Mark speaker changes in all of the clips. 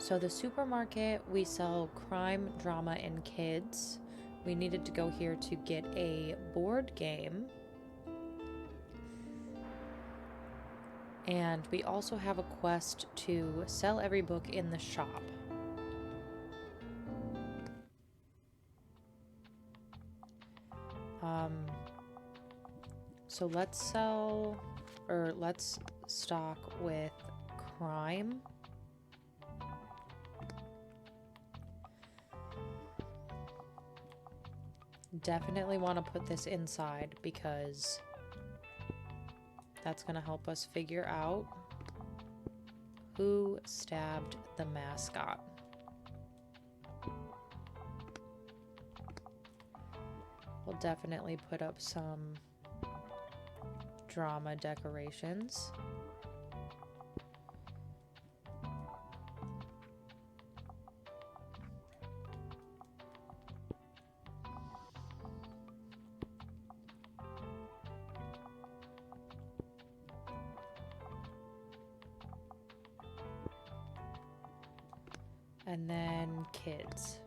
Speaker 1: So the supermarket, we sell crime, drama, and kids. We needed to go here to get a board game. And we also have a quest to sell every book in the shop. So let's stock with crime. Definitely want to put this inside because that's going to help us figure out who stabbed the mascot. We'll definitely put up some drama decorations. And then kids.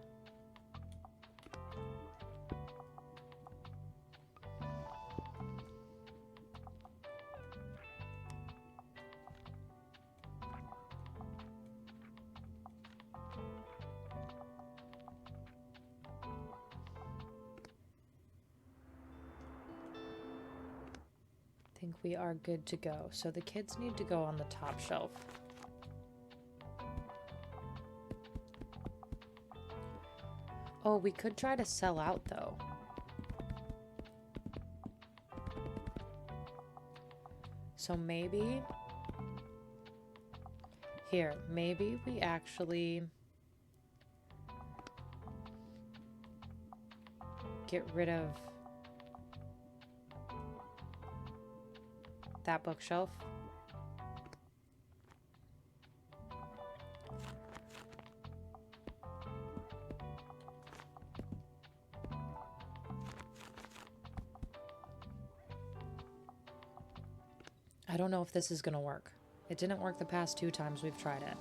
Speaker 1: I think we are good to go. So the kids need to go on the top shelf. Oh, we could try to sell out though. So maybe here, maybe we actually get rid of that bookshelf. I don't know if this is gonna work. It didn't work the past 2 times we've tried it.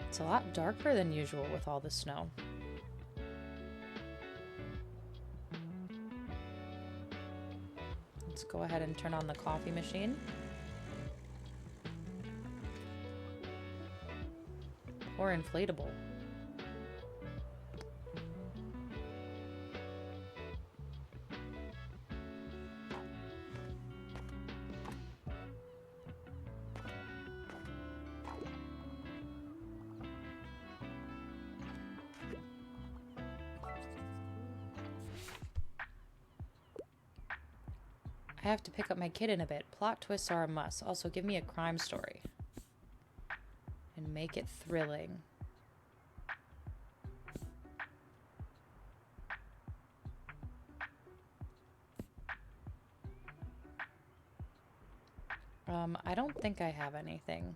Speaker 1: It's a lot darker than usual with all the snow. Let's go ahead and turn on the coffee machine. Or inflatable. I have to pick up my kid in a bit. Plot twists are a must. Also, give me a crime story. And make it thrilling. I don't think I have anything.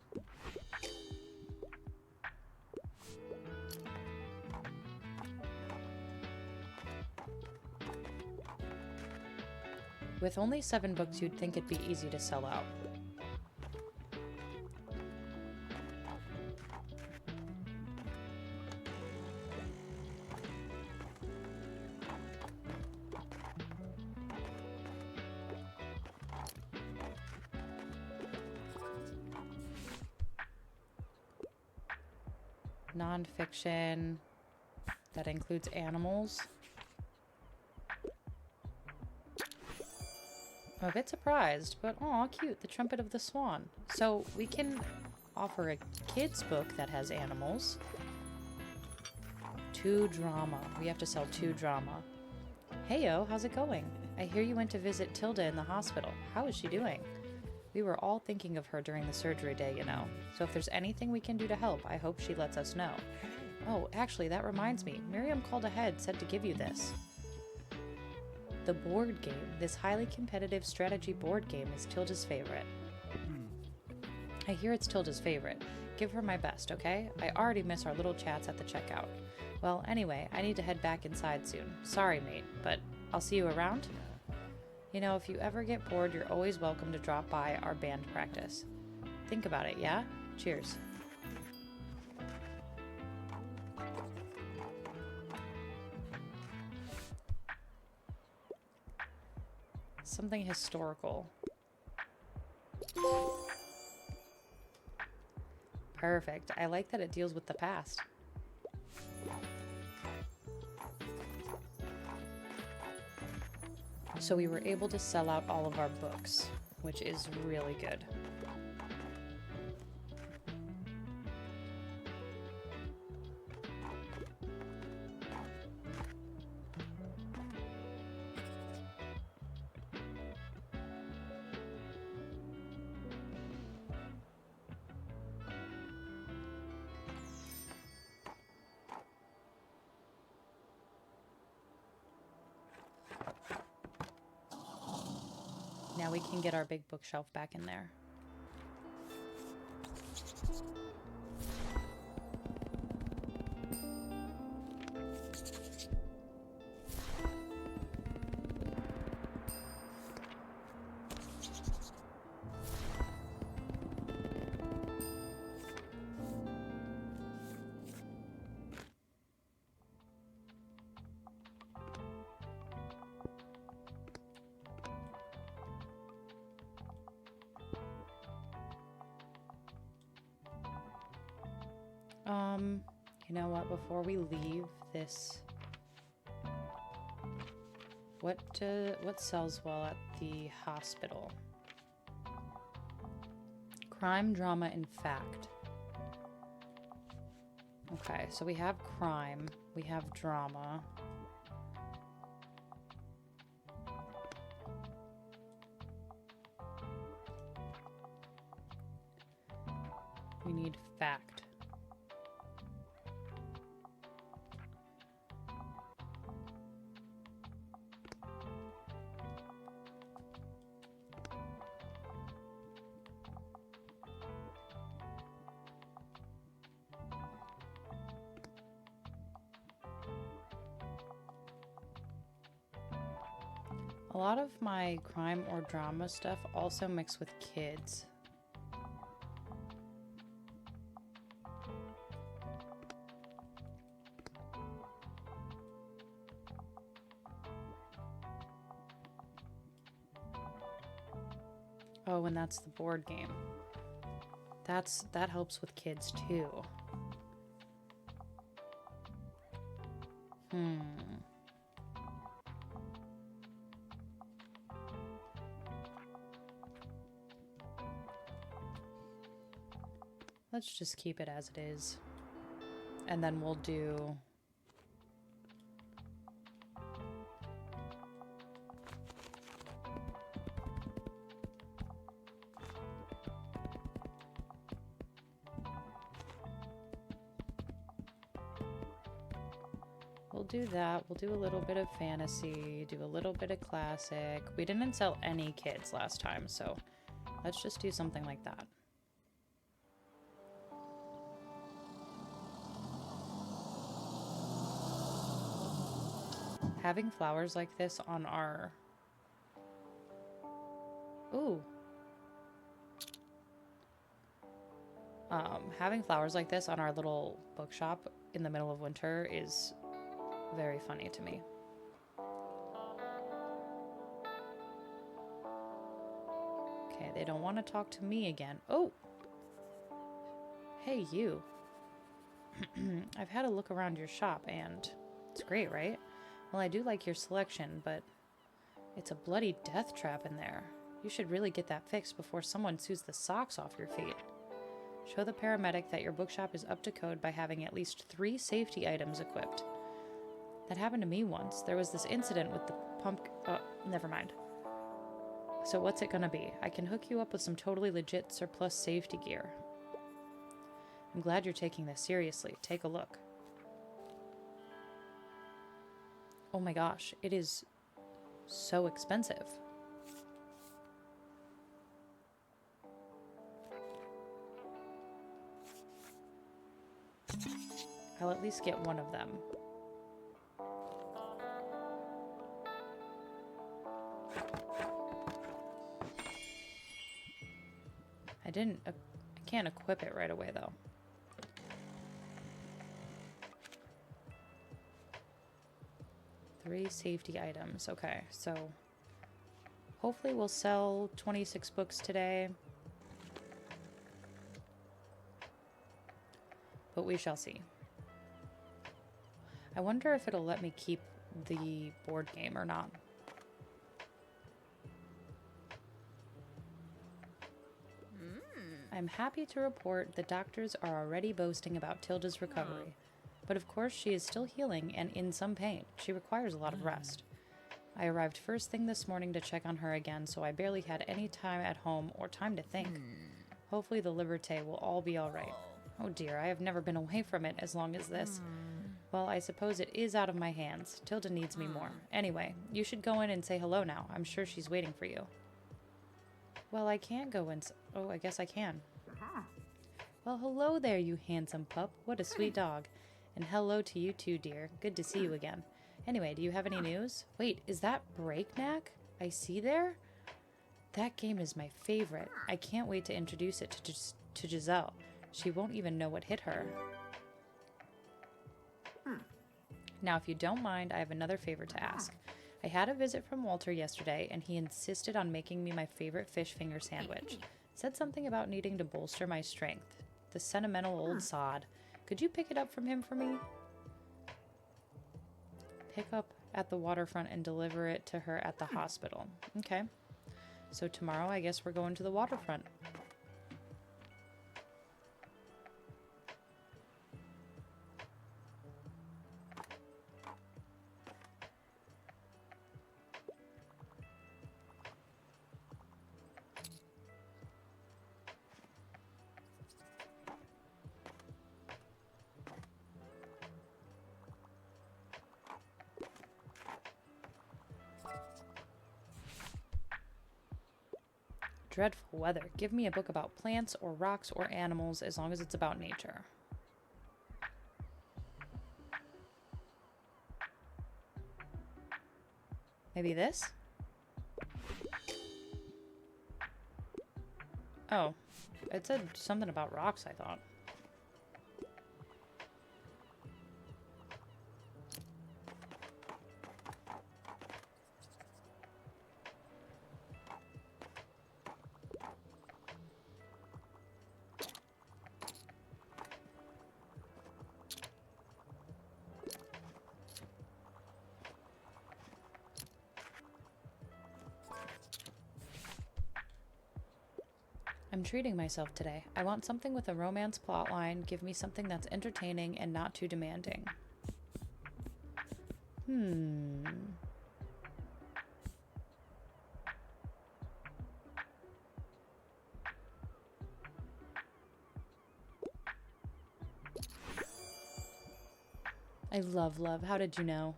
Speaker 1: With only 7 books, you'd think it'd be easy to sell out. Non-fiction that includes animals. I'm a bit surprised, but aw, cute, the Trumpet of the Swan. So we can offer a kid's book that has animals. 2 drama. We have to sell 2 drama. Heyo, how's it going? I hear you went to visit Tilda in the hospital. How is she doing? We were all thinking of her during the surgery day, you know. So if there's anything we can do to help, I hope she lets us know. Oh, actually, that reminds me. Miriam called ahead, said to give you this. The board game. This highly competitive strategy board game is Tilda's favorite. I hear it's Tilda's favorite. Give her my best, okay? I already miss our little chats at the checkout. Well, anyway, I need to head back inside soon. Sorry, mate, but I'll see you around. You know, if you ever get bored, you're always welcome to drop by our band practice. Think about it, yeah? Cheers. Something historical. Perfect. I like that it deals with the past. So we were able to sell out all of our books, which is really good. Now we can get our big bookshelf back in there. You know what, before we leave this, what sells well at the hospital? Crime, drama, and fact. Okay, so we have crime, we have drama. We need fact. A lot of my crime or drama stuff also mix with kids. Oh, and that's the board game. That helps with kids too. Let's just keep it as it is. And then we'll do... We'll do that. We'll do a little bit of fantasy, do a little bit of classic. We didn't sell any kids last time, so let's just do something like that. Having flowers like this on our... Ooh. Having flowers like this on our little bookshop in the middle of winter is very funny to me. Okay, they don't want to talk to me again. Oh! Hey, you. I've had a look around your shop, and it's great, right? Well, I do like your selection, but it's a bloody death trap in there. You should really get that fixed before someone sews the socks off your feet. Show the paramedic that your bookshop is up to code by having at least 3 safety items equipped. That happened to me once. There was this incident with the pump... Oh, never mind. So what's it gonna be? I can hook you up with some totally legit surplus safety gear. I'm glad you're taking this seriously. Take a look. Oh my gosh, it is so expensive. I'll at least get one of them. I can't equip it right away, though. Three safety items. Okay, so hopefully we'll sell 26 books today. But we shall see. I wonder if it'll let me keep the board game or not. I'm happy to report the doctors are already boasting about Tilda's recovery. But of course she is still healing and in some pain. She requires a lot of rest. I arrived first thing this morning to check on her again, so I barely had any time at home or time to think. Hopefully the Liberté will all be alright. Oh dear, I have never been away from it as long as this. Well, I suppose it is out of my hands. Tilda needs me more. Anyway, you should go in and say hello now. I'm sure she's waiting for you. Well, I can't go in. Oh, I guess I can. Well, hello there, you handsome pup. What a sweet dog. And hello to you too, dear. Good to see you again. Anyway, do you have any news? Wait, is that Breakneck I see there? That game is my favorite. I can't wait to introduce it to Giselle. She won't even know what hit her. Now, if you don't mind, I have another favor to ask. I had a visit from Walter yesterday, and he insisted on making me my favorite fish finger sandwich. Said something about needing to bolster my strength. The sentimental old sod. Could you pick it up from him for me? Pick up at the waterfront and deliver it to her at the hospital. Okay. So tomorrow, I guess we're going to the waterfront. Dreadful weather. Give me a book about plants or rocks or animals as long as it's about nature. Maybe this? Oh, it said something about rocks, I thought. I'm treating myself today. I want something with a romance plotline. Give me something that's entertaining and not too demanding. I love love. How did you know?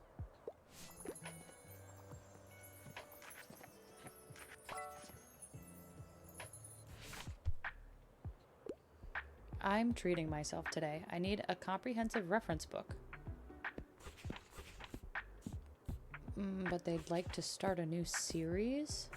Speaker 1: I'm treating myself today. I need a comprehensive reference book. But they'd like to start a new series?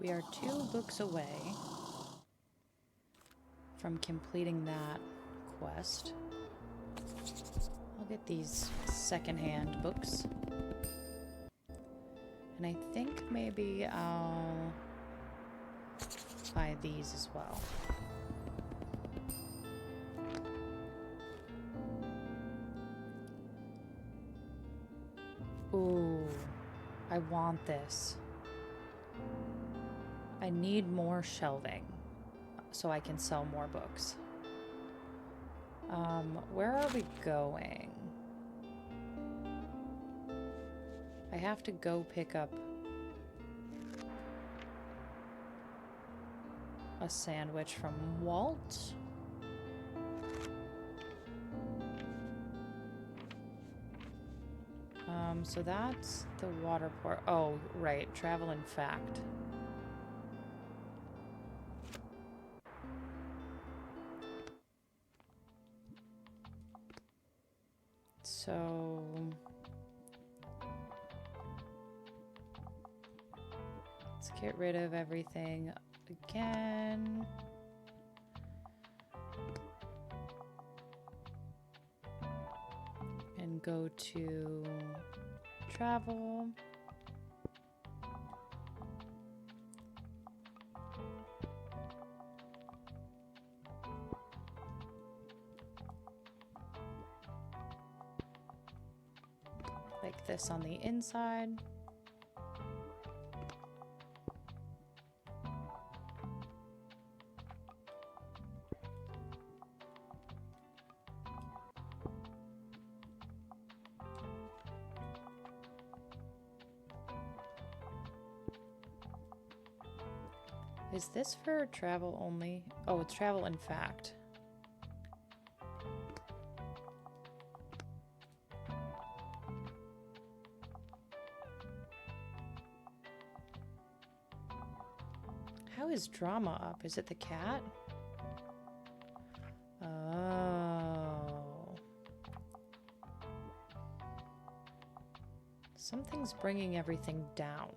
Speaker 1: We are 2 books away from completing that quest. I'll get these secondhand books. And I think maybe I'll buy these as well. Ooh, I want this. I need more shelving so I can sell more books. Where are we going? I have to go pick up a sandwich from Walt. So that's the water port. Oh, right. Travel in fact. So let's get rid of everything again. And go to travel. Like this on the inside. Is this for travel only? Oh, it's travel in fact. How is drama up? Is it the cat? Oh. Something's bringing everything down.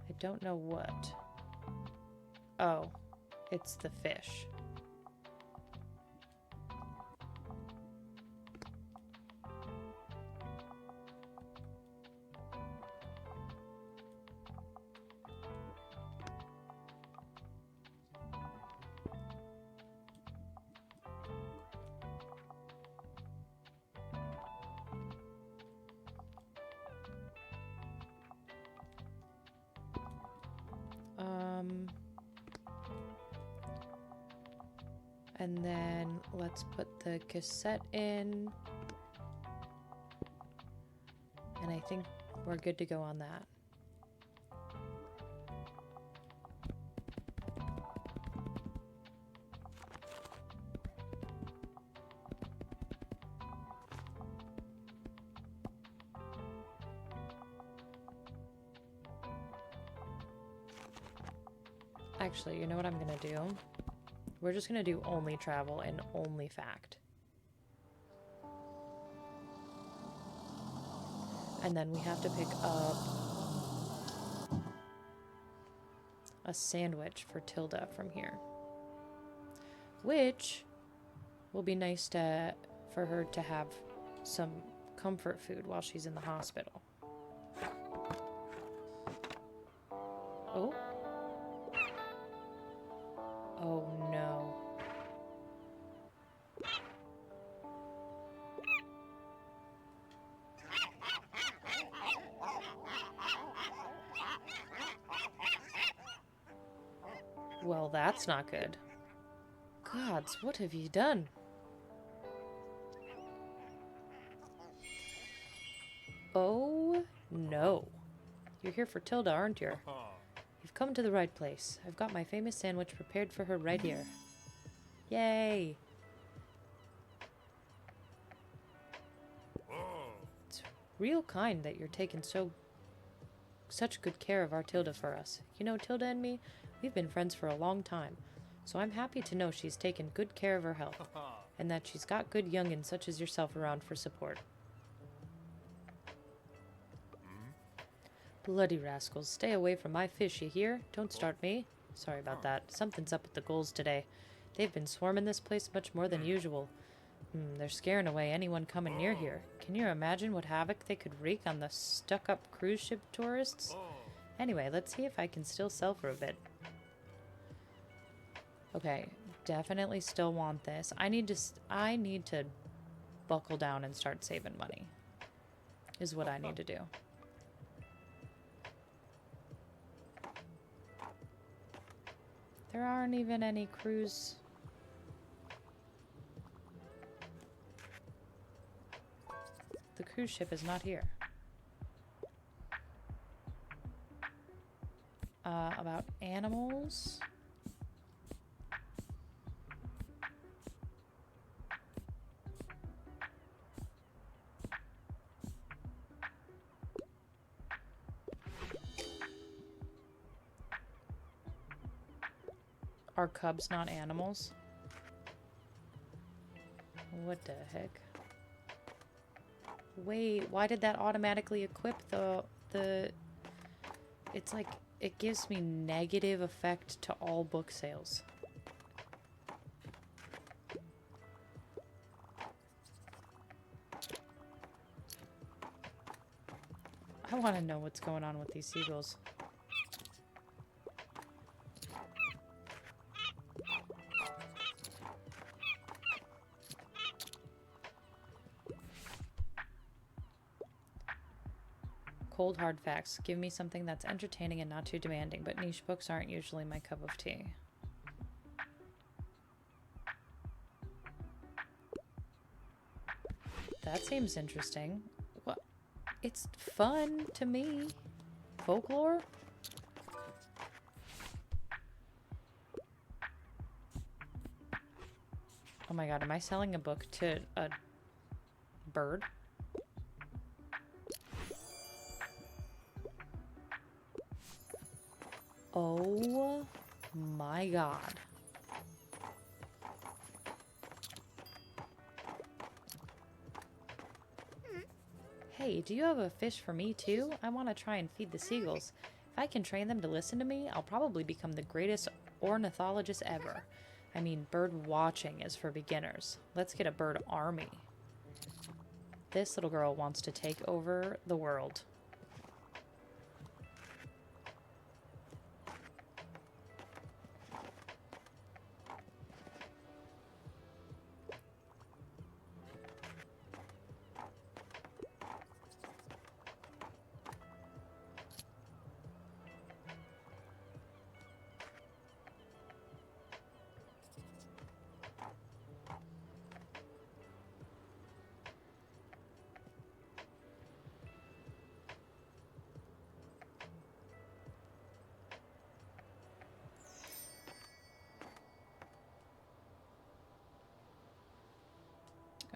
Speaker 1: I don't know what. Oh, it's the fish. And then let's put the cassette in. And I think we're good to go on that. Actually, you know what I'm gonna do? We're just gonna do only travel and only fact. And then we have to pick up a sandwich for Tilda from here. Which will be nice for her to have some comfort food while she's in the hospital. Oh. Oh no. Well, that's not good. Gods, what have you done? Oh no. You're here for Tilda, aren't you? You've come to the right place. I've got my famous sandwich prepared for her right here. Yay! It's real kind that you're taking such good care of our Tilda for us. You know, Tilda and me, we've been friends for a long time, so I'm happy to know she's taken good care of her health, and that she's got good youngins such as yourself around for support. Bloody rascals, stay away from my fish, you hear? Don't start me. Sorry about that. Something's up with the gulls today. They've been swarming this place much more than usual. They're scaring away anyone coming near here. Can you imagine what havoc they could wreak on the stuck-up cruise ship tourists? Anyway, let's see if I can still sell for a bit. Okay, definitely still want this. I need to buckle down and start saving money. Is what I need to do. There aren't even any cruise. The cruise ship is not here. About animals. Are cubs not animals? What the heck? Wait, why did that automatically equip the... It's like, it gives me negative effect to all book sales. I want to know what's going on with these seagulls. Cold hard facts. Give me something that's entertaining and not too demanding, but niche books aren't usually my cup of tea. That seems interesting. What? It's fun to me. Folklore? Oh my god, am I selling a book to a bird? Oh my god. Hey, do you have a fish for me too? I want to try and feed the seagulls. If I can train them to listen to me, I'll probably become the greatest ornithologist ever. I mean, bird watching is for beginners. Let's get a bird army. This little girl wants to take over the world.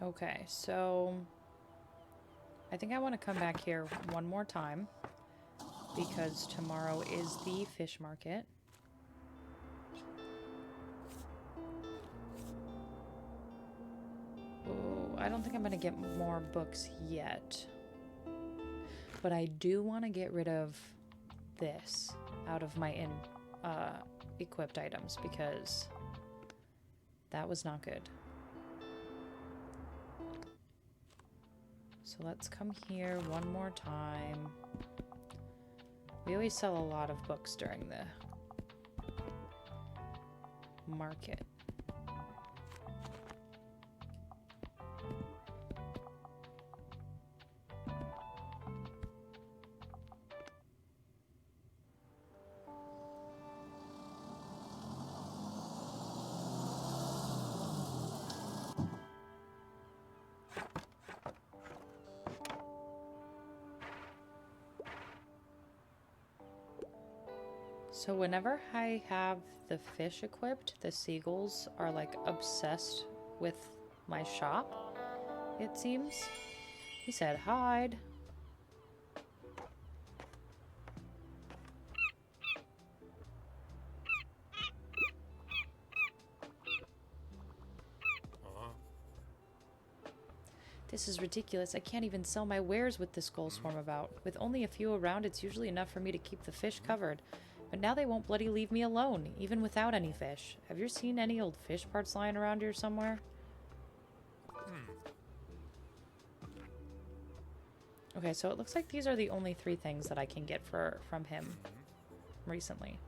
Speaker 1: Okay, so I think I want to come back here one more time because tomorrow is the fish market. Oh, I don't think I'm going to get more books yet. But I do want to get rid of this out of my equipped items because that was not good. So let's come here one more time. We always sell a lot of books during the market. So whenever I have the fish equipped, the seagulls are like obsessed with my shop, it seems. He said hide. This is ridiculous. I can't even sell my wares with this gull swarm about. With only a few around, it's usually enough for me to keep the fish covered. But now they won't bloody leave me alone, even without any fish. Have you seen any old fish parts lying around here somewhere? Okay, so it looks like these are the only 3 things that I can get from him recently.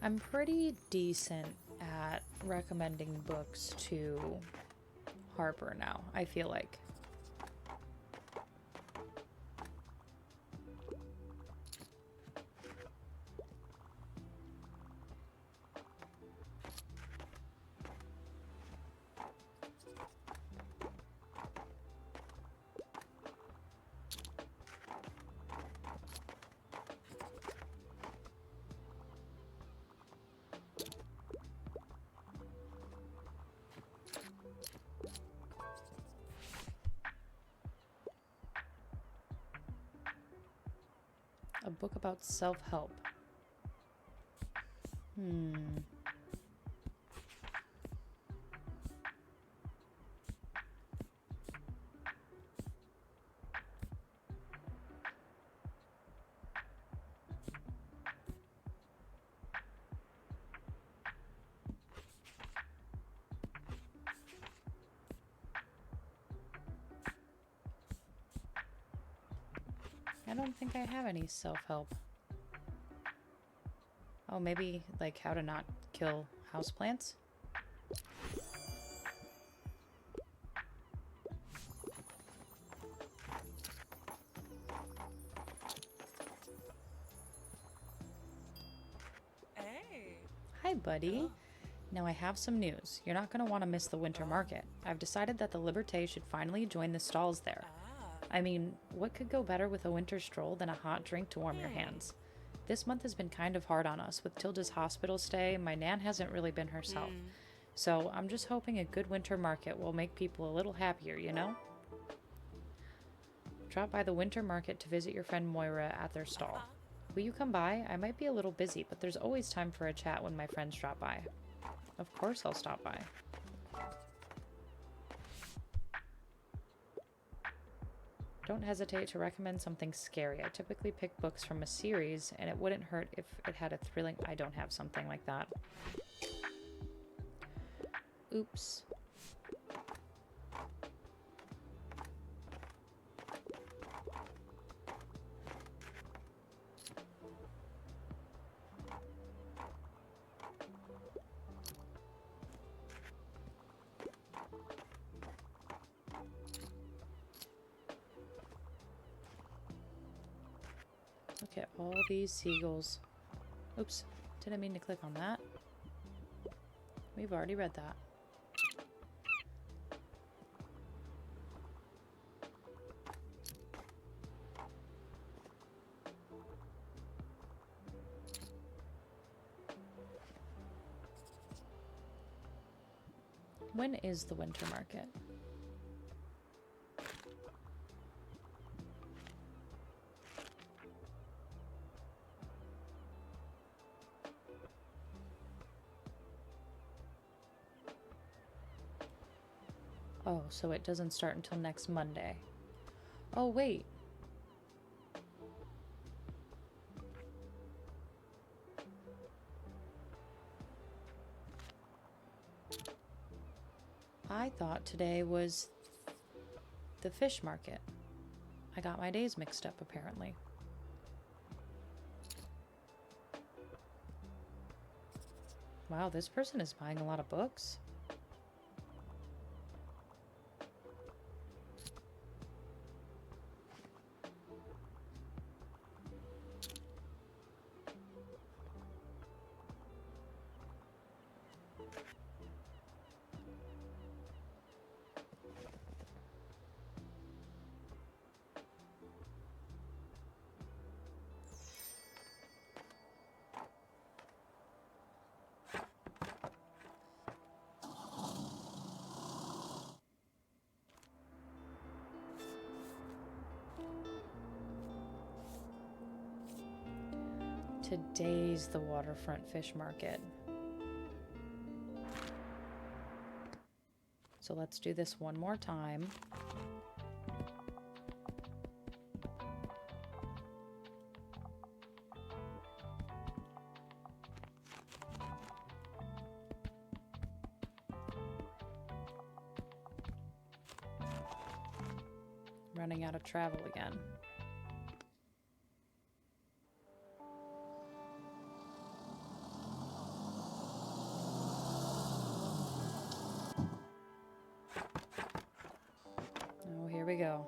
Speaker 1: I'm pretty decent at recommending books to Harper now, I feel like. A book about self-help. I don't think I have any self-help. Oh, maybe like how to not kill houseplants?
Speaker 2: Hey.
Speaker 1: Hi, buddy. Now I have some news. You're not going to want to miss the winter market. I've decided that the Liberté should finally join the stalls there. I mean, what could go better with a winter stroll than a hot drink to warm your hands? This month has been kind of hard on us. With Tilda's hospital stay, my nan hasn't really been herself. So I'm just hoping a good winter market will make people a little happier, you know? Drop by the winter market to visit your friend Moira at their stall. Will you come by? I might be a little busy, but there's always time for a chat when my friends drop by. Of course I'll stop by. Don't hesitate to recommend something scary. I typically pick books from a series, and it wouldn't hurt if it had a thrilling... I don't have something like that. Oops. Look at all these seagulls. Oops, didn't mean to click on that. We've already read that. When is the winter market? Oh, so it doesn't start until next Monday. Oh, wait. I thought today was the fish market. I got my days mixed up, apparently. Wow, this person is buying a lot of books. Today's the waterfront fish market. So let's do this one more time. Running out of travel again. Oh, here we go.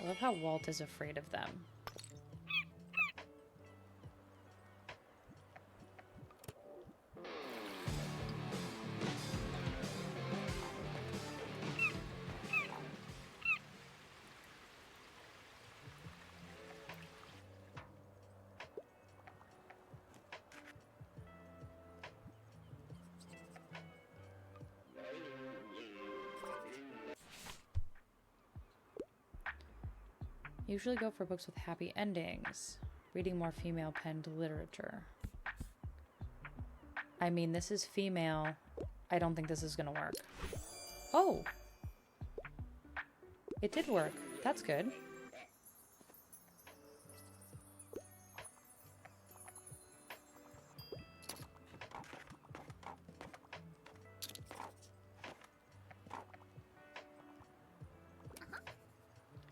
Speaker 1: I love how Walt is afraid of them. Usually go for books with happy endings. Reading more female-penned literature. I mean, this is female. I don't think this is gonna work. Oh! It did work. That's good.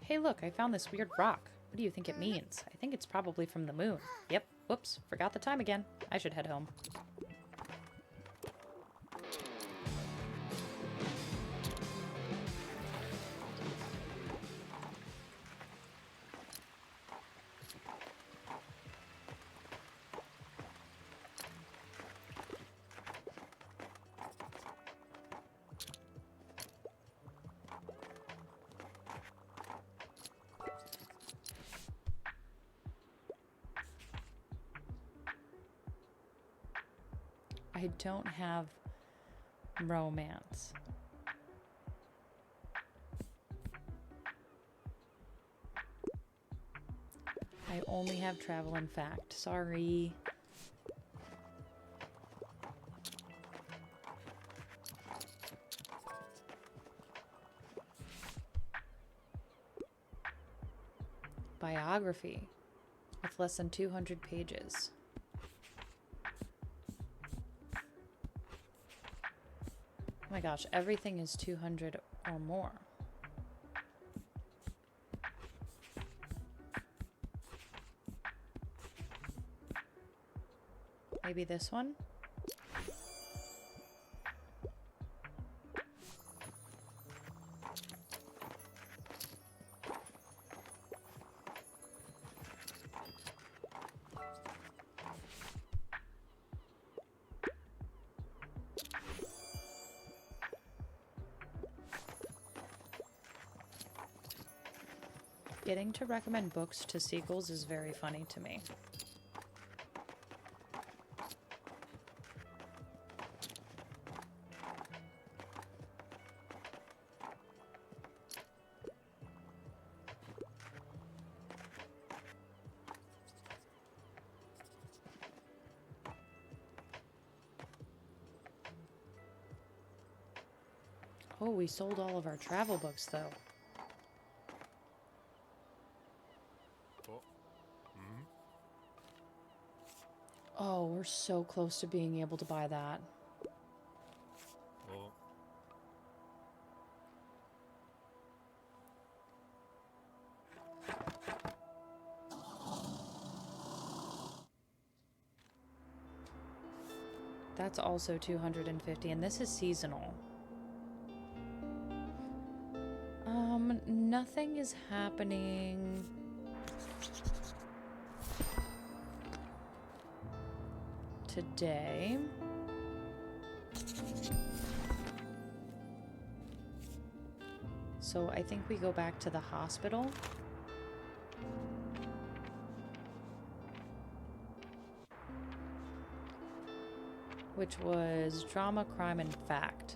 Speaker 1: Hey look, I found this weird rock. What do you think it means? I think it's probably from the moon. Yep, whoops, forgot the time again. I should head home. I don't have romance. I only have travel and fact. Sorry. Biography with less than 200 pages. Oh my gosh, everything is 200 or more. Maybe this one? Getting to recommend books to sequels is very funny to me. Oh, we sold all of our travel books though. Oh, we're so close to being able to buy that. That's also 250, and this is seasonal. Nothing is happening. Today. So I think we go back to the hospital. which was drama, crime, and fact.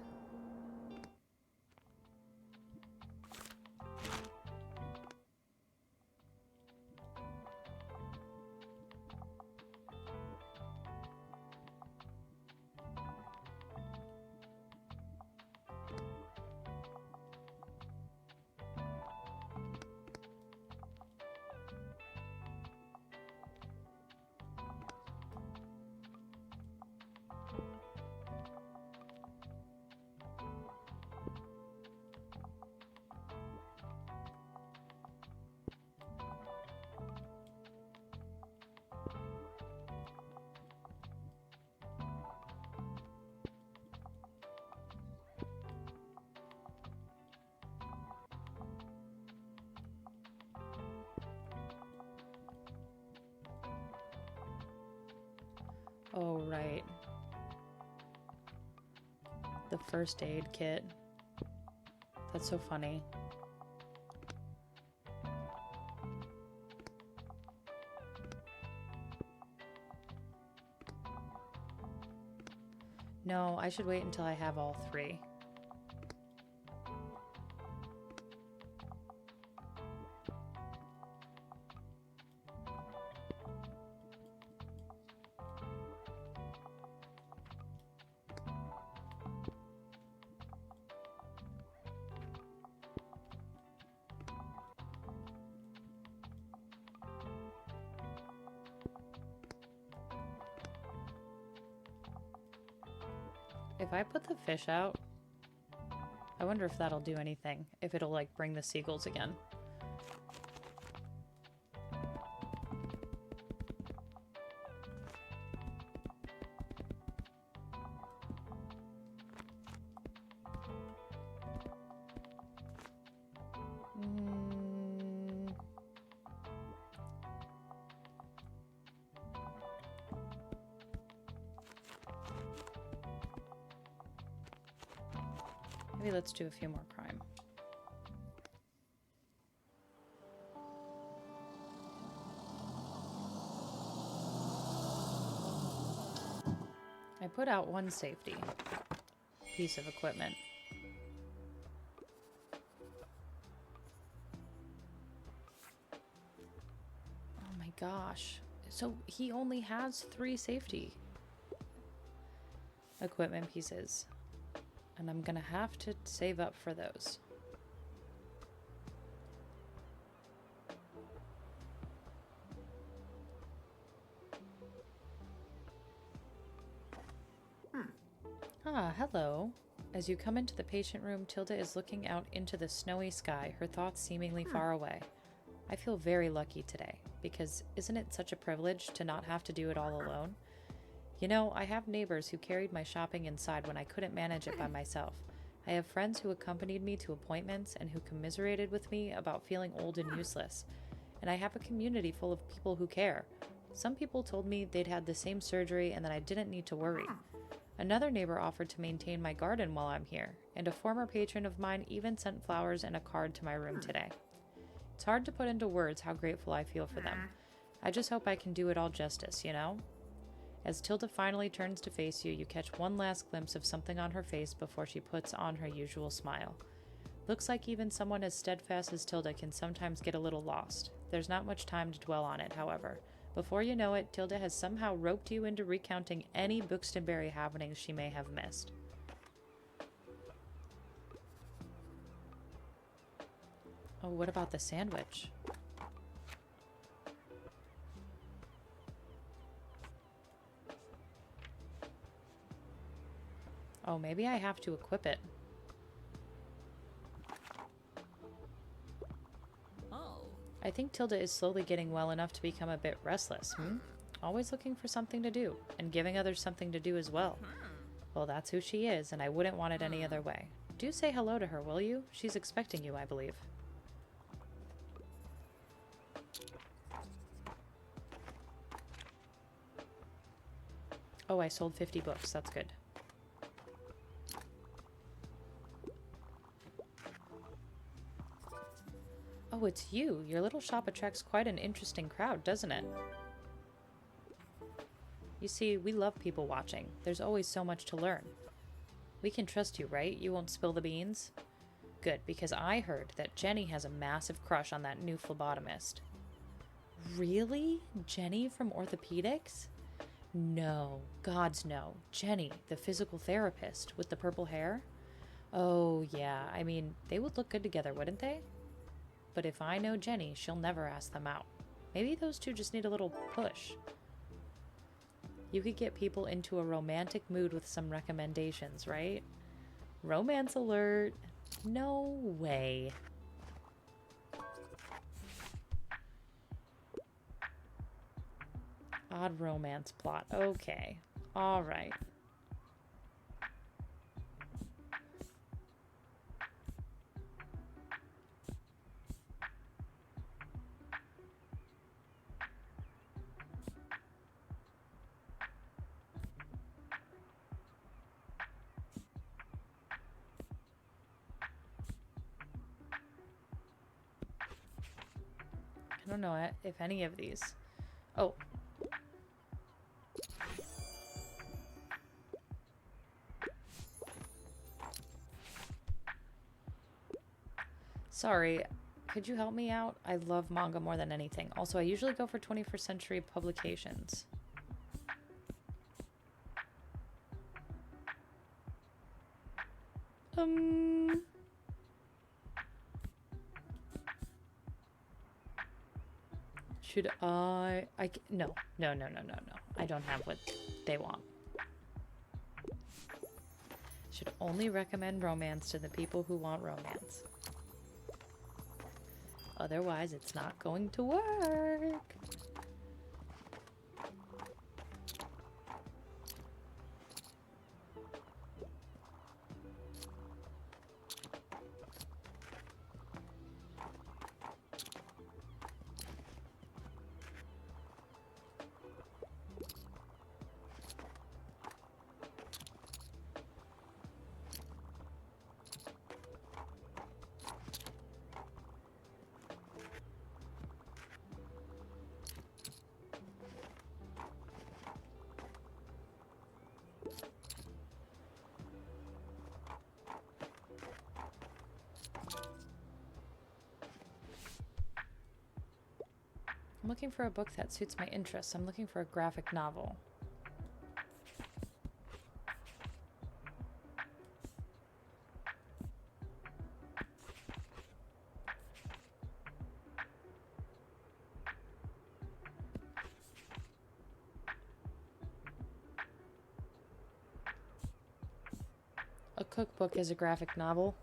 Speaker 1: Oh, right. The first aid kit. That's so funny. No, I should wait until I have all three. If I put the fish out, I wonder if that'll do anything. If it'll, like, bring the seagulls again. Maybe let's do a few more crime. I put out one safety piece of equipment. Oh my gosh. So he only has 3 safety equipment pieces. And I'm gonna have to save up for those. Ah, hello. As you come into the patient room, Tilda is looking out into the snowy sky, her thoughts seemingly far away. I feel very lucky today, because isn't it such a privilege to not have to do it all alone? You know, I have neighbors who carried my shopping inside when I couldn't manage it by myself. I have friends who accompanied me to appointments and who commiserated with me about feeling old and useless. And I have a community full of people who care. Some people told me they'd had the same surgery and that I didn't need to worry. Another neighbor offered to maintain my garden while I'm here, and a former patron of mine even sent flowers and a card to my room today. It's hard to put into words how grateful I feel for them. I just hope I can do it all justice, you know? As Tilda finally turns to face you, you catch one last glimpse of something on her face before she puts on her usual smile. Looks like even someone as steadfast as Tilda can sometimes get a little lost. There's not much time to dwell on it, however. Before you know it, Tilda has somehow roped you into recounting any Bookstonberry happenings she may have missed. Oh, what about the sandwich? Oh, maybe I have to equip it. I think Tilda is slowly getting well enough to become a bit restless, Always looking for something to do, and giving others something to do as well. Well, that's who she is, and I wouldn't want it any other way. Do say hello to her, will you? She's expecting you, I believe. Oh, I sold 50 books. That's good. Oh, it's you. Your little shop attracts quite an interesting crowd, doesn't it? You see, we love people watching. There's always so much to learn. We can trust you, right? You won't spill the beans? Good, because I heard that Jenny has a massive crush on that new phlebotomist. Really? Jenny from orthopedics? No, gods no. Jenny, the physical therapist with the purple hair? Oh, yeah, I mean, they would look good together, wouldn't they? But if I know Jenny, she'll never ask them out. Maybe those two just need a little push. You could get people into a romantic mood with some recommendations, right? Romance alert. No way. Odd romance plot. Okay. All right. I don't know if any of these. Oh. Sorry, could you help me out? I love manga more than anything. Also, I usually go for 21st century publications. Should no. I don't have what they want. Should only recommend romance to the people who want romance. Otherwise, it's not going to work. I'm looking for a book that suits my interests. I'm looking for a graphic novel. A cookbook is a graphic novel?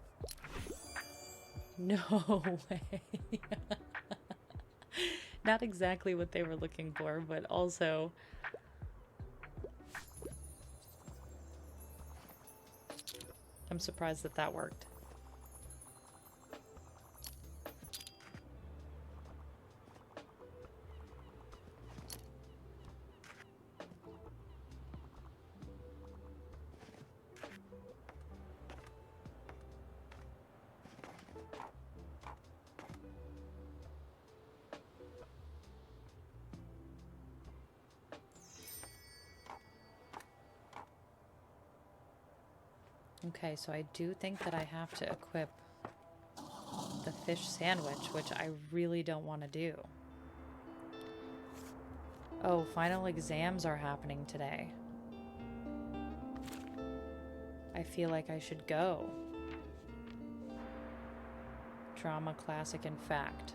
Speaker 1: No way. Not exactly what they were looking for, but also... I'm surprised that that worked. Okay, so I do think that I have to equip the fish sandwich, which I really don't want to do. Oh, final exams are happening today. I feel like I should go. Drama, classic, and fact.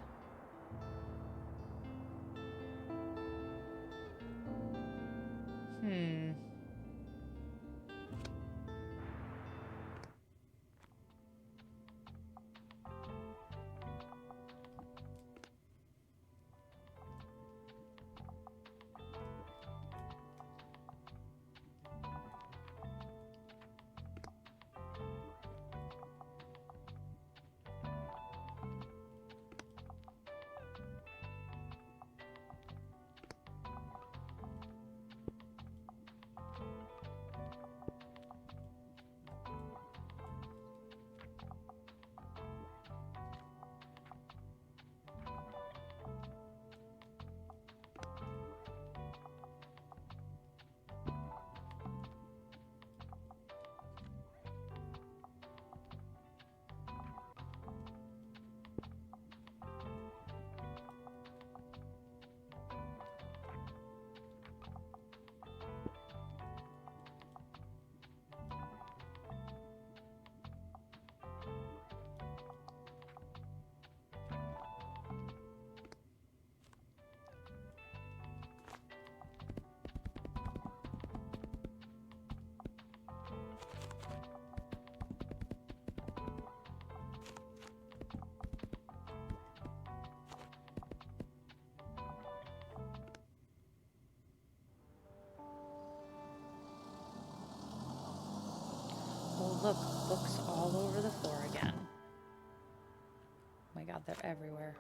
Speaker 1: Look, books all over the floor again. Oh my god, they're everywhere.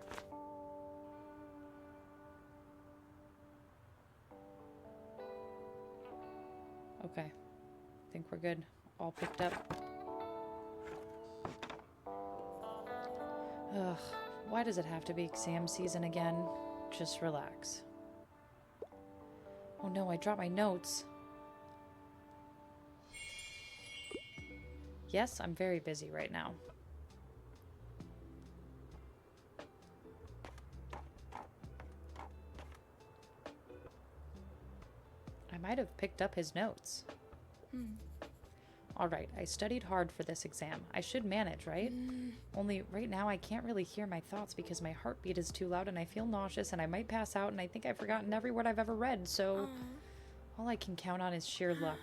Speaker 1: Okay. I think we're good. All picked up. Ugh. Why does it have to be exam season again? Just relax. Oh no, I dropped my notes. Yes, I'm very busy right now. I might have picked up his notes. Alright, I studied hard for this exam. I should manage, right? Only right now I can't really hear my thoughts because my heartbeat is too loud and I feel nauseous and I might pass out and I think I've forgotten every word I've ever read, so all I can count on is sheer luck.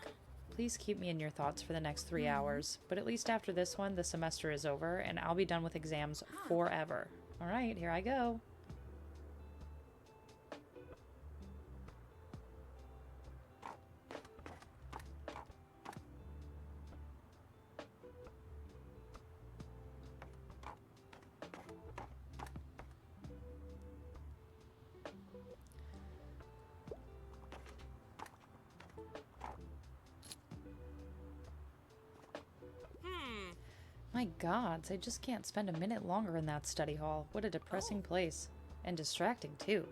Speaker 1: Please keep me in your thoughts for the next 3 hours, but at least after this one, the semester is over and I'll be done with exams forever. Alright, here I go. My gods, I just can't spend a minute longer in that study hall. What a depressing place. And distracting, too.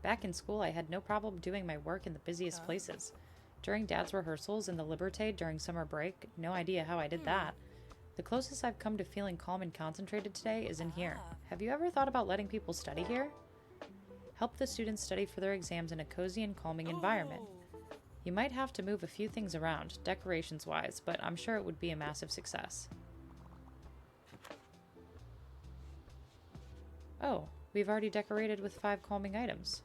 Speaker 1: Back in school, I had no problem doing my work in the busiest places. During Dad's rehearsals in the Liberté during summer break, no idea how I did that. The closest I've come to feeling calm and concentrated today is in here. Have you ever thought about letting people study here? Help the students study for their exams in a cozy and calming environment. You might have to move a few things around, decorations-wise, but I'm sure it would be a massive success. Oh, we've already decorated with 5 calming items.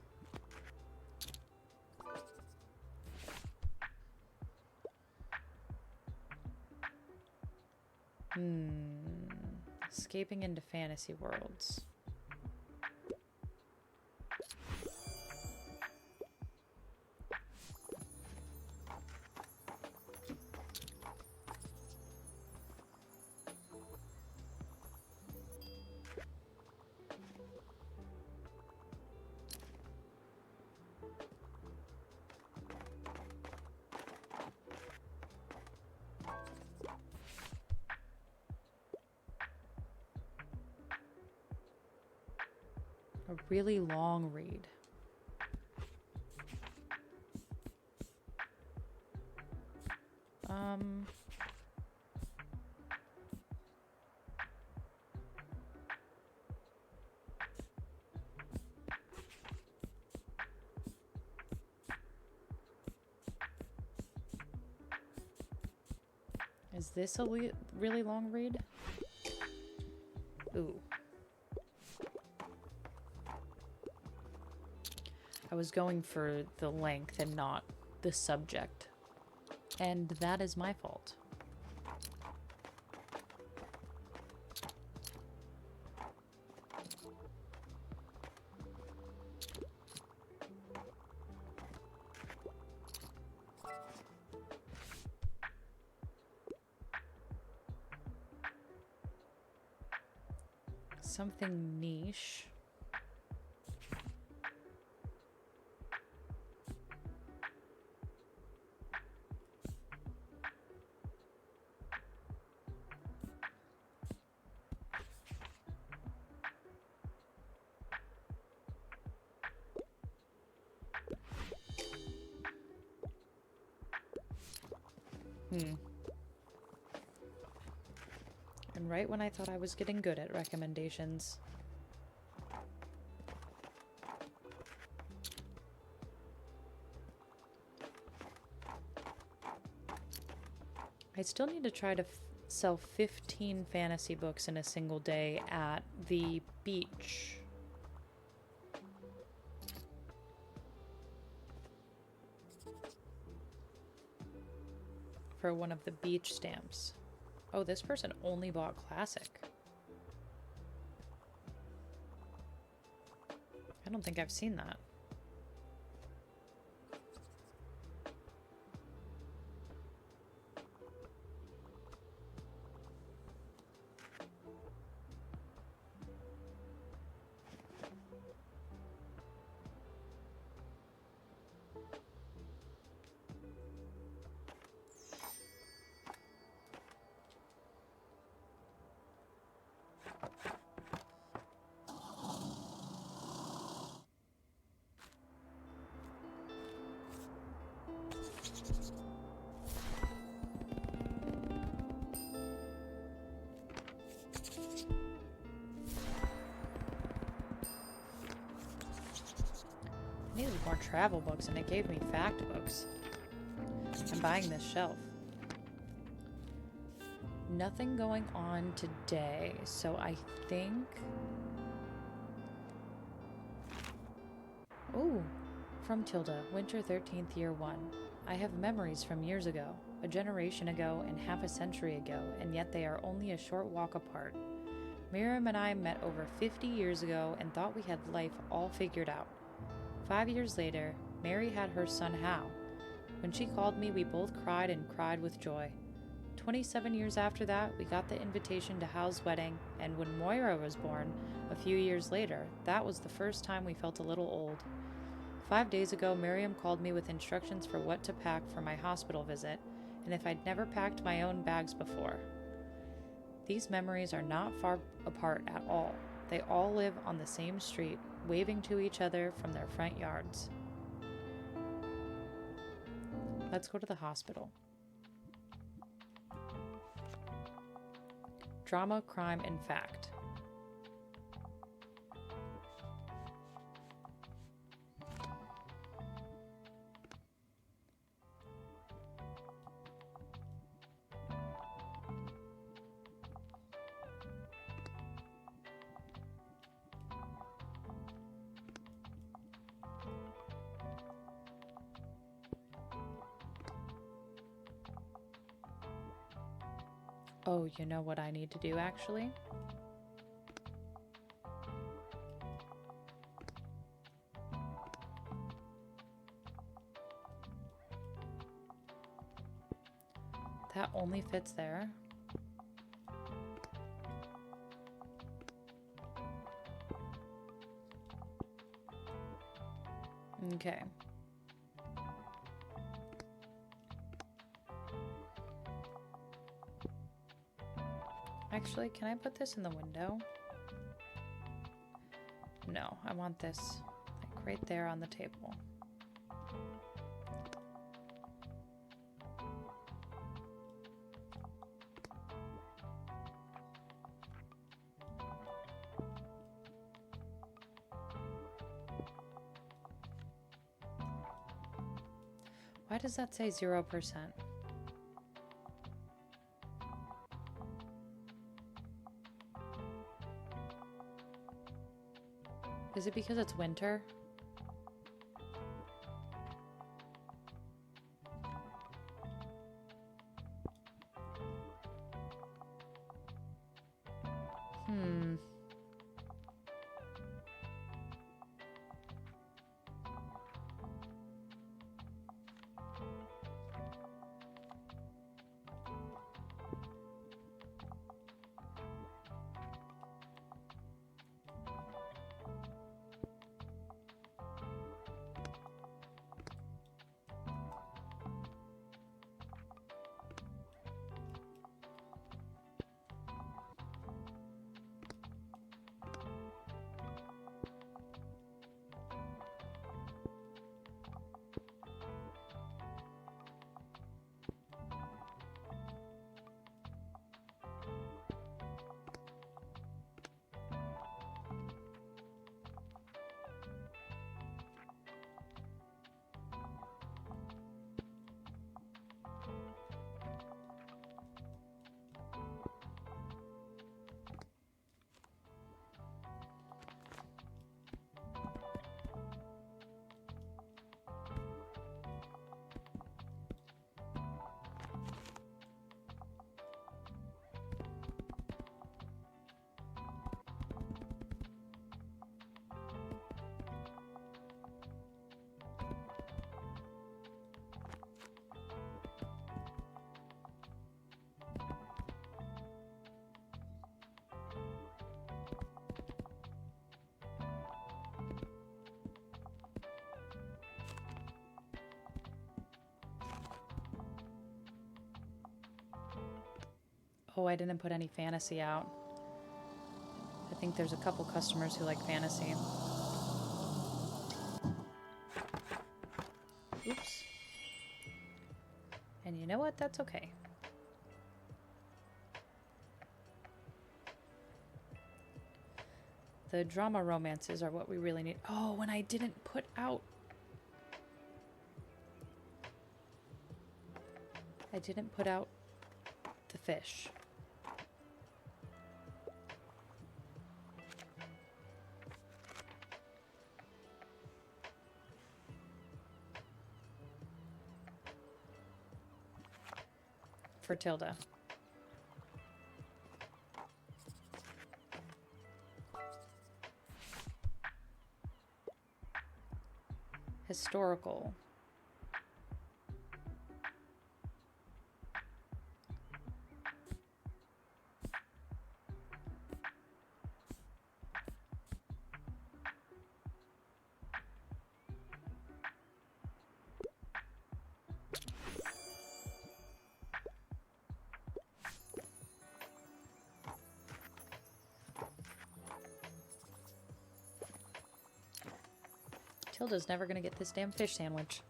Speaker 1: Escaping into fantasy worlds. A really long read. Is this a really long read? Ooh. I was going for the length and not the subject. And that is my fault. Something niche. And right when I thought I was getting good at recommendations. I still need to try to sell 15 fantasy books in a single day at the beach. For one of the beach stamps. Oh, this person only bought classic. I don't think I've seen that. needed more travel books, and it gave me fact books. I'm buying this shelf. Nothing going on today, so I think... Ooh, from Tilda, Winter 13th, Year 1. I have memories from years ago, a generation ago, and half a century ago, and yet they are only a short walk apart. Miriam and I met over 50 years ago and thought we had life all figured out. 5 years later, Mary had her son Hal. When she called me, we both cried and cried with joy. 27 years after that, we got the invitation to Hal's wedding, and when Moira was born, a few years later, that was the first time we felt a little old. 5 days ago, Miriam called me with instructions for what to pack for my hospital visit, and if I'd never packed my own bags before. These memories are not far apart at all. They all live on the same street, waving to each other from their front yards. Let's go to the hospital. Drama, crime, and fact. Oh, you know what I need to do actually? That only fits there. Okay. Actually, can I put this in the window? No, I want this like right there on the table. Why does that say 0%? Is it because it's winter? Oh, I didn't put any fantasy out. I think there's a couple customers who like fantasy. Oops. And you know what? That's okay. The drama romances are what we really need. Oh, and I didn't put out I didn't put out the fish. For Tilda. Historical. Tilda's never gonna get this damn fish sandwich.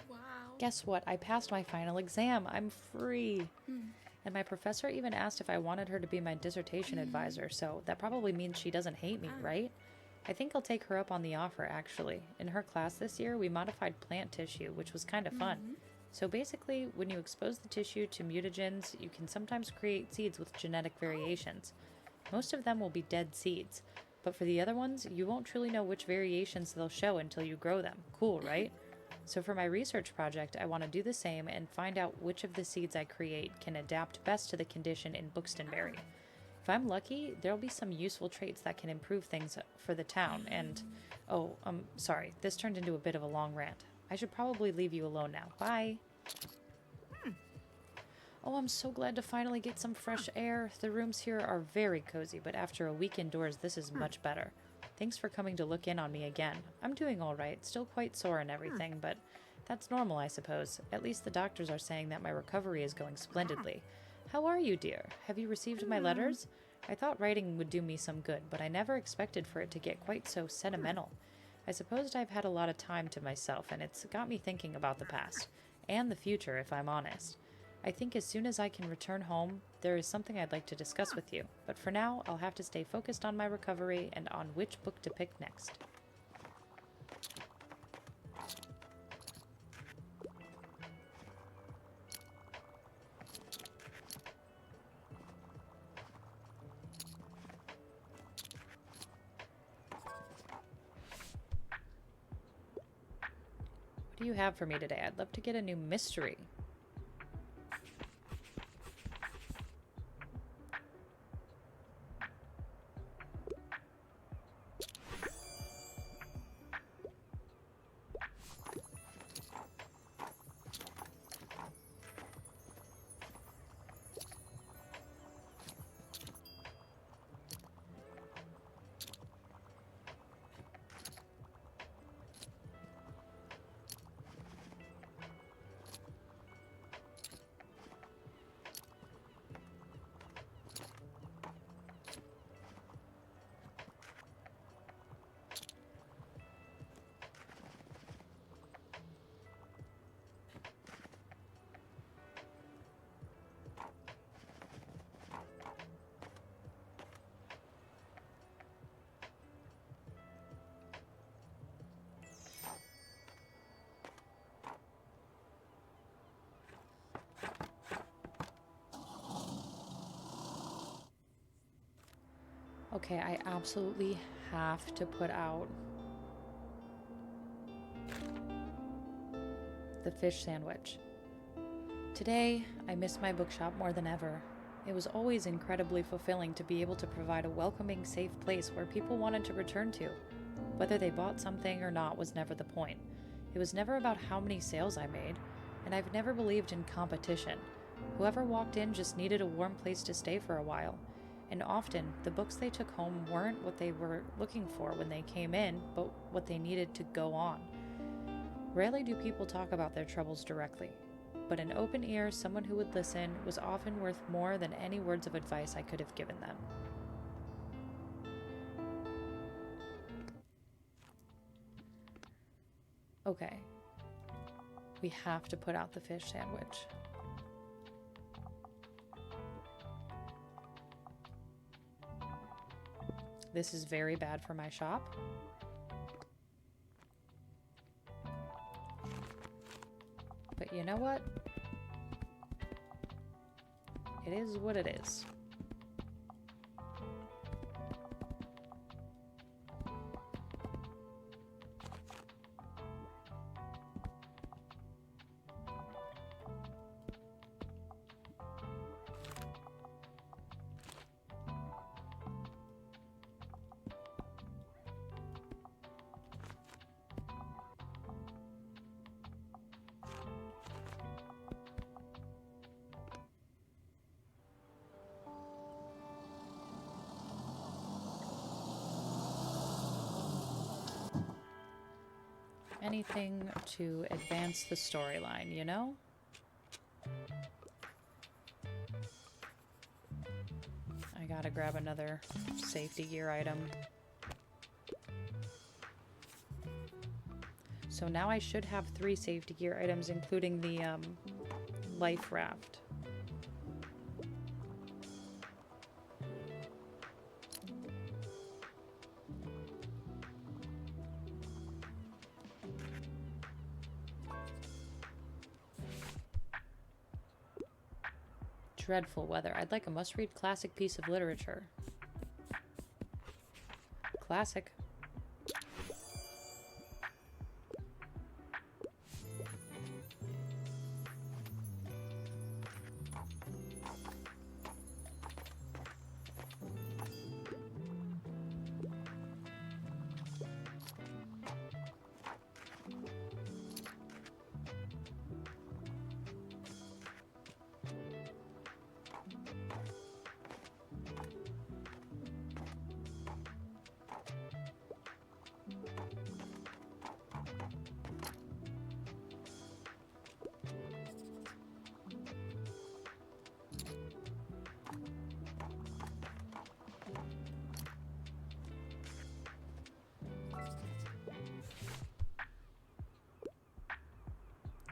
Speaker 2: Wow.
Speaker 1: Guess what? I passed my final exam. I'm free. And my professor even asked if I wanted her to be my dissertation advisor, so that probably means she doesn't hate me, right? I think I'll take her up on the offer, actually. In her class this year, we modified plant tissue, which was kind of fun. So basically, when you expose the tissue to mutagens, you can sometimes create seeds with genetic variations. Most of them will be dead seeds, but for the other ones, you won't truly know which variations they'll show until you grow them. Cool, right? So for my research project, I want to do the same and find out which of the seeds I create can adapt best to the condition in Buxtonberry. If I'm lucky, there'll be some useful traits that can improve things for the town, and... Oh, sorry, this turned into a bit of a long rant. I should probably leave you alone now. Bye! Oh, I'm so glad to finally get some fresh air. The rooms here are very cozy, but after a week indoors, this is much better. Thanks for coming to look in on me again. I'm doing all right, still quite sore and everything, but that's normal, I suppose. At least the doctors are saying that my recovery is going splendidly. How are you, dear? Have you received my letters? I thought writing would do me some good, but I never expected for it to get quite so sentimental. I suppose I've had a lot of time to myself, and it's got me thinking about the past, and the future, if I'm honest. I think as soon as I can return home, there is something I'd like to discuss with you, but for now, I'll have to stay focused on my recovery and on which book to pick next. What do you have for me today? I'd love to get a new mystery. Okay, I absolutely have to put out the fish sandwich. Today, I miss my bookshop more than ever. It was always incredibly fulfilling to be able to provide a welcoming, safe place where people wanted to return to. Whether they bought something or not was never the point. It was never about how many sales I made, and I've never believed in competition. Whoever walked in just needed a warm place to stay for a while. And often, the books they took home weren't what they were looking for when they came in, but what they needed to go on. Rarely do people talk about their troubles directly, but an open ear, someone who would listen, was often worth more than any words of advice I could have given them. Okay. We have to put out the fish sandwich. This is very bad for my shop. But you know what? It is what it is. Anything to advance the storyline, you know? I gotta grab another safety gear item. So now I should have 3 safety gear items, including the life raft. Dreadful weather. I'd like a must-read classic piece of literature. Classic.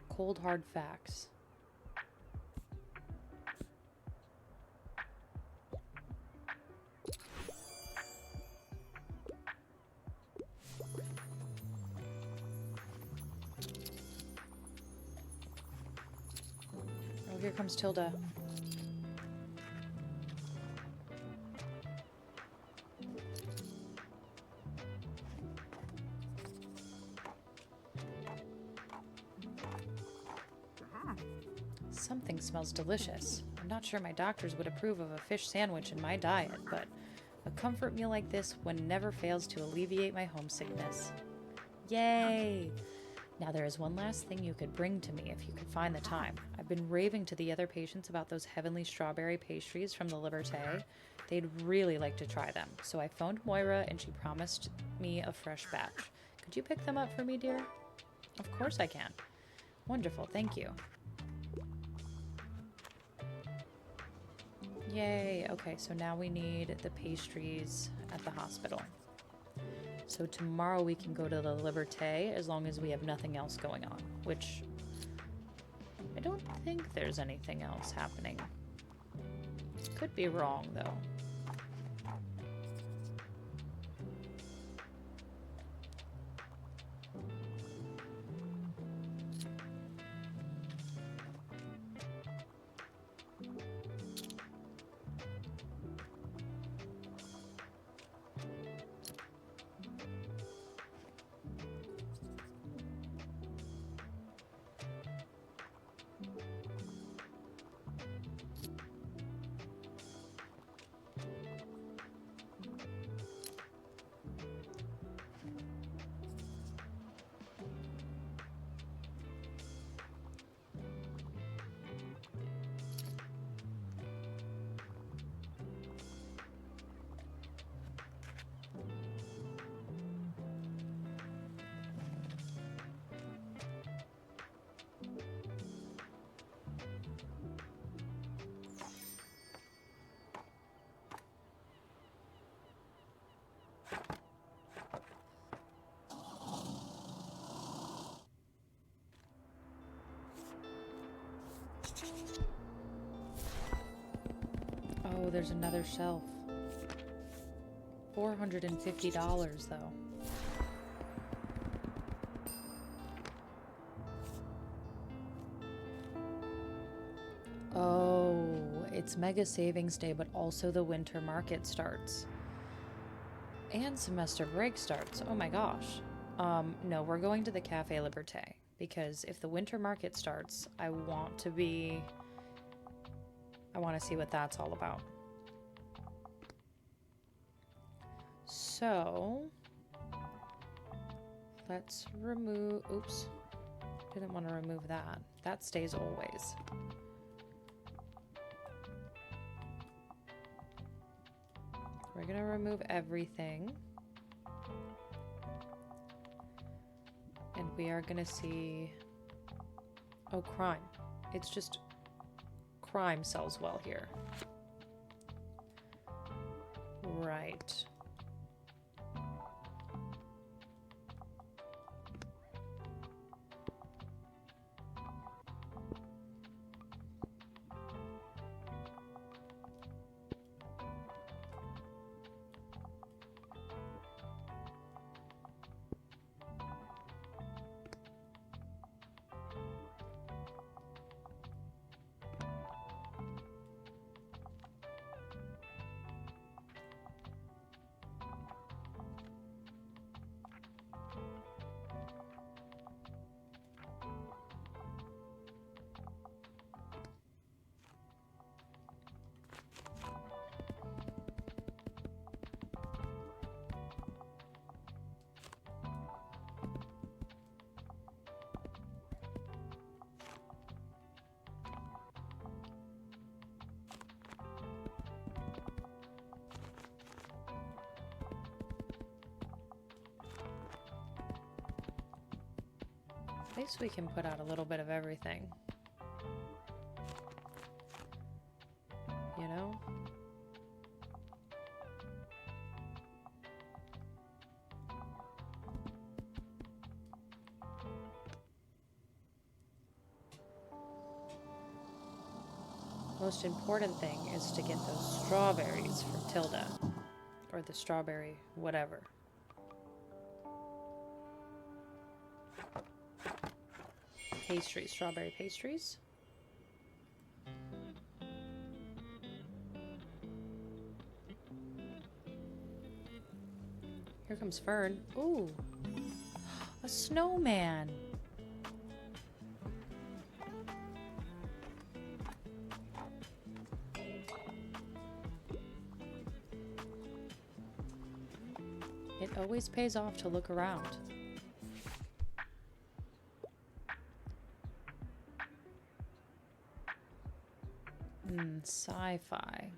Speaker 1: Cold hard facts. Oh, here comes Tilda. Something smells delicious. I'm not sure my doctors would approve of a fish sandwich in my diet, but a comfort meal like this one never fails to alleviate my homesickness. Yay! Now there is one last thing you could bring to me if you could find the time. I've been raving to the other patients about those heavenly strawberry pastries from the Liberté. They'd really like to try them, so I phoned Moira and she promised me a fresh batch. Could you pick them up for me, dear? Of course I can. Wonderful, thank you. Yay, okay, so now we need the pastries at the hospital. So tomorrow we can go to the Liberté as long as we have nothing else going on, which I don't think there's anything else happening. Could be wrong, though. Oh, there's another shelf. $450 though. Oh, it's Mega Savings Day, but also the winter market starts. And semester break starts. Oh my gosh. No, we're going to the Cafe Liberté because if the winter market starts, I want to see what that's all about. So, let's remove, oops, didn't want to remove that. That stays always. We're gonna remove everything. And we are gonna see, oh, crime. It's just, crime sells well here. Right. At least we can put out a little bit of everything. You know? Most important thing is to get those strawberries for Tilda. Or the strawberry whatever. Pastries, strawberry pastries. Here comes Fern. Ooh, a snowman. It always pays off to look around. Sci-fi.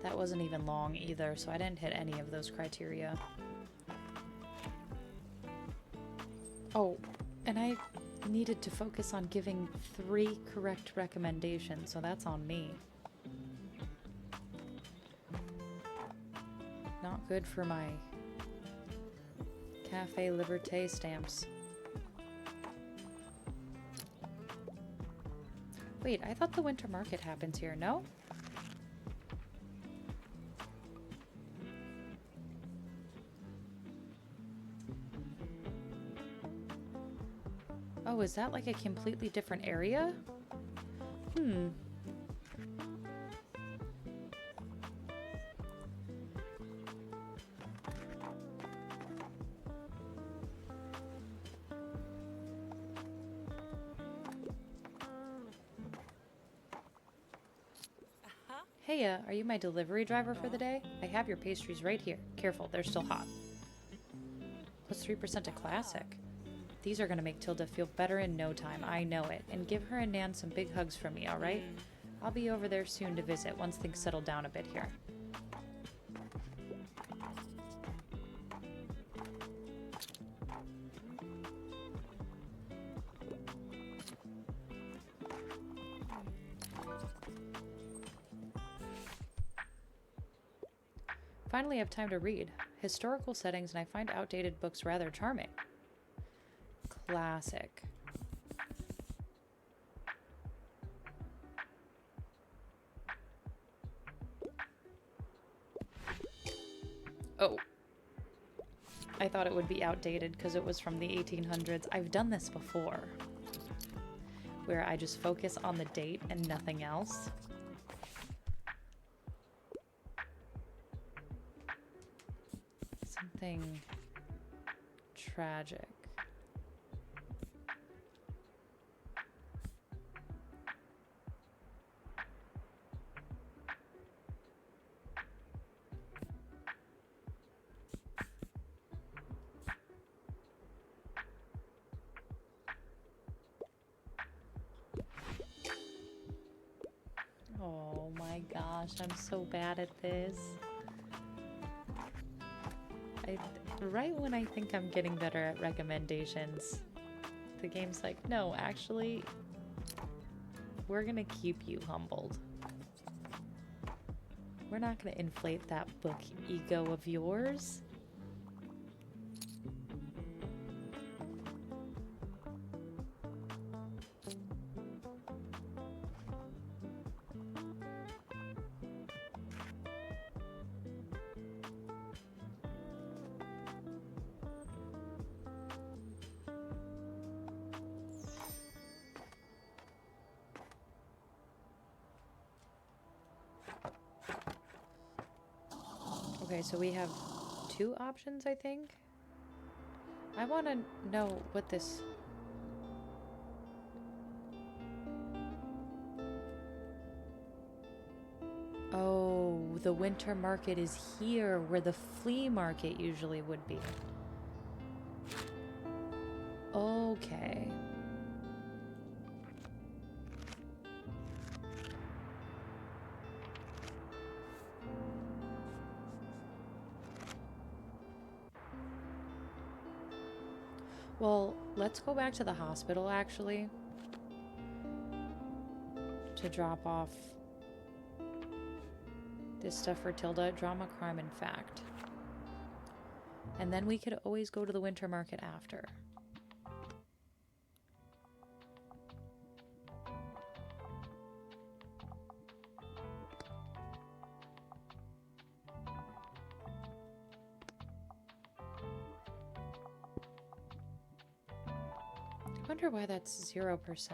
Speaker 1: That wasn't even long either, so I didn't hit any of those criteria. Oh, and I needed to focus on giving 3 correct recommendations, so that's on me. Not good for my Cafe Liberté stamps. Wait, I thought the winter market happens here, no? Oh, is that like a completely different area? Hey, are you my delivery driver for the day? I have your pastries right here. Careful, they're still hot. Plus 3% to classic. These are going to make Tilda feel better in no time. I know it. And give her and Nan some big hugs from me, all right? I'll be over there soon to visit once things settle down a bit here. Finally, I have time to read. Historical settings, and I find outdated books rather charming. Classic. Oh. I thought it would be outdated because it was from the 1800s. I've done this before, where I just focus on the date and nothing else. Something tragic. Oh my gosh, I'm so bad at this. Right when I think I'm getting better at recommendations, the game's like, no, actually, we're gonna keep you humbled. We're not gonna inflate that book ego of yours. Okay, so we have 2 options, I think. I want to know what this... Oh, the winter market is here, where the flea market usually would be. Okay. Well, let's go back to the hospital, actually, to drop off this stuff for Tilda. Drama, crime, and fact. And then we could always go to the winter market after. I wonder why that's 0%.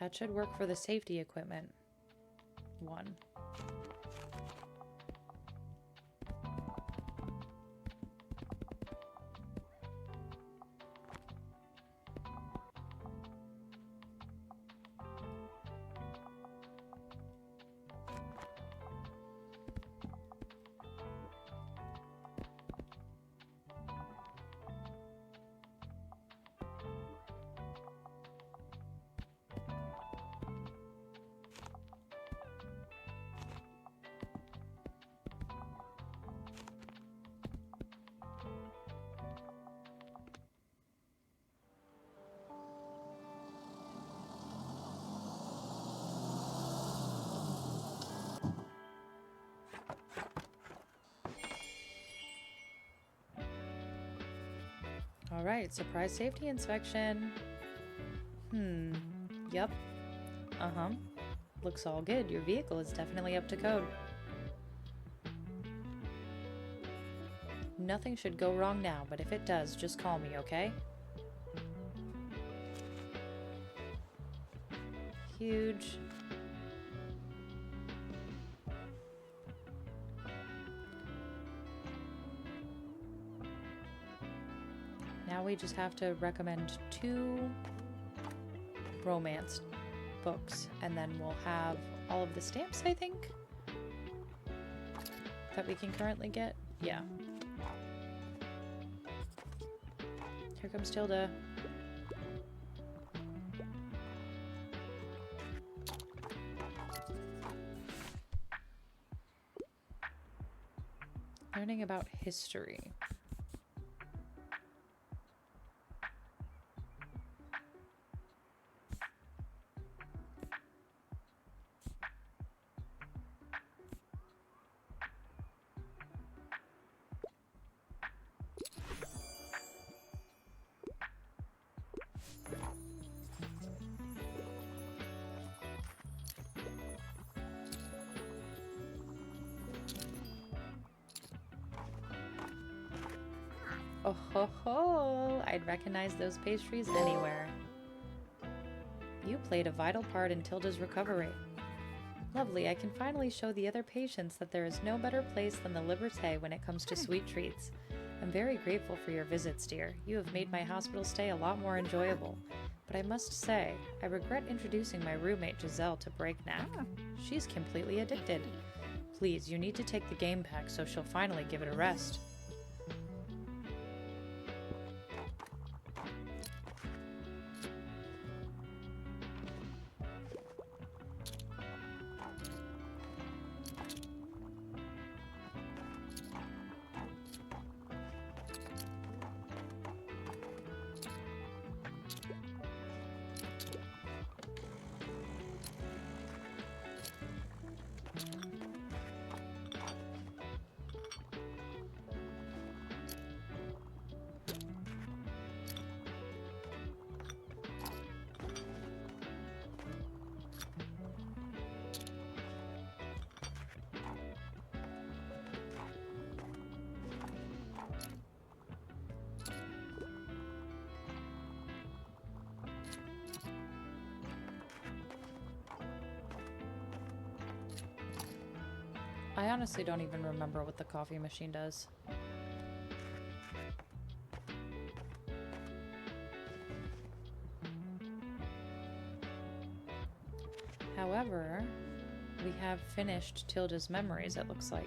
Speaker 1: That should work for the safety equipment one. Alright, surprise safety inspection. Yep. Uh-huh. Looks all good. Your vehicle is definitely up to code. Nothing should go wrong now, but if it does, just call me, okay? Huge. Now we just have to recommend 2 romance books, and then we'll have all of the stamps, I think, that we can currently get. Yeah. Here comes Tilda. Learning about history. Oh ho ho! I'd recognize those pastries anywhere. You played a vital part in Tilda's recovery. Lovely, I can finally show the other patients that there is no better place than the Liberté when it comes to sweet treats. I'm very grateful for your visits, dear. You have made my hospital stay a lot more enjoyable. But I must say, I regret introducing my roommate Giselle to Breakneck. She's completely addicted. Please, you need to take the game pack so she'll finally give it a rest. I honestly don't even remember what the coffee machine does. However, we have finished Tilda's memories, it looks like.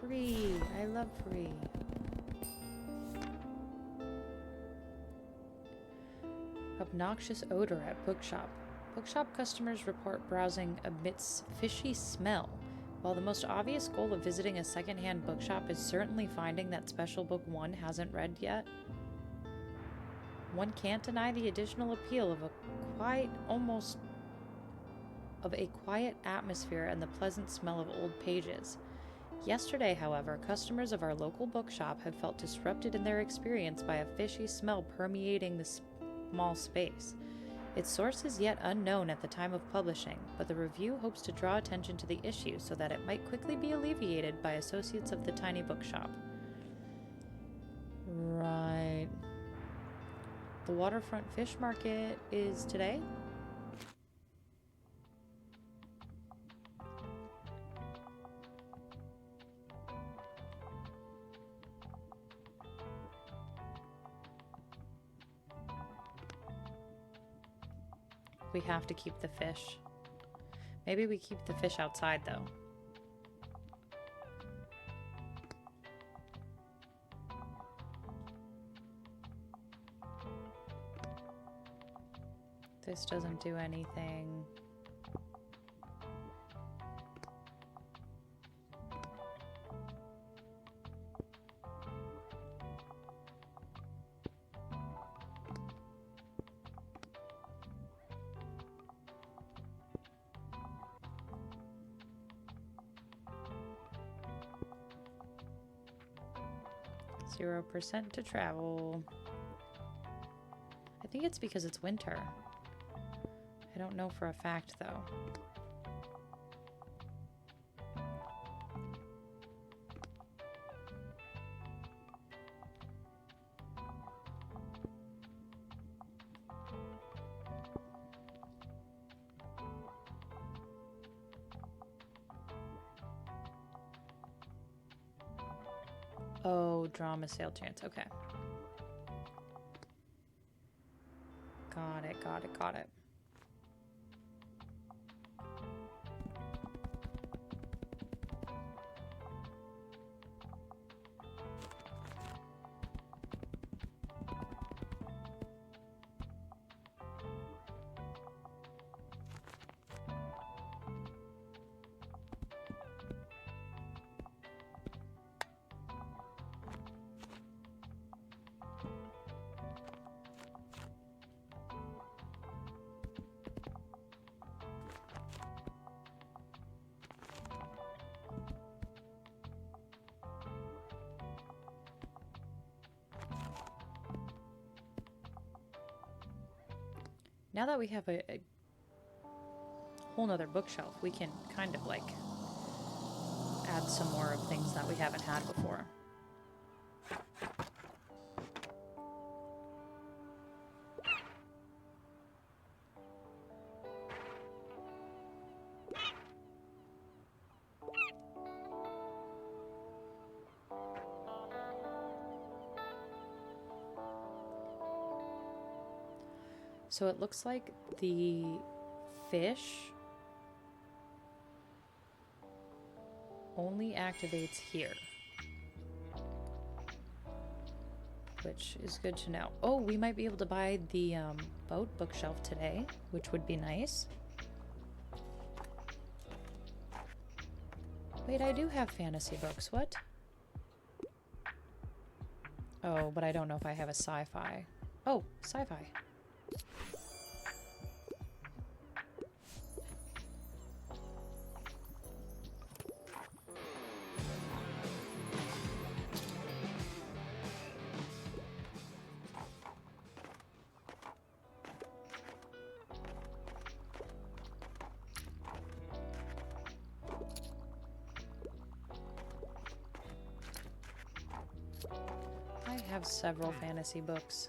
Speaker 1: Free! I love free. Obnoxious odor at bookshop. Bookshop customers report browsing amidst fishy smell. While the most obvious goal of visiting a secondhand bookshop is certainly finding that special book one hasn't read yet, one can't deny the additional appeal of a quiet atmosphere and the pleasant smell of old pages. Yesterday, however, customers of our local bookshop have felt disrupted in their experience by a fishy smell permeating the small space. Its source is yet unknown at the time of publishing, but the review hopes to draw attention to the issue so that it might quickly be alleviated by associates of the Tiny Bookshop. Right. The waterfront fish market is today? We have to keep the fish. Maybe we keep the fish outside, though. This doesn't do anything. 0% to travel. I think it's because it's winter. I don't know for a fact, though. Oh, drama sale chance. Okay. Got it, got it, got it. Now that we have a whole nother bookshelf, we can kind of like add some more of things that we haven't had before. So it looks like the fish only activates here, which is good to know. Oh, we might be able to buy the boat bookshelf today, which would be nice. Wait, I do have fantasy books. What? Oh, but I don't know if I have a sci-fi. Oh, sci-fi. I have several fantasy books.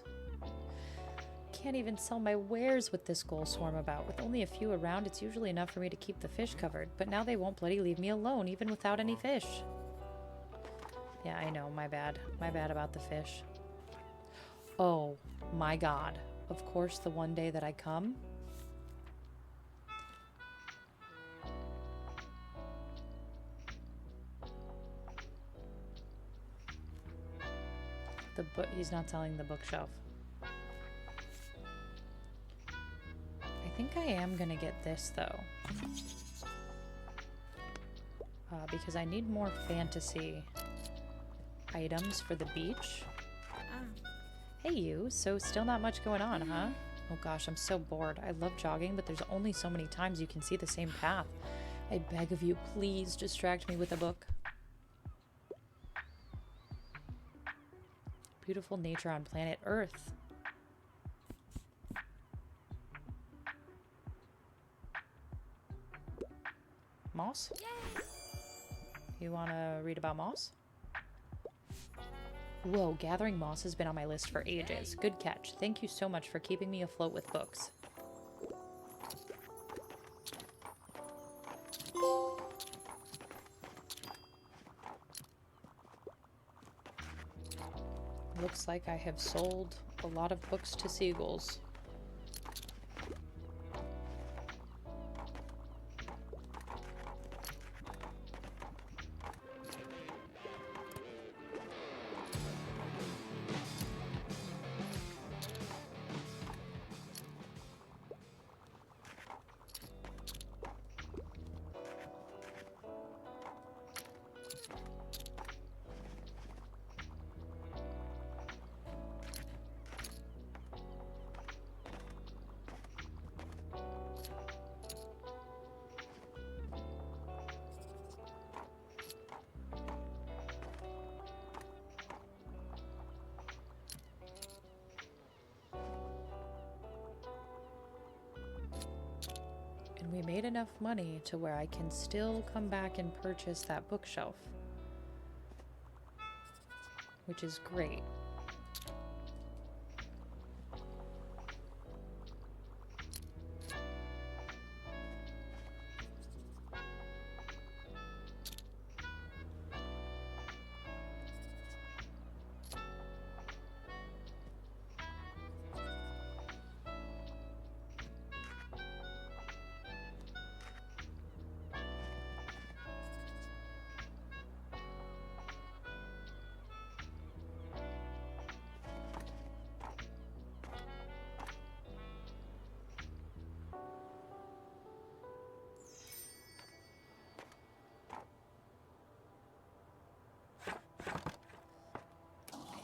Speaker 1: Can't even sell my wares with this gold swarm about. With only a few around, it's usually enough for me to keep the fish covered. But now they won't bloody leave me alone, even without any fish. Yeah, I know. My bad. My bad about the fish. Oh, my God. Of course, the one day that I come. He's not selling the bookshelf. I think I am gonna get this though, because I need more fantasy items for the beach. Hey you, so still not much going on, huh? Oh gosh, I'm so bored. I love jogging, but there's only so many times you can see the same path. I beg of you, please distract me with a book. Beautiful nature on planet Earth. Moss? Yay! You want to read about moss? Whoa, gathering moss has been on my list for ages. Good catch. Thank you so much for keeping me afloat with books. Looks like I have sold a lot of books to seagulls. And we made enough money to where I can still come back and purchase that bookshelf, which is great.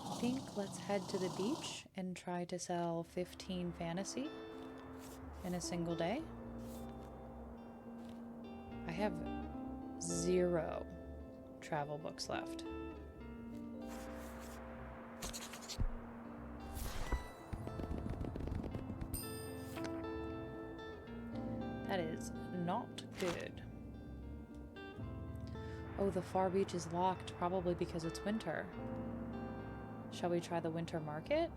Speaker 1: I think let's head to the beach and try to sell 15 fantasy in a single day. I have 0 travel books left. That is not good. Oh, the far beach is locked, probably because it's winter. Shall we try the winter market?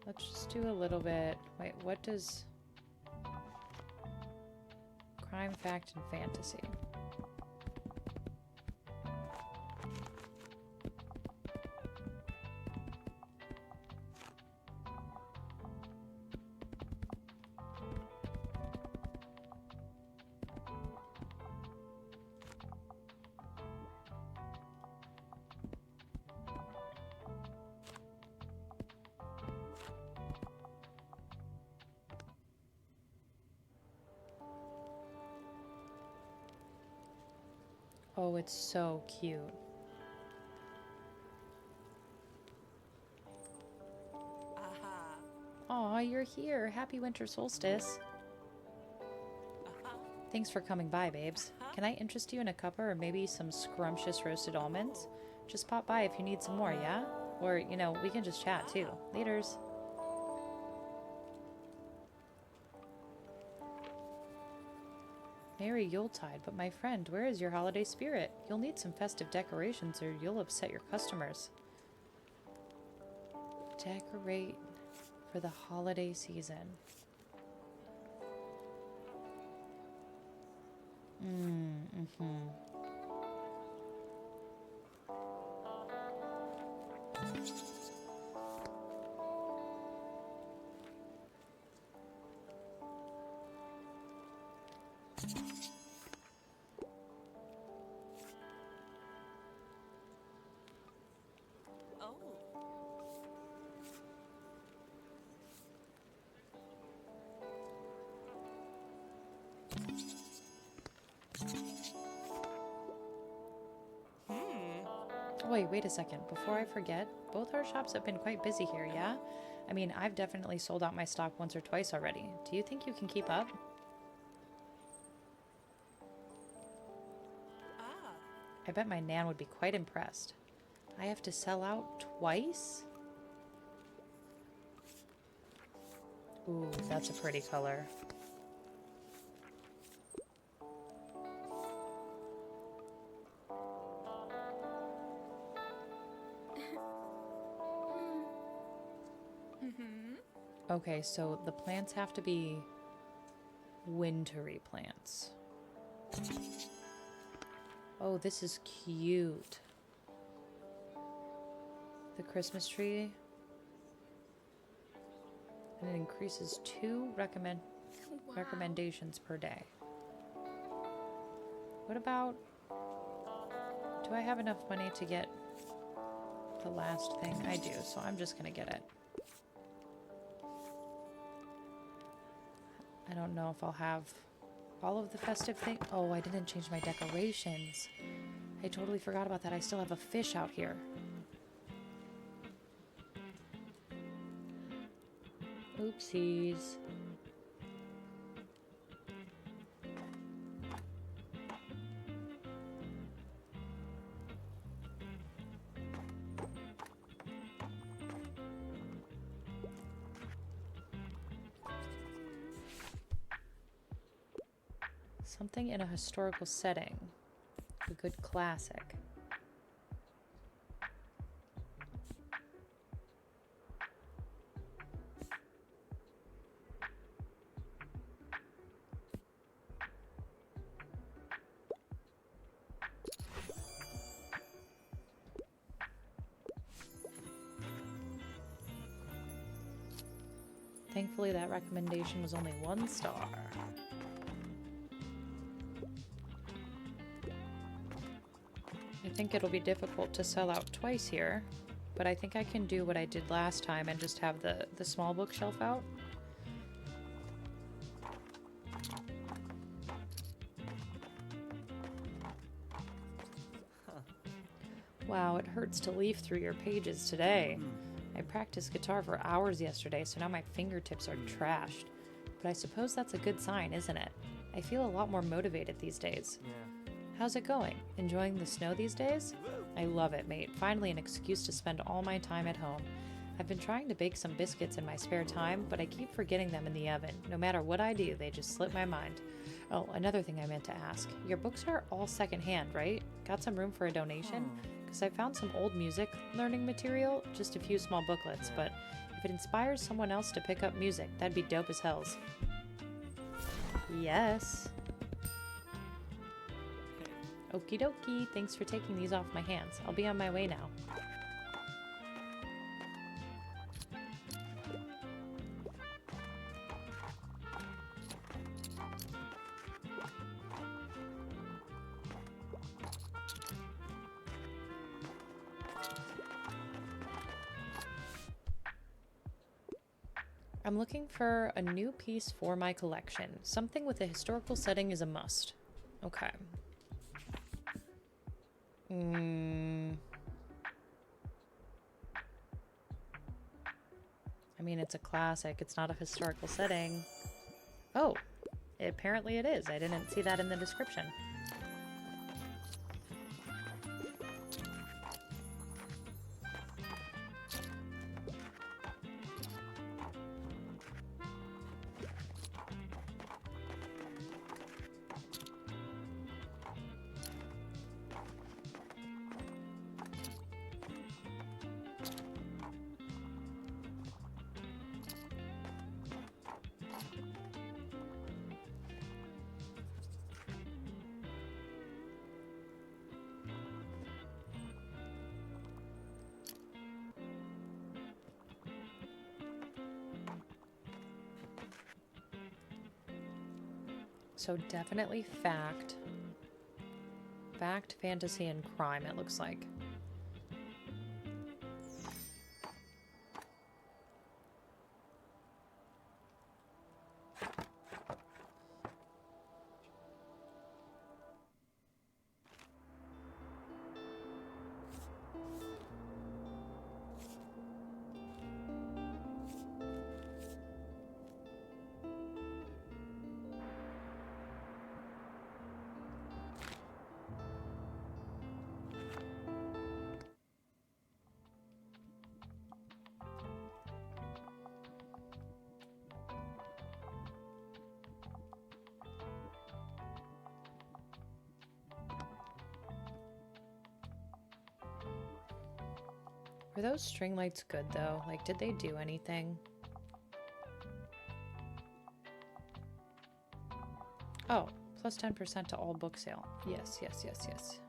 Speaker 1: Let's just do a little bit. Wait, what does crime, fact, and fantasy? Oh, it's so cute. Aw, you're here. Happy winter solstice. Thanks for coming by, babes. Can I interest you in a cuppa or maybe some scrumptious roasted almonds? Just pop by if you need some more, yeah? Or, you know, we can just chat too. Laters. Merry Yuletide, but my friend, where is your holiday spirit? You'll need some festive decorations or you'll upset your customers. Decorate for the holiday season. Wait a second. Before I forget, both our shops have been quite busy here, yeah? I mean, I've definitely sold out my stock once or twice already. Do you think you can keep up? I bet my Nan would be quite impressed. I have to sell out twice? Ooh, that's a pretty color. Okay, so the plants have to be wintry plants. Oh, this is cute. The Christmas tree. And it increases 2 recommendations per day. What about... Do I have enough money to get the last thing? I do, so I'm just gonna get it. I don't know if I'll have all of the festive things. Oh, I didn't change my decorations. I totally forgot about that. I still have a fish out here. Oopsies. Something in a historical setting. A good classic. Thankfully, that recommendation was only 1 star. I think it'll be difficult to sell out twice here, but I think I can do what I did last time and just have the small bookshelf out. Wow, it hurts to leaf through your pages today. I practiced guitar for hours yesterday, so now my fingertips are trashed. But I suppose that's a good sign, isn't it? I feel a lot more motivated these days.
Speaker 2: Yeah.
Speaker 1: How's it going? Enjoying the snow these days? I love it, mate. Finally an excuse to spend all my time at home. I've been trying to bake some biscuits in my spare time, but I keep forgetting them in the oven. No matter what I do, they just slip my mind. Oh, another thing I meant to ask. Your books are all secondhand, right? Got some room for a donation? Because I found some old music learning material, just a few small booklets, but if it inspires someone else to pick up music, that'd be dope as hells. Yes. Okie dokie, thanks for taking these off my hands. I'll be on my way now. I'm looking for a new piece for my collection. Something with a historical setting is a must. Okay. I mean, it's a classic. It's not a historical setting. Oh, apparently it is. I didn't see that in the description. So definitely fact. Fact, fantasy, and crime, it looks like. Were those string lights good, though? Like, did they do anything? Oh, plus 10% to all book sale. Yes, yes, yes, yes.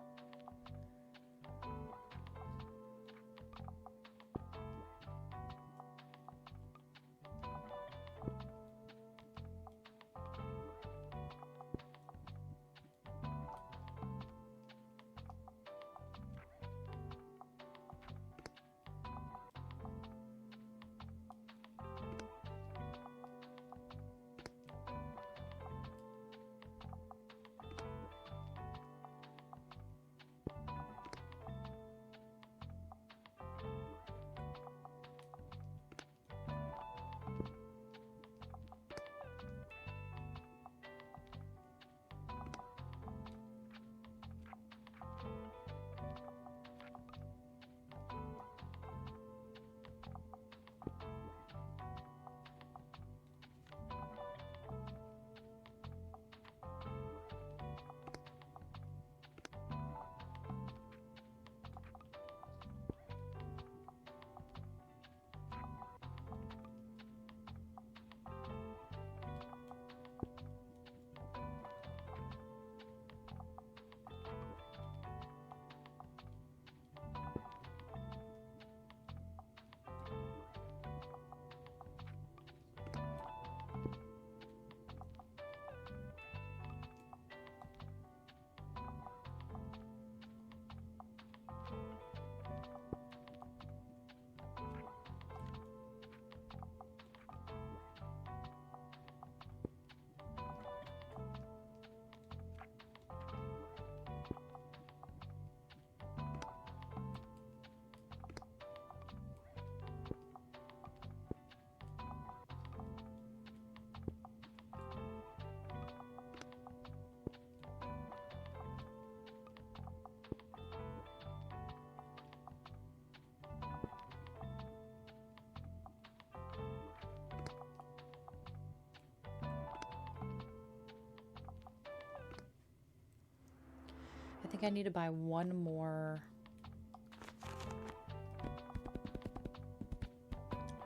Speaker 1: think I need to buy one more.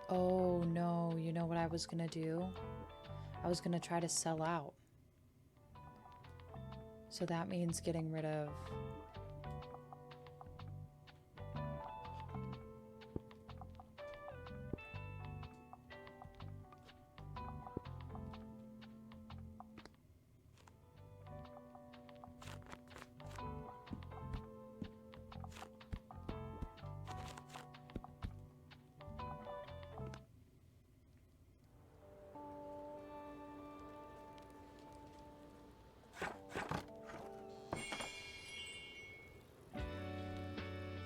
Speaker 1: Oh no, you know what I was gonna do? I was gonna try to sell out. So that means getting rid of...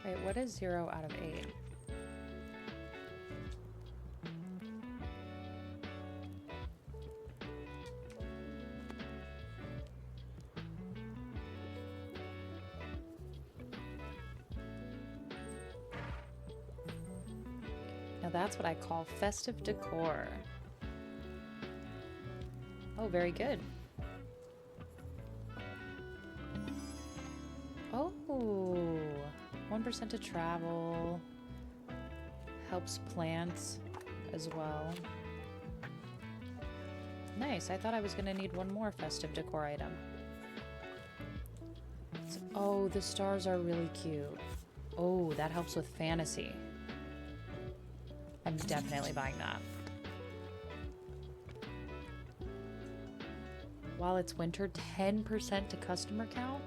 Speaker 1: Wait, what is 0 out of 8? Now that's what I call festive decor. Oh, very good. Oh, 1% to travel. Helps plants as well. Nice. I thought I was going to need one more festive decor item. Oh, the stars are really cute. Oh, that helps with fantasy. I'm definitely buying that. While it's winter, 10% to customer count?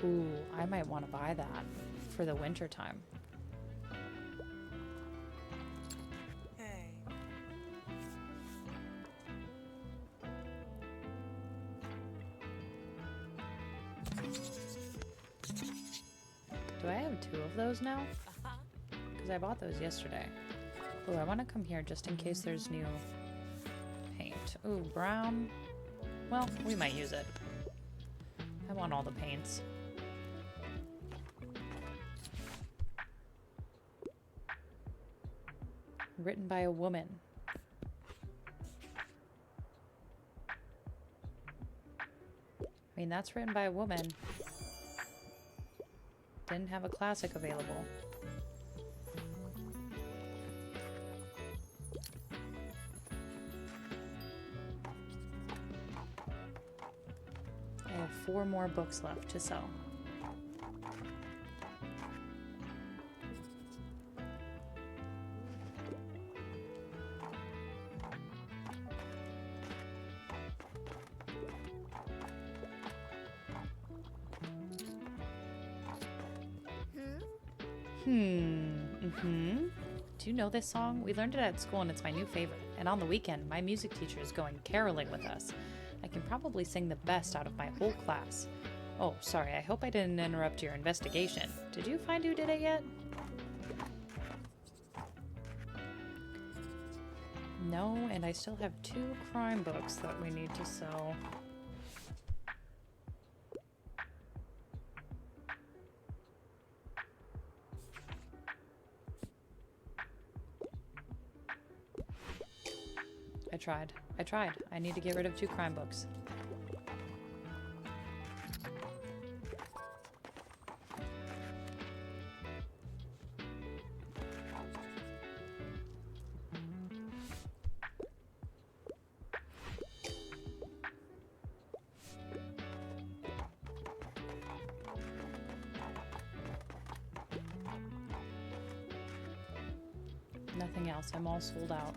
Speaker 1: Ooh, I might want to buy that for the winter time.
Speaker 2: Hey.
Speaker 1: Do I have 2 of those now? Because I bought those yesterday. Ooh, I want to come here just in case there's new paint. Ooh, brown. Well, we might use it. I want all the paints. Written by a woman. I mean, that's written by a woman. Didn't have a classic available. I have 4 more books left to sell. Do you know this song? We learned it at school and it's my new favorite. And on the weekend, my music teacher is going caroling with us. I can probably sing the best out of my whole class. Oh, sorry, I hope I didn't interrupt your investigation. Did you find who did it yet? No, and I still have 2 crime books that we need to sell. I tried. I need to get rid of 2 crime books. Nothing else. I'm all sold out.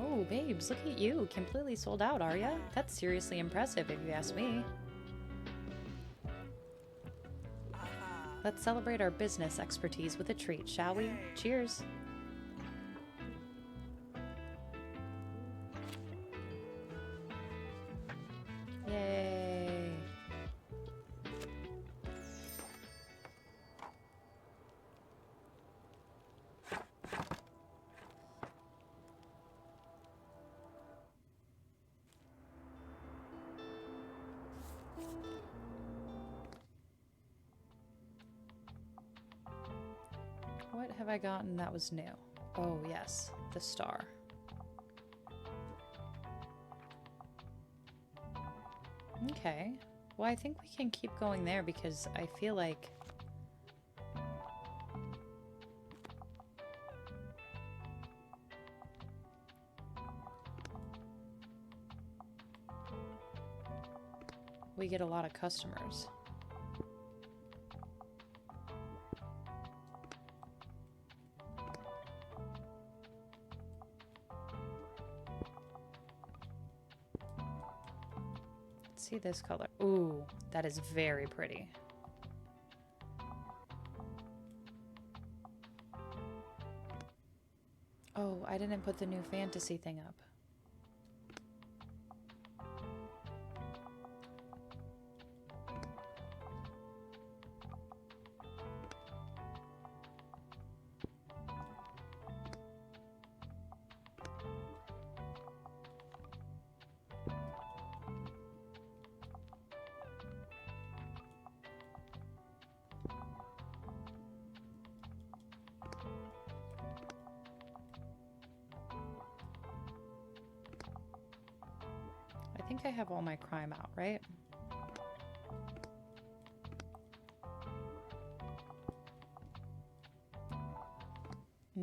Speaker 1: Oh, babes, look at you. Completely sold out, are ya? That's seriously impressive if you ask me. Let's celebrate our business expertise with a treat, shall we? Cheers. Yay. What have I gotten that was new? Oh, yes, the star. Okay. Well, I think we can keep going there because I feel like... we get a lot of customers. Let's see this color. Ooh, that is very pretty. Oh, I didn't put the new fantasy thing up. I think I have all my crime out, right?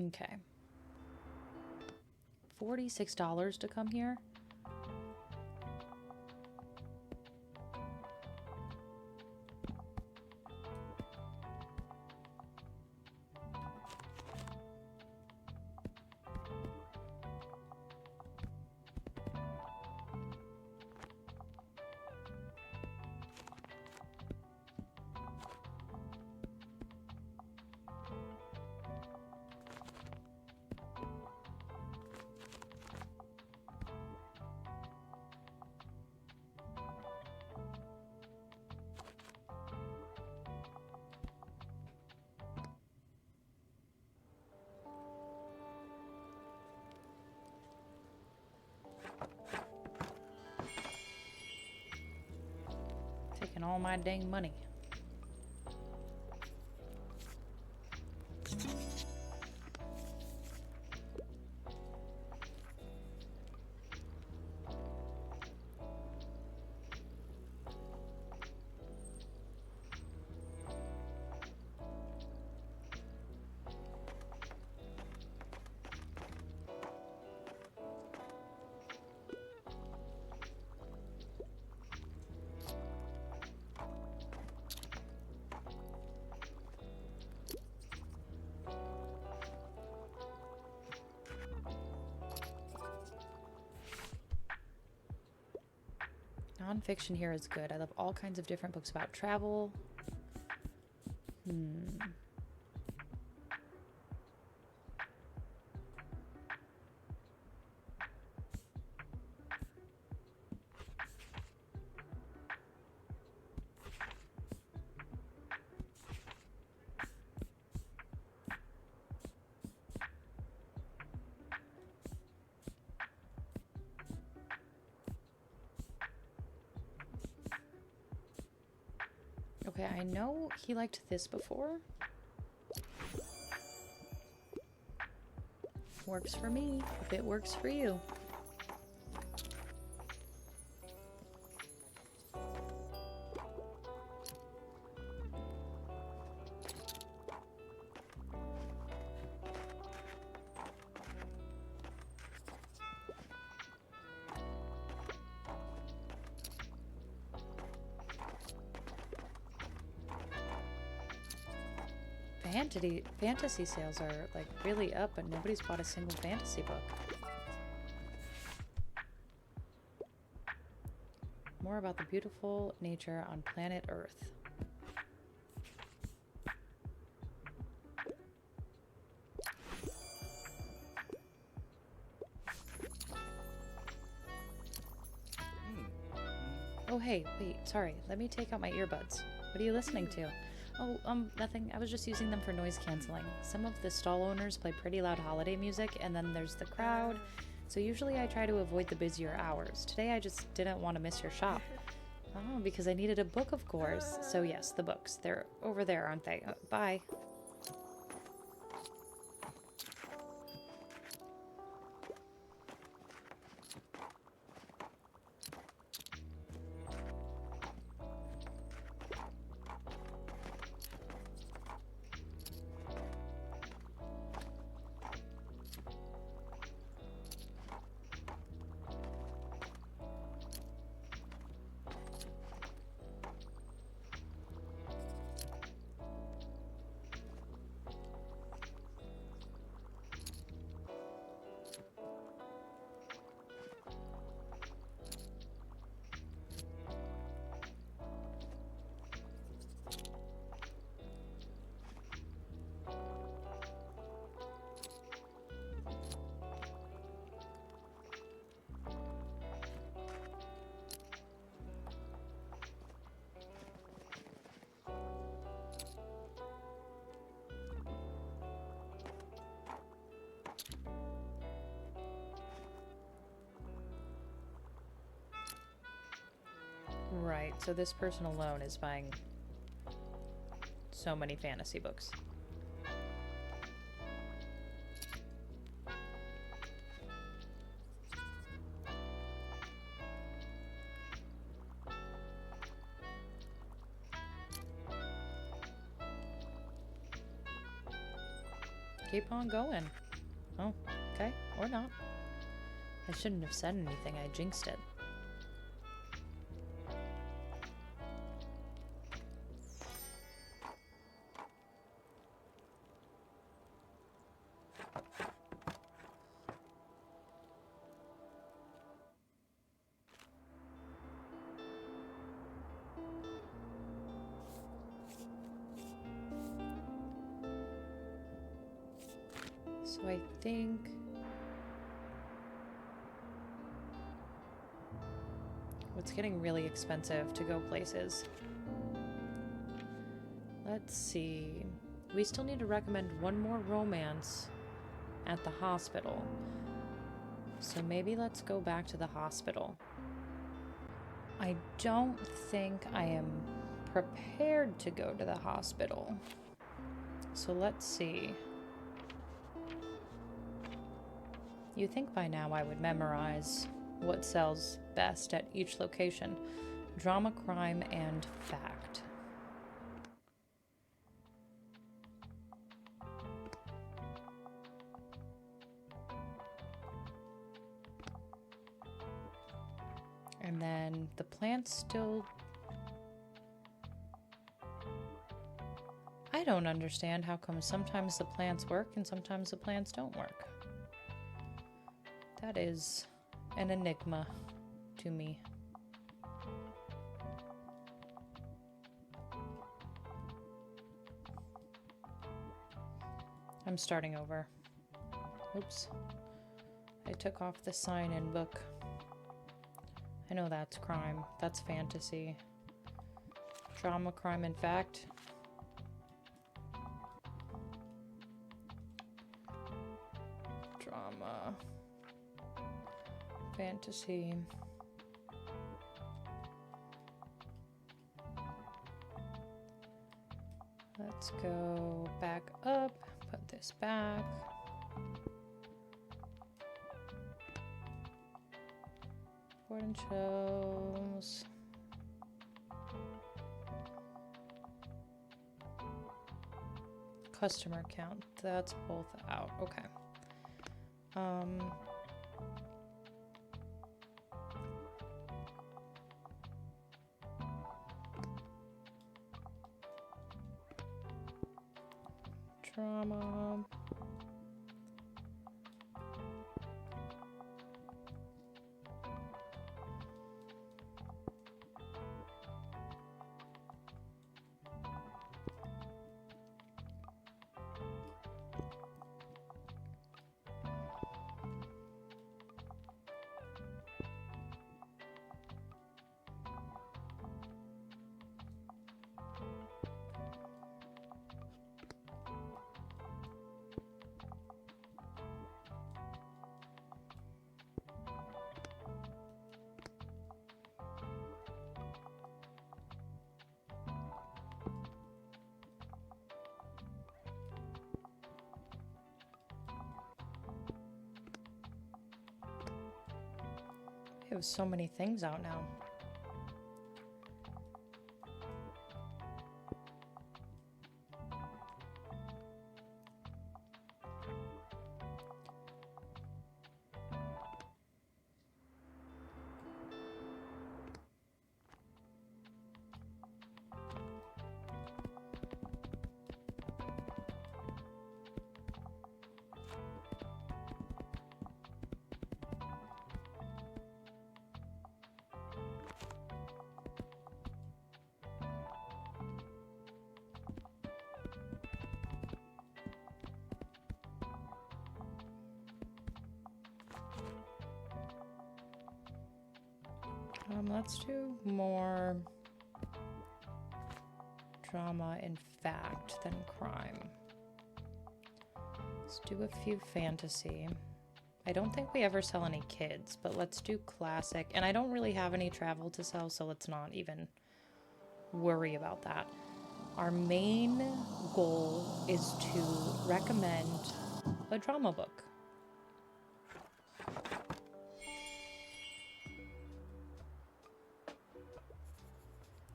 Speaker 1: Okay. $46 to come here? Taking all my dang money. Nonfiction here is good. I love all kinds of different books about travel. Okay, I know he liked this before. Works for me, if it works for you. Fantasy sales are like really up, but nobody's bought a single fantasy book. More about the beautiful nature on planet Earth. Oh hey, wait, sorry. Let me take out my earbuds. What are you listening to? Oh, nothing. I was just using them for noise canceling. Some of the stall owners play pretty loud holiday music, and then there's the crowd. So usually I try to avoid the busier hours. Today I just didn't want to miss your shop. Oh, because I needed a book, of course. So yes, the books. They're over there, aren't they? Bye. Right, so this person alone is buying so many fantasy books. Keep on going. Oh, okay. Or not. I shouldn't have said anything. I jinxed it. So I think it's getting really expensive to go places. Let's see. We still need to recommend one more romance at the hospital. So maybe let's go back to the hospital. I don't think I am prepared to go to the hospital. So let's see. You think by now I would memorize what sells best at each location. Drama, crime, and fact. And then the plants still... I don't understand how come sometimes the plants work and sometimes the plants don't work. That is an enigma to me. I'm starting over. Oops. I took off the sign-in book. I know that's crime. That's fantasy. Drama, crime, and fact. Drama. Fantasy. Let's go back up. Put this back. Gordon shows. Customer count. That's both out. Okay. Drama. We have so many things out now. Let's do more drama and fact than crime. Let's do a few fantasy. I don't think we ever sell any kids, but let's do classic. And I don't really have any travel to sell, so let's not even worry about that. Our main goal is to recommend a drama book.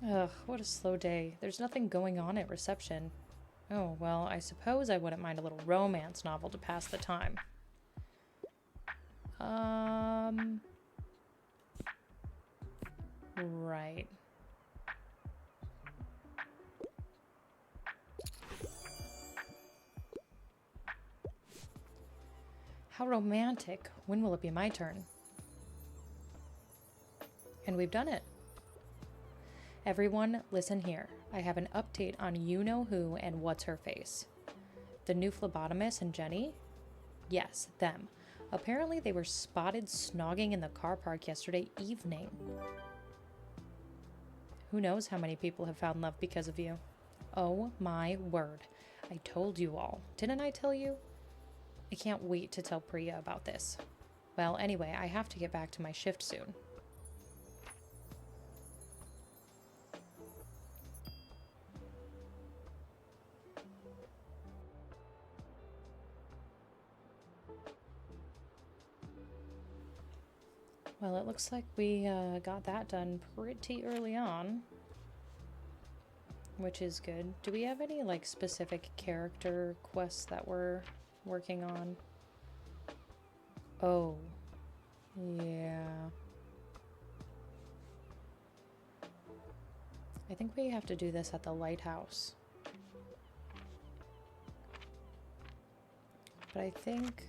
Speaker 1: Ugh, what a slow day. There's nothing going on at reception. Oh, well, I suppose I wouldn't mind a little romance novel to pass the time. Right. How romantic. When will it be my turn? And we've done it. Everyone, listen here. I have an update on you-know-who and what's-her-face. The new phlebotomist and Jenny? Yes, them. Apparently they were spotted snogging in the car park yesterday evening. Who knows how many people have found love because of you? Oh my word. I told you all. Didn't I tell you? I can't wait to tell Priya about this. Well, anyway, I have to get back to my shift soon. Well, it looks like we got that done pretty early on, which is good. Do we have any, like, specific character quests that we're working on? Oh, yeah. I think we have to do this at the lighthouse. But I think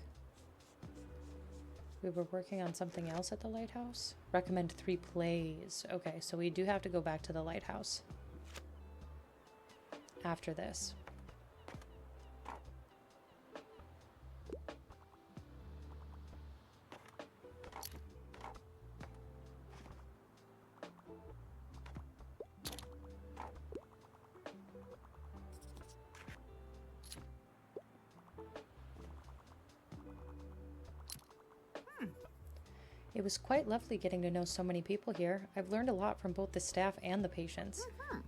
Speaker 1: we were working on something else at the lighthouse. Recommend 3 plays. Okay, so we do have to go back to the lighthouse after this. It was quite lovely getting to know so many people here. I've learned a lot from both the staff and the patients.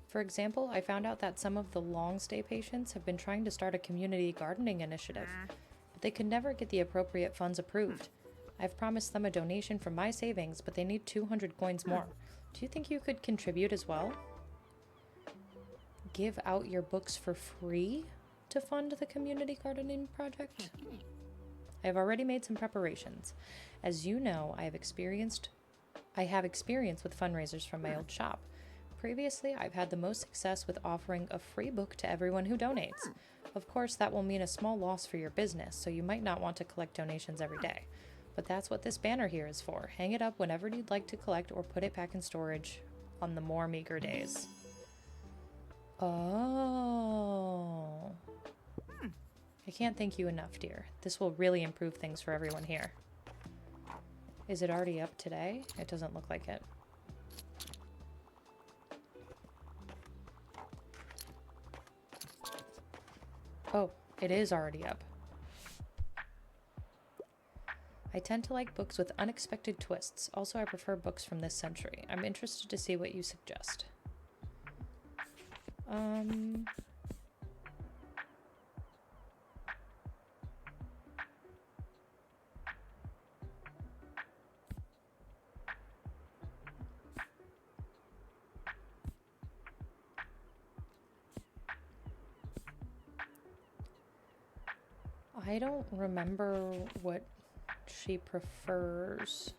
Speaker 1: For example, I found out that some of the long-stay patients have been trying to start a community gardening initiative, but they could never get the appropriate funds approved. I've promised them a donation from my savings, but they need 200 coins more. Do you think you could contribute as well? Give out your books for free to fund the community gardening project? I have already made some preparations. As you know, I have experience with fundraisers from my old shop. Previously, I've had the most success with offering a free book to everyone who donates. Of course, that will mean a small loss for your business, so you might not want to collect donations every day. But that's what this banner here is for. Hang it up whenever you'd like to collect or put it back in storage on the more meager days. Oh. I can't thank you enough, dear. This will really improve things for everyone here. Is it already up today? It doesn't look like it. Oh, it is already up. I tend to like books with unexpected twists. Also, I prefer books from this century. I'm interested to see what you suggest. I don't remember what she prefers.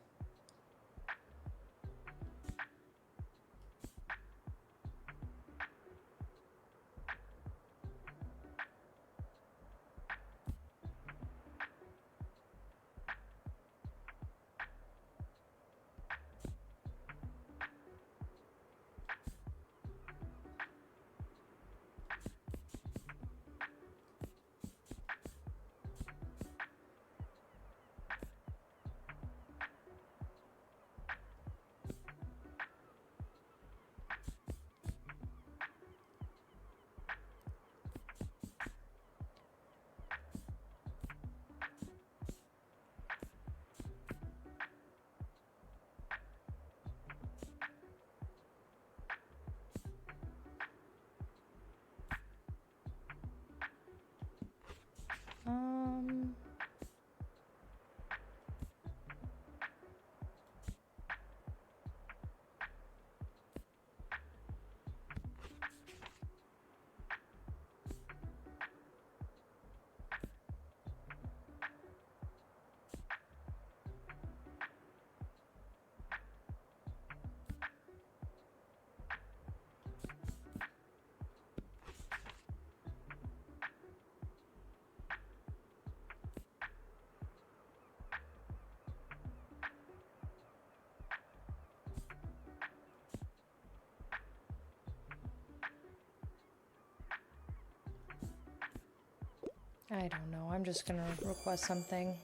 Speaker 1: I don't know. I'm just gonna request something.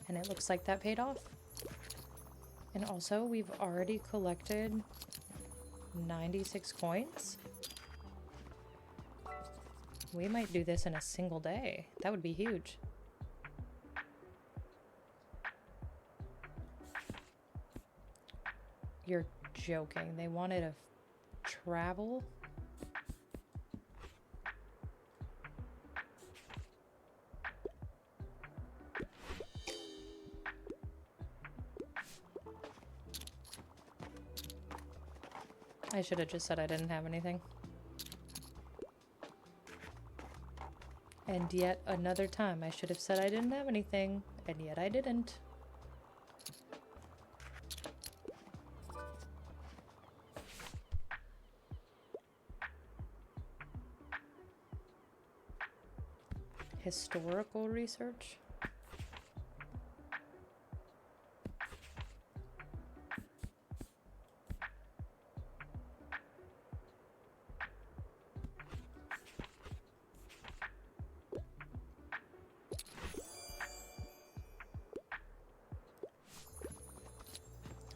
Speaker 1: And it looks like that paid off. And also, we've already collected 96 coins. We might do this in a single day. That would be huge. You're joking. They wanted a travel? I should have just said I didn't have anything. And yet another time I should have said I didn't have anything, and yet I didn't. Historical research?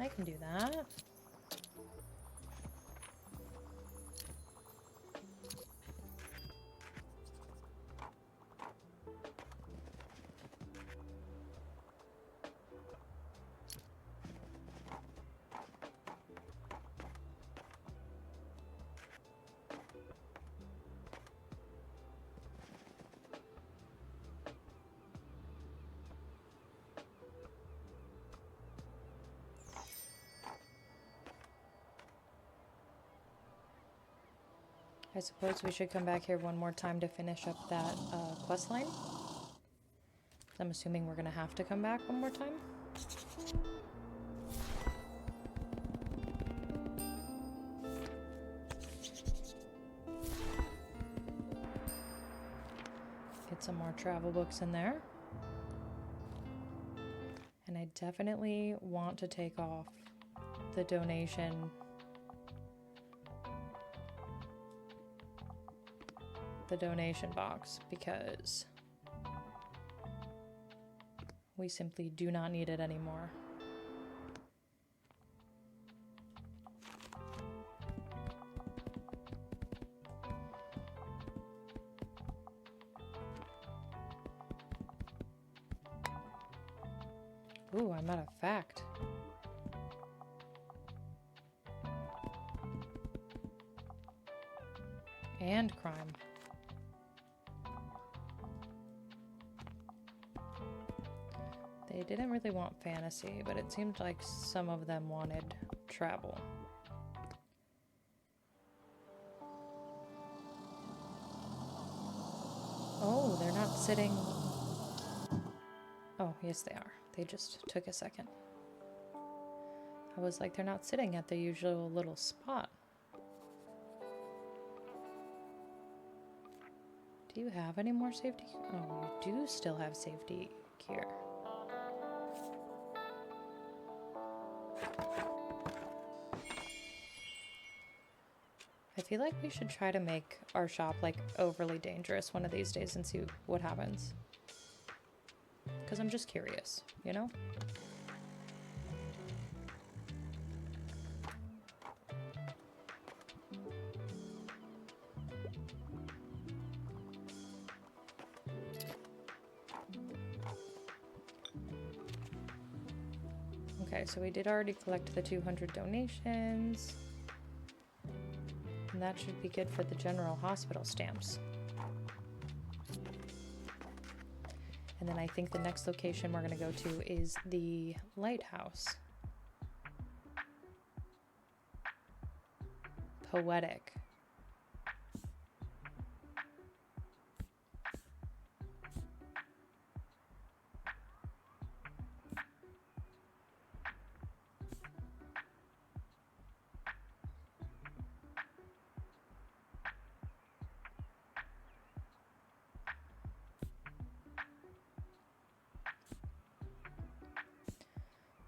Speaker 1: I can do that. I suppose we should come back here one more time to finish up that quest line. I'm assuming we're gonna have to come back one more time. Get some more travel books in there. And I definitely want to take off the donation box because we simply do not need it anymore. Ooh, I'm out of fact. And crime. They didn't really want fantasy, but it seemed like some of them wanted travel. Oh, they're not sitting... Oh, yes they are. They just took a second. I was like, they're not sitting at the usual little spot. Do you have any more safety? Oh, you do still have safety gear. I feel like we should try to make our shop like overly dangerous one of these days and see what happens. Because I'm just curious, you know? Okay, so we did already collect the 200 donations. And that should be good for the general hospital stamps. And then I think the next location we're going to go to is the lighthouse. Poetic.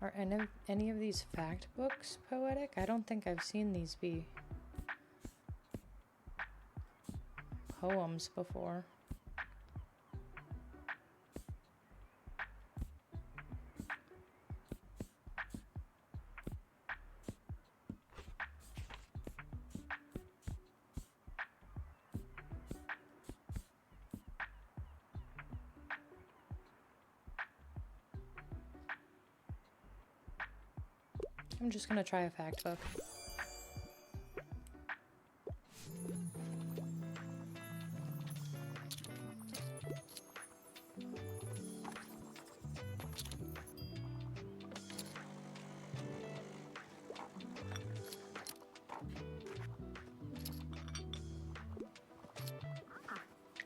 Speaker 1: Are any of these fact books poetic? I don't think I've seen these be poems before. I'm just gonna try a fact book.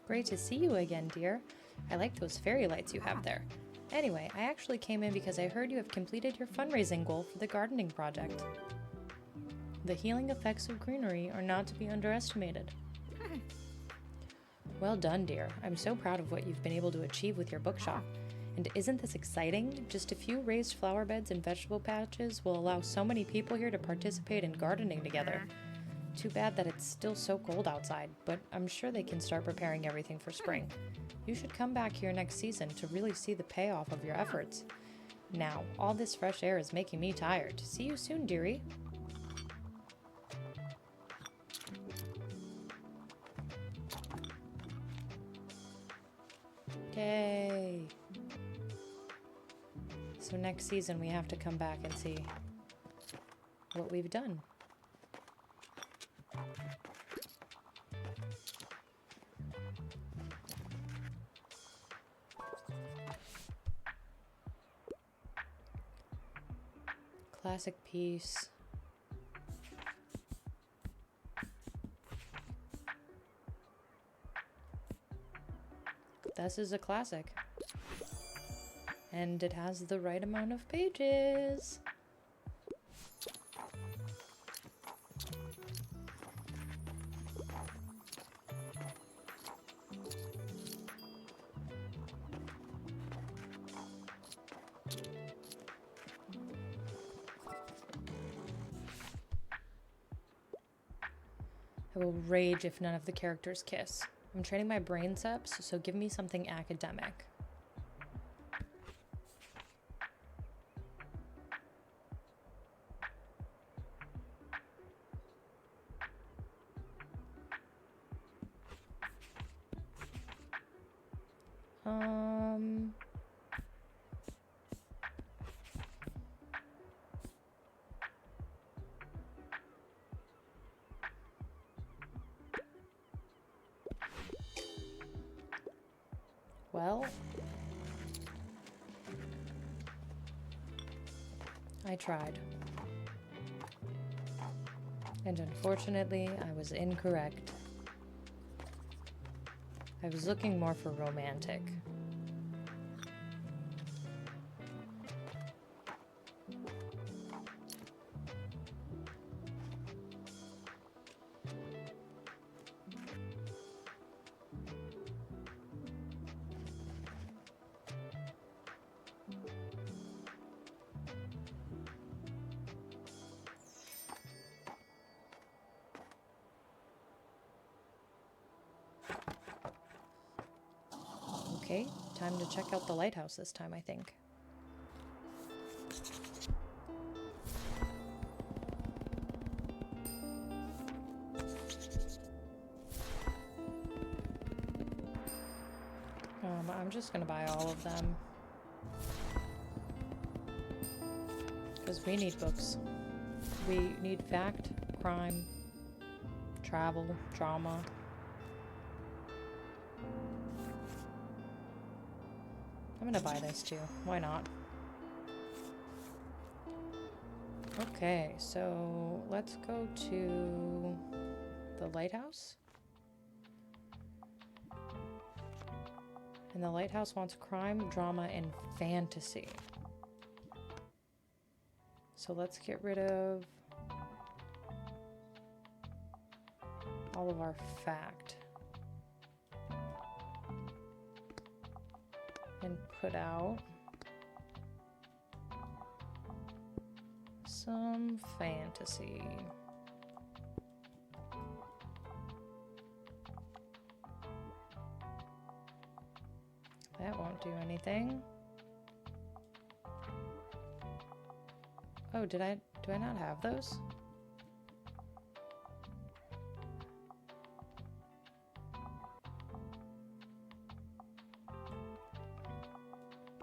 Speaker 1: Great to see you again, dear. I like those fairy lights you have there. Anyway, I actually came in because I heard you have completed your fundraising goal for the gardening project. The healing effects of greenery are not to be underestimated. Well done, dear. I'm so proud of what you've been able to achieve with your bookshop. And isn't this exciting? Just a few raised flower beds and vegetable patches will allow so many people here to participate in gardening together. Too bad that it's still so cold outside, but I'm sure they can start preparing everything for spring. You should come back here next season to really see the payoff of your efforts. Now, all this fresh air is making me tired. See you soon, dearie. Yay! So next season we have to come back and see what we've done. Classic piece. This is a classic. And it has the right amount of pages. I will rage if none of the characters kiss. I'm training my brain ceps, so give me something academic. Well, I tried. And unfortunately, I was incorrect. I was looking more for romantic. Okay, time to check out the lighthouse this time, I think. I'm just gonna buy all of them. Because we need books. We need fact, crime, travel, drama. I'm gonna buy this too. Why not? Okay, so let's go to the lighthouse. And the lighthouse wants crime, drama, and fantasy. So let's get rid of all of our fact. And put out some fantasy. do anything. Oh, do I not have those?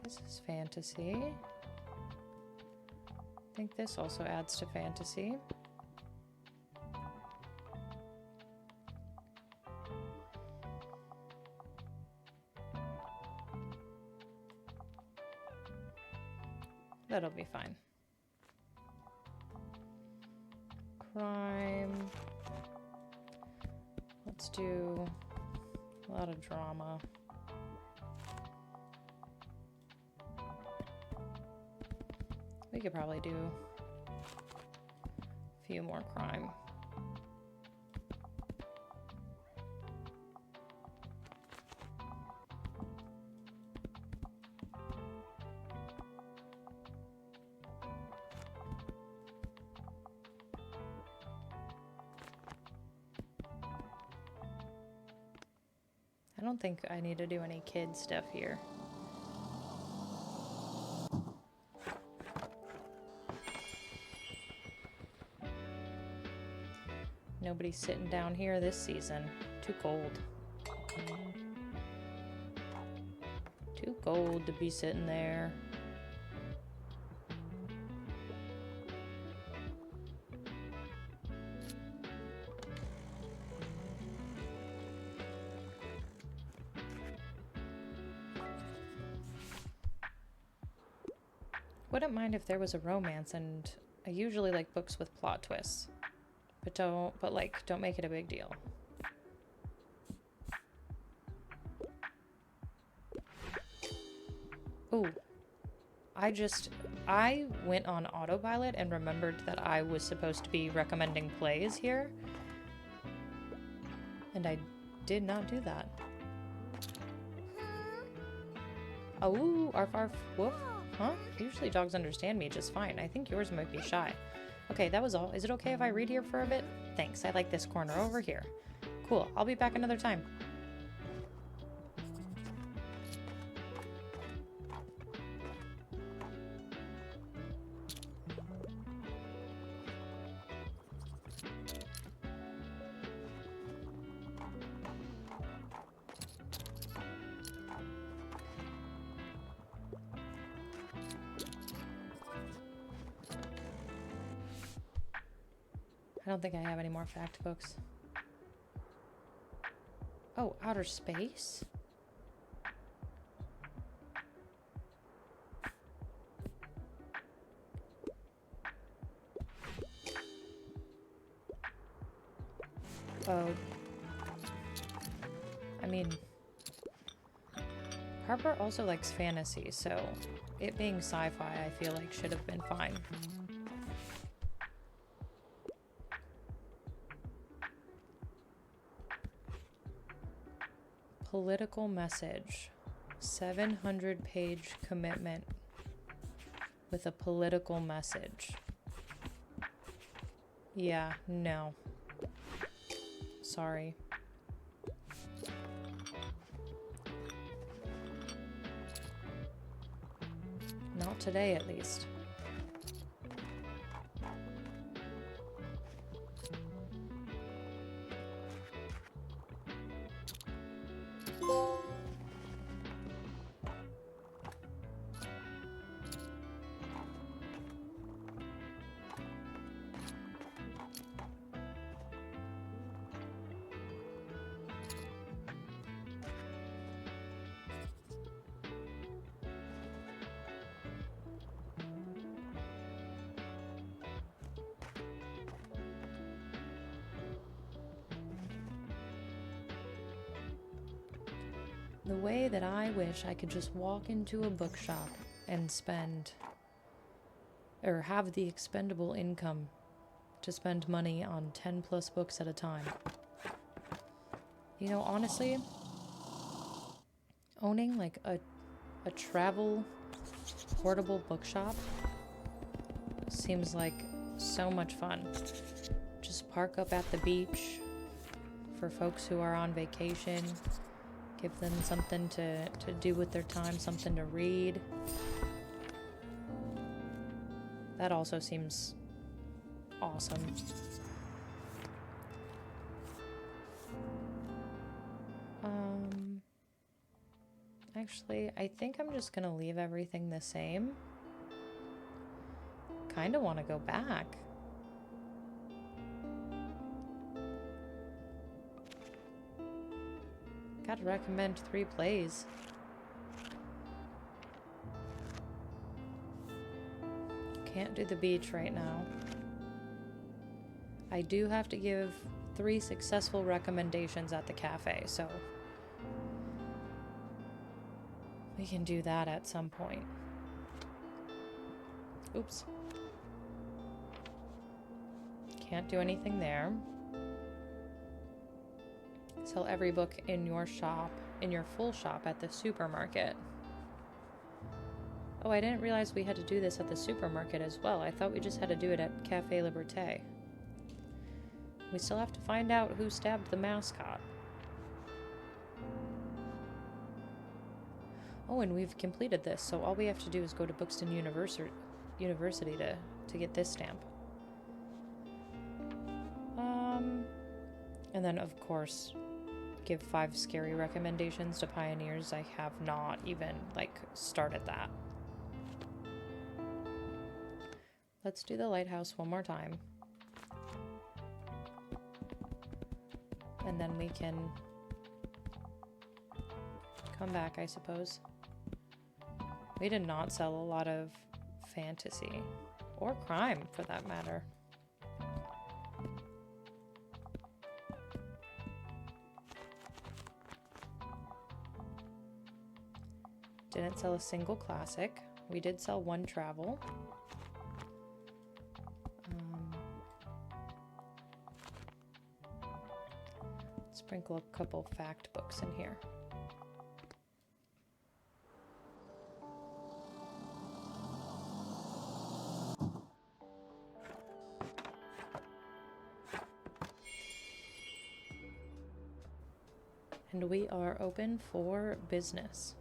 Speaker 1: This is fantasy. I think this also adds to fantasy. That'll be fine. Crime. Let's do a lot of drama. We could probably do a few more crime. I don't think I need to do any kid stuff here. Nobody's sitting down here this season. Too cold. Too cold to be sitting there. Wouldn't mind if there was a romance, and I usually like books with plot twists. But don't make it a big deal. Ooh. I went on autopilot and remembered that I was supposed to be recommending plays here. And I did not do that. Oh, arf arf, woof. Huh? Usually dogs understand me just fine. I think yours might be shy. Okay, that was all. Is it okay if I read here for a bit? Thanks, I like this corner over here. Cool, I'll be back another time. I don't think I have any more fact books. Oh, outer space? Oh. I mean, Harper also likes fantasy, so it being sci-fi I feel like should have been fine. Political message. 700-page commitment with a political message. Yeah, no. Sorry. Not today, at least. The way that I wish I could just walk into a bookshop and spend, or have the expendable income to spend money on 10 plus books at a time. You know, honestly, owning like a travel portable bookshop seems like so much fun. Just park up at the beach for folks who are on vacation. Give them something to do with their time, something to read. That also seems awesome. Actually, I think I'm just gonna leave everything the same. Kinda want to go back. Gotta recommend 3 plays. Can't do the beach right now. I do have to give 3 successful recommendations at the cafe, so we can do that at some point. Oops. Can't do anything there. Sell every book in your shop, in your full shop at the supermarket. Oh, I didn't realize we had to do this at the supermarket as well. I thought we just had to do it at Cafe Liberté. We still have to find out who stabbed the mascot. Oh, and we've completed this, so all we have to do is go to Buxton University to get this stamp. And then, of course, give 5 scary recommendations to pioneers. I have not even, started that. Let's do the lighthouse one more time. And then we can come back, I suppose. We did not sell a lot of fantasy. Or crime, for that matter. Didn't sell a single classic. We did sell 1 travel. Sprinkle a couple fact books in here. And we are open for business.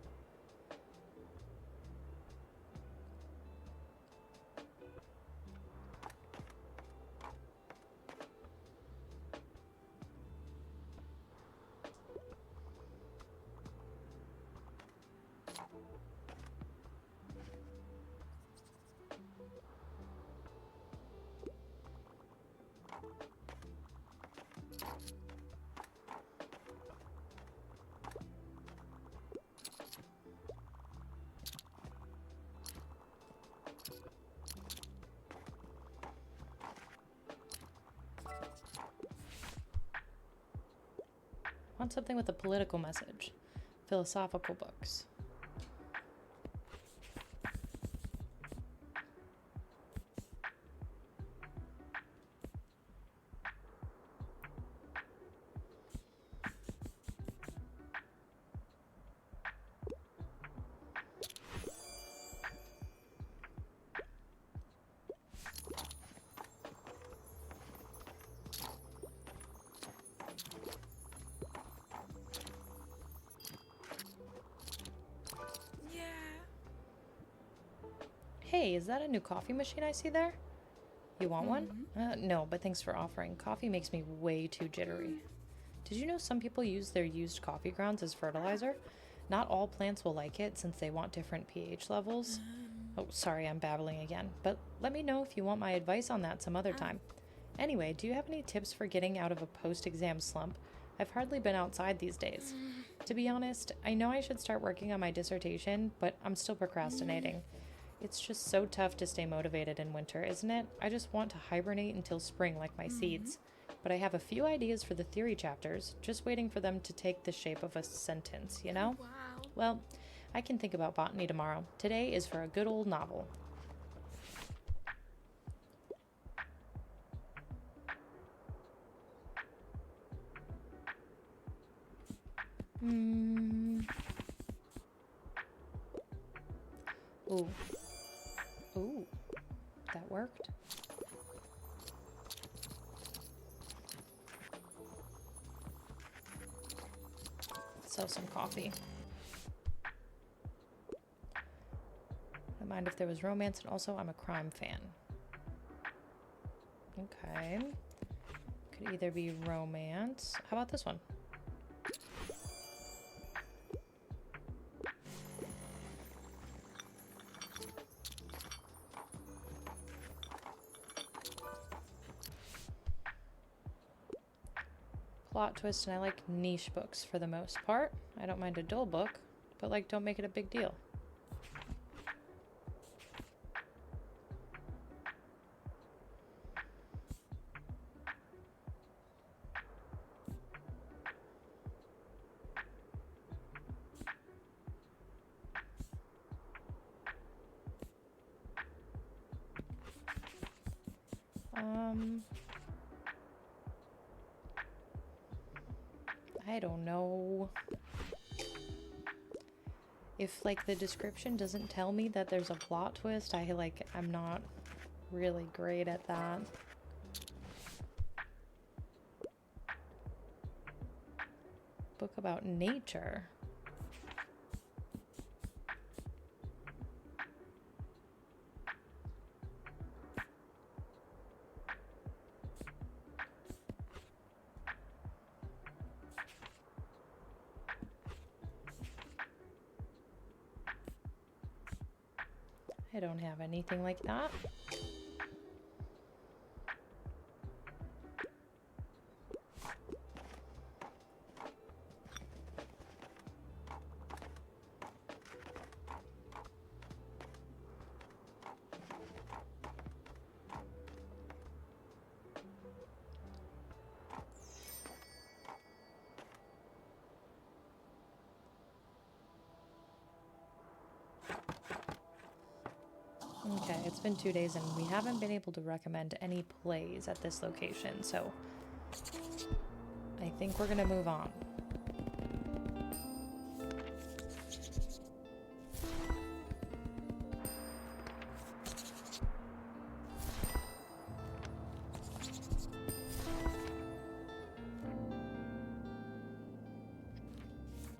Speaker 1: Want something with a political message. Philosophical books. Hey, is that a new coffee machine I see there? You want one? No, but thanks for offering. Coffee makes me way too jittery. Did you know some people use their used coffee grounds as fertilizer? Not all plants will like it since they want different pH levels. Oh, sorry, I'm babbling again. But let me know if you want my advice on that some other time. Anyway, do you have any tips for getting out of a post-exam slump? I've hardly been outside these days. To be honest, I know I should start working on my dissertation, but I'm still procrastinating. It's just so tough to stay motivated in winter, isn't it? I just want to hibernate until spring like my seeds. But I have a few ideas for the theory chapters, just waiting for them to take the shape of a sentence, you know?
Speaker 2: Wow.
Speaker 1: Well, I can think about botany tomorrow. Today is for a good old novel. Ooh. Ooh. That worked. sell some coffee. I mind if there was romance, and also I'm a crime fan. Okay. Could either be romance. How about this one? Plot twist, and I like niche books for the most part. I don't mind a dull book, but like don't make it a big deal. I don't know. If like the description doesn't tell me that there's a plot twist, I'm not really great at that. Book about nature. I don't have anything like that. Okay, it's been 2 days and we haven't been able to recommend any plays at this location, so I think we're gonna move on.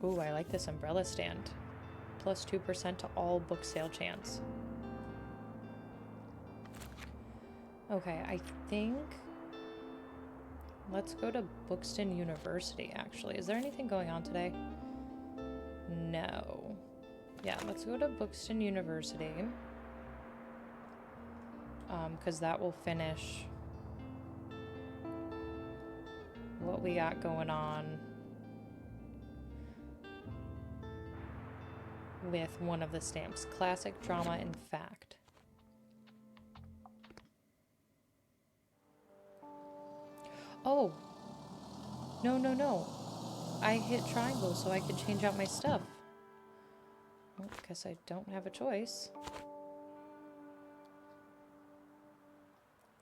Speaker 1: Ooh, I like this umbrella stand. Plus 2% to all book sale chance. Okay, I think let's go to Buxton University, actually. Is there anything going on today? No. Yeah, let's go to Buxton University. Because that will finish what we got going on with one of the stamps. Classic drama and fact. Oh, no. I hit triangle so I could change out my stuff. Well, guess I don't have a choice.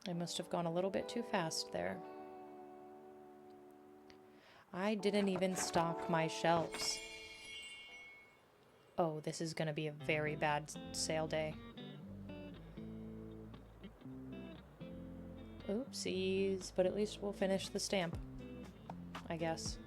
Speaker 1: I must have gone a little bit too fast there. I didn't even stock my shelves. Oh, this is gonna be a very bad sale day. Oopsies, but at least we'll finish the stamp, I guess.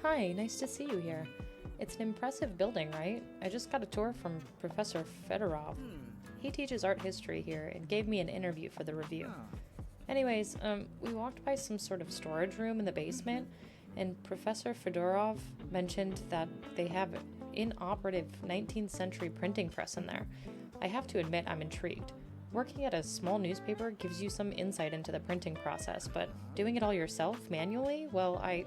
Speaker 1: Hi, nice to see you here. It's an impressive building, right? I just got a tour from Professor Fedorov. He teaches art history here and gave me an interview for the review. Anyways, we walked by some sort of storage room in the basement, and Professor Fedorov mentioned that they have an inoperative 19th century printing press in there. I have to admit I'm intrigued. Working at a small newspaper gives you some insight into the printing process, but doing it all yourself, manually, well, I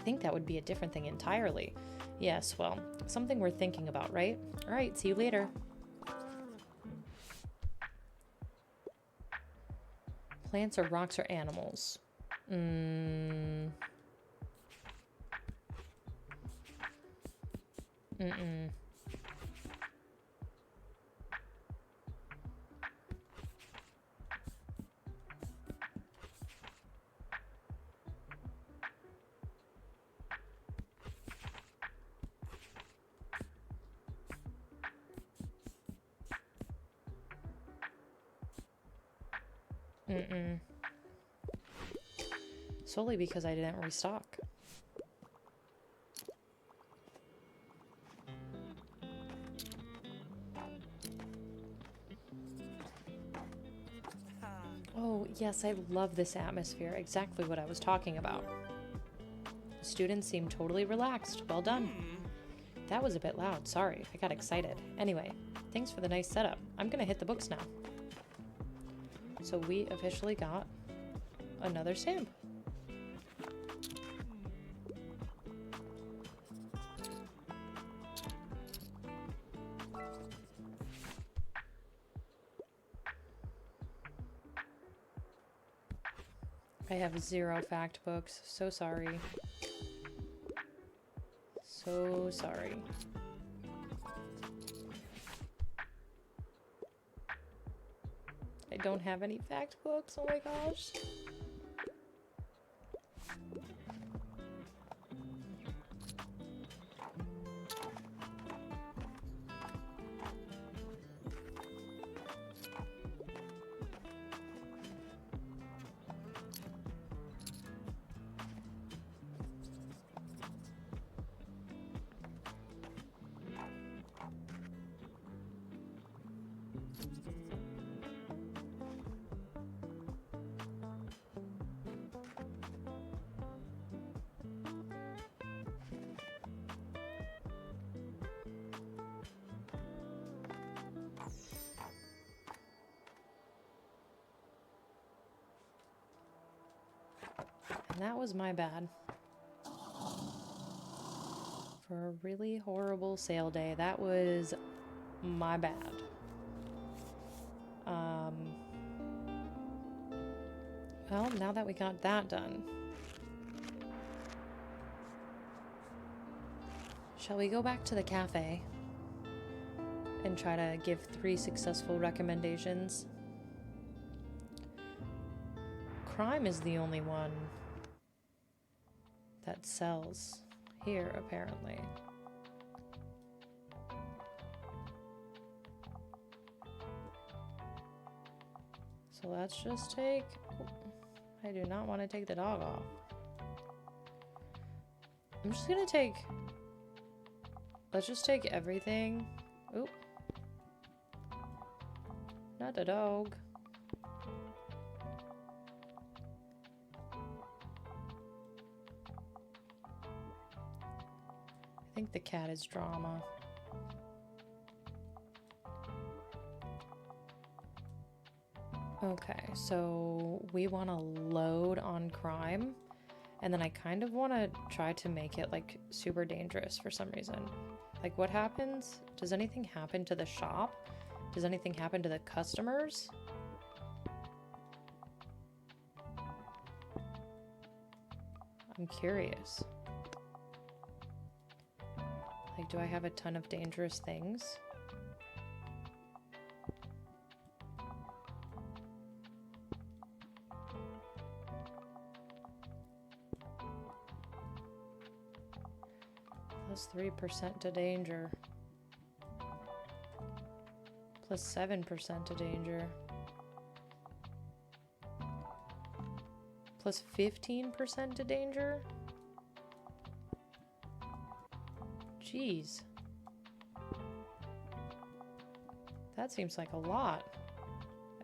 Speaker 1: think that would be a different thing entirely. Yes, well, something we're thinking about, right? All right, see you later. Plants or rocks or animals? Mm. Mm-mm. Mm-mm. Solely because I didn't restock. Oh, yes, I love this atmosphere. Exactly what I was talking about. The students seem totally relaxed. Well done. That was a bit loud. Sorry, I got excited. Anyway, thanks for the nice setup. I'm gonna hit the books now. So we officially got another stamp. I have 0 fact books. So sorry. So sorry. I don't have any fact books. Oh my gosh. And that was my bad. For a really horrible sale day. That was my bad. Well, now that we got that done, shall we go back to the cafe and try to give 3 successful recommendations? Crime is the only one that sells here, apparently. So let's just take... I do not want to take the dog off. I'm just gonna take... Let's just take everything. Oop. Not the dog. I think the cat is drama. Okay, so we want to load on crime, and then I kind of want to try to make it like super dangerous for some reason. Like, what happens? Does anything happen to the shop? Does anything happen to the customers? I'm curious. Like, do I have a ton of dangerous things? Plus 3% to danger. Plus 7% to danger. Plus 15% to danger? Jeez. That seems like a lot.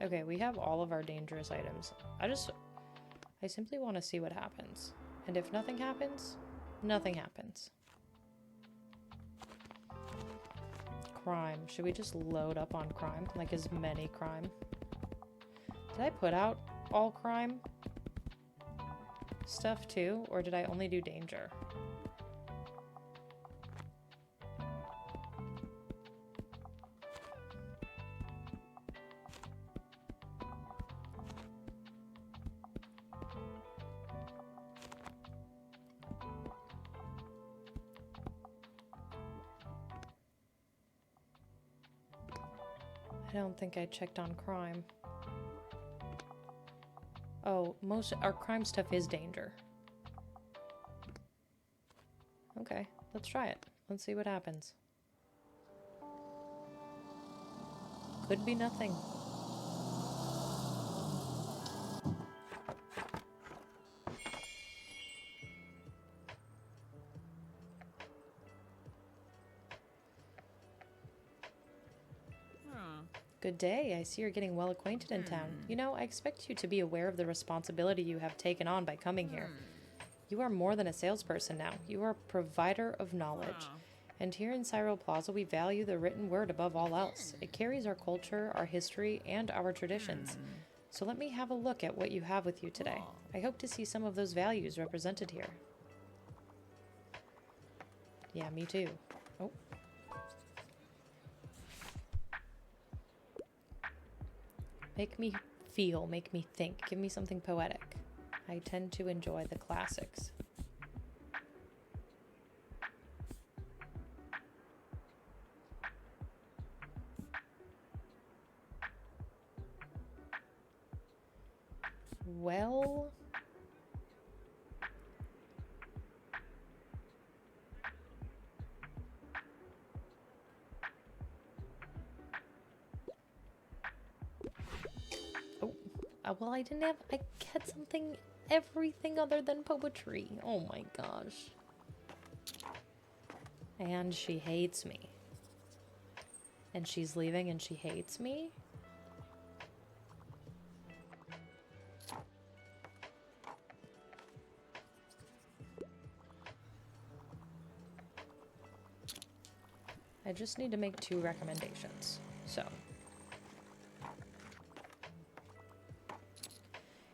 Speaker 1: Okay, we have all of our dangerous items. I simply want to see what happens. And if nothing happens, nothing happens. Crime. Should we just load up on crime? Like, as many crime? Did I put out all crime stuff too? Or did I only do danger? I don't think I checked on crime. Oh, most our crime stuff is danger. Okay, let's try it. Let's see what happens. Could be nothing. Good day. I see you're getting well acquainted in town. You know, I expect you to be aware of the responsibility you have taken on by coming here. You are more than a salesperson now. You are a provider of knowledge. And here in Cyril Plaza, we value the written word above all else. It carries our culture, our history, and our traditions. So let me have a look at what you have with you today. I hope to see some of those values represented here. Yeah, me too. Oh. Make me feel, make me think. Give me something poetic. I tend to enjoy the classics. Well... well, I get something, everything other than poetry. Oh my gosh. And she hates me. And she's leaving and she hates me? I just need to make 2 recommendations. So...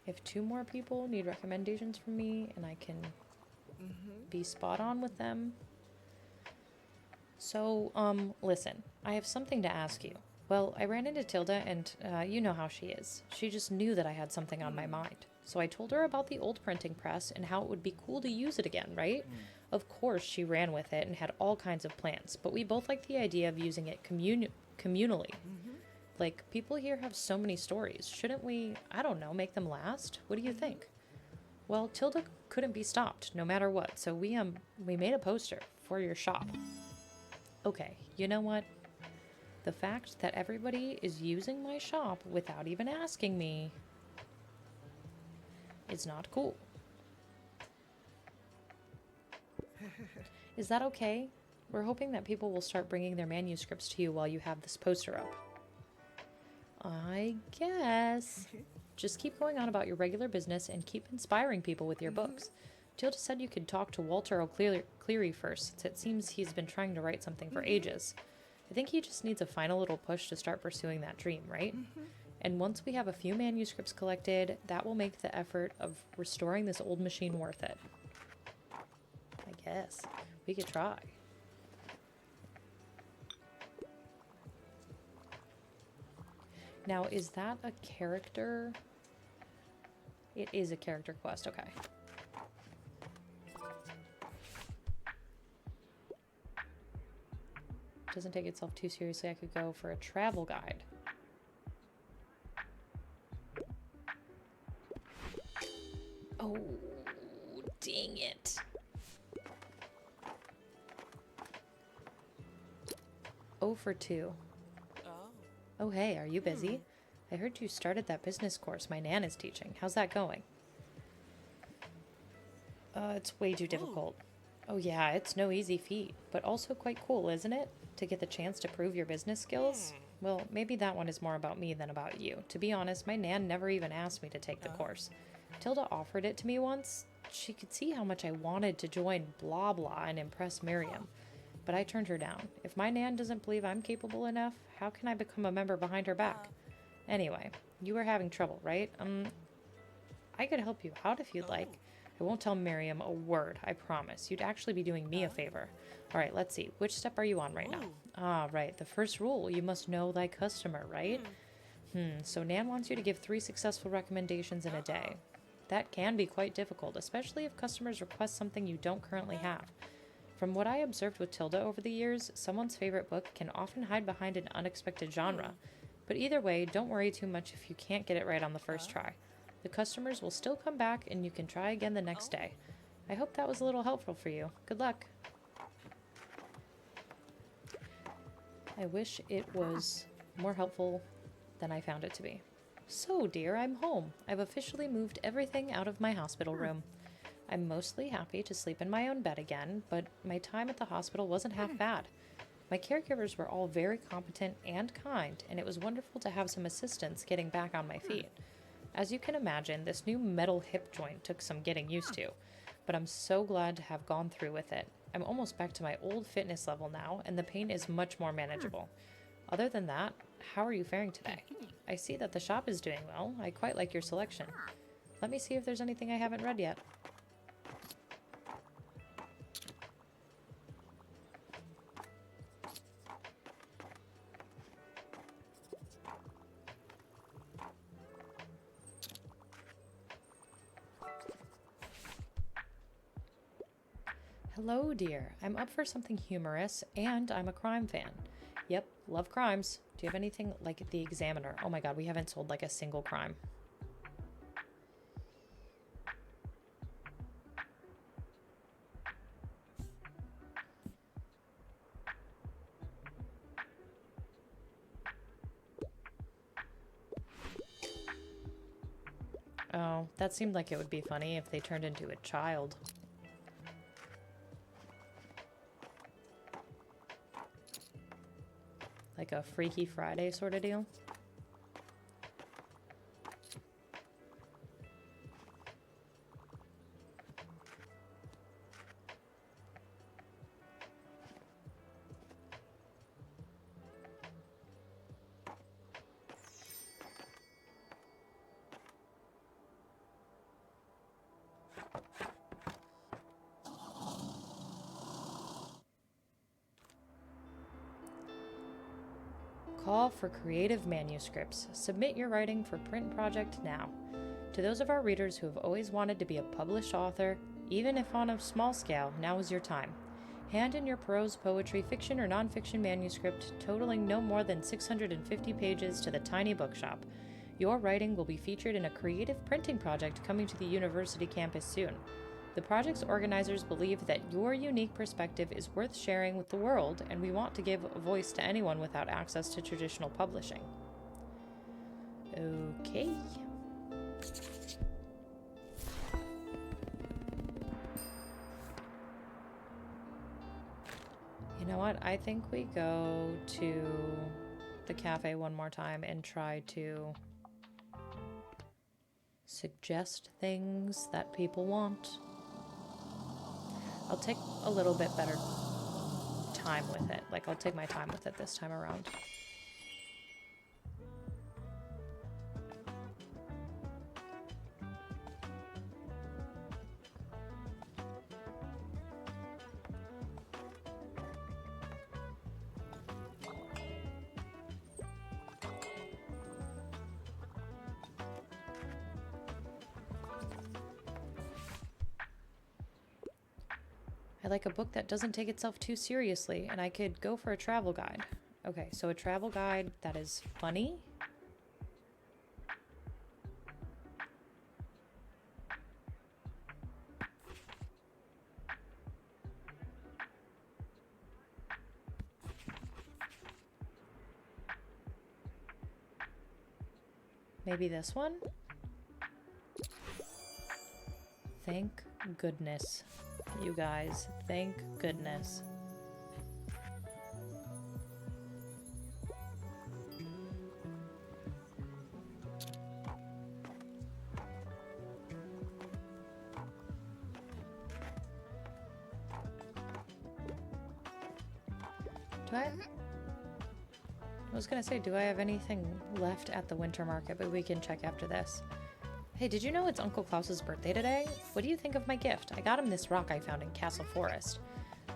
Speaker 1: if 2 more people need recommendations from me and I can be spot on with them. So, listen, I have something to ask you. Well, I ran into Tilda and you know how she is. She just knew that I had something on my mind. So I told her about the old printing press and how it would be cool to use it again, right? Of course, she ran with it and had all kinds of plans, but we both like the idea of using it communally. Like, people here have so many stories. Shouldn't we, I don't know, make them last? What do you think? Well, Tilda couldn't be stopped, no matter what, so we made a poster for your shop. Okay, you know what? The fact that everybody is using my shop without even asking me is not cool. Is that okay? We're hoping that people will start bringing their manuscripts to you while you have this poster up. I guess. Just keep going on about your regular business and keep inspiring people with your books. Tilda said you could talk to Walter O'Cleary first, since it seems he's been trying to write something for ages. I think he just needs a final little push to start pursuing that dream, right? And once we have a few manuscripts collected, that will make the effort of restoring this old machine worth it. I guess. We could try. Now, is that a character? It is a character quest, okay. Doesn't take itself too seriously. I could go for a travel guide. Oh, dang it. Oh for 2. Oh, hey, are you busy? I heard you started that business course my Nan is teaching. How's that going? It's way too difficult. Oh yeah, it's no easy feat, but also quite cool, isn't it? To get the chance to prove your business skills? Well, maybe that one is more about me than about you. To be honest, my Nan never even asked me to take the course. Tilda offered it to me once. She could see how much I wanted to join blah blah and impress Miriam. But I turned her down. If my Nan doesn't believe I'm capable enough, how can I become a member behind her back? Anyway, you were having trouble, right? I could help you out if you'd like. I won't tell Miriam a word, I promise. You'd actually be doing me a favor. Alright, let's see. Which step are you on right now? Ah, right. The first rule. You must know thy customer, right? So Nan wants you to give 3 successful recommendations in a day. That can be quite difficult, especially if customers request something you don't currently have. From what I observed with Tilda over the years, someone's favorite book can often hide behind an unexpected genre. But either way, don't worry too much if you can't get it right on the first try. The customers will still come back and you can try again the next day. I hope that was a little helpful for you. Good luck. I wish it was more helpful than I found it to be. So, dear, I'm home. I've officially moved everything out of my hospital room. I'm mostly happy to sleep in my own bed again, but my time at the hospital wasn't half bad. My caregivers were all very competent and kind, and it was wonderful to have some assistance getting back on my feet. As you can imagine, this new metal hip joint took some getting used to, but I'm so glad to have gone through with it. I'm almost back to my old fitness level now, and the pain is much more manageable. Other than that, how are you faring today? I see that the shop is doing well. I quite like your selection. Let me see if there's anything I haven't read yet. Hello, dear. I'm up for something humorous, and I'm a crime fan. Yep, love crimes. Do you have anything like The Examiner? Oh my god, we haven't sold like a single crime. Oh, that seemed like it would be funny if they turned into a child. Like a Freaky Friday sort of deal. Call for creative manuscripts. Submit your writing for print project now. To those of our readers who have always wanted to be a published author, even if on a small scale, now is your time. Hand in your prose, poetry, fiction, or nonfiction manuscript totaling no more than 650 pages to the Tiny Bookshop. Your writing will be featured in a creative printing project coming to the university campus soon. The project's organizers believe that your unique perspective is worth sharing with the world, and we want to give a voice to anyone without access to traditional publishing. Okay. You know what? I think we go to the cafe one more time and try to suggest things that people want. I'll take a little bit better time with it. Like, I'll take my time with it this time around. I like a book that doesn't take itself too seriously, and I could go for a travel guide. Okay, so a travel guide that is funny. Maybe this one? Thank goodness. You guys, thank goodness. I was gonna say, do I have anything left at the winter market? But we can check after this. Hey, did you know it's Uncle Klaus's birthday today? What do you think of my gift? I got him this rock I found in Castle Forest.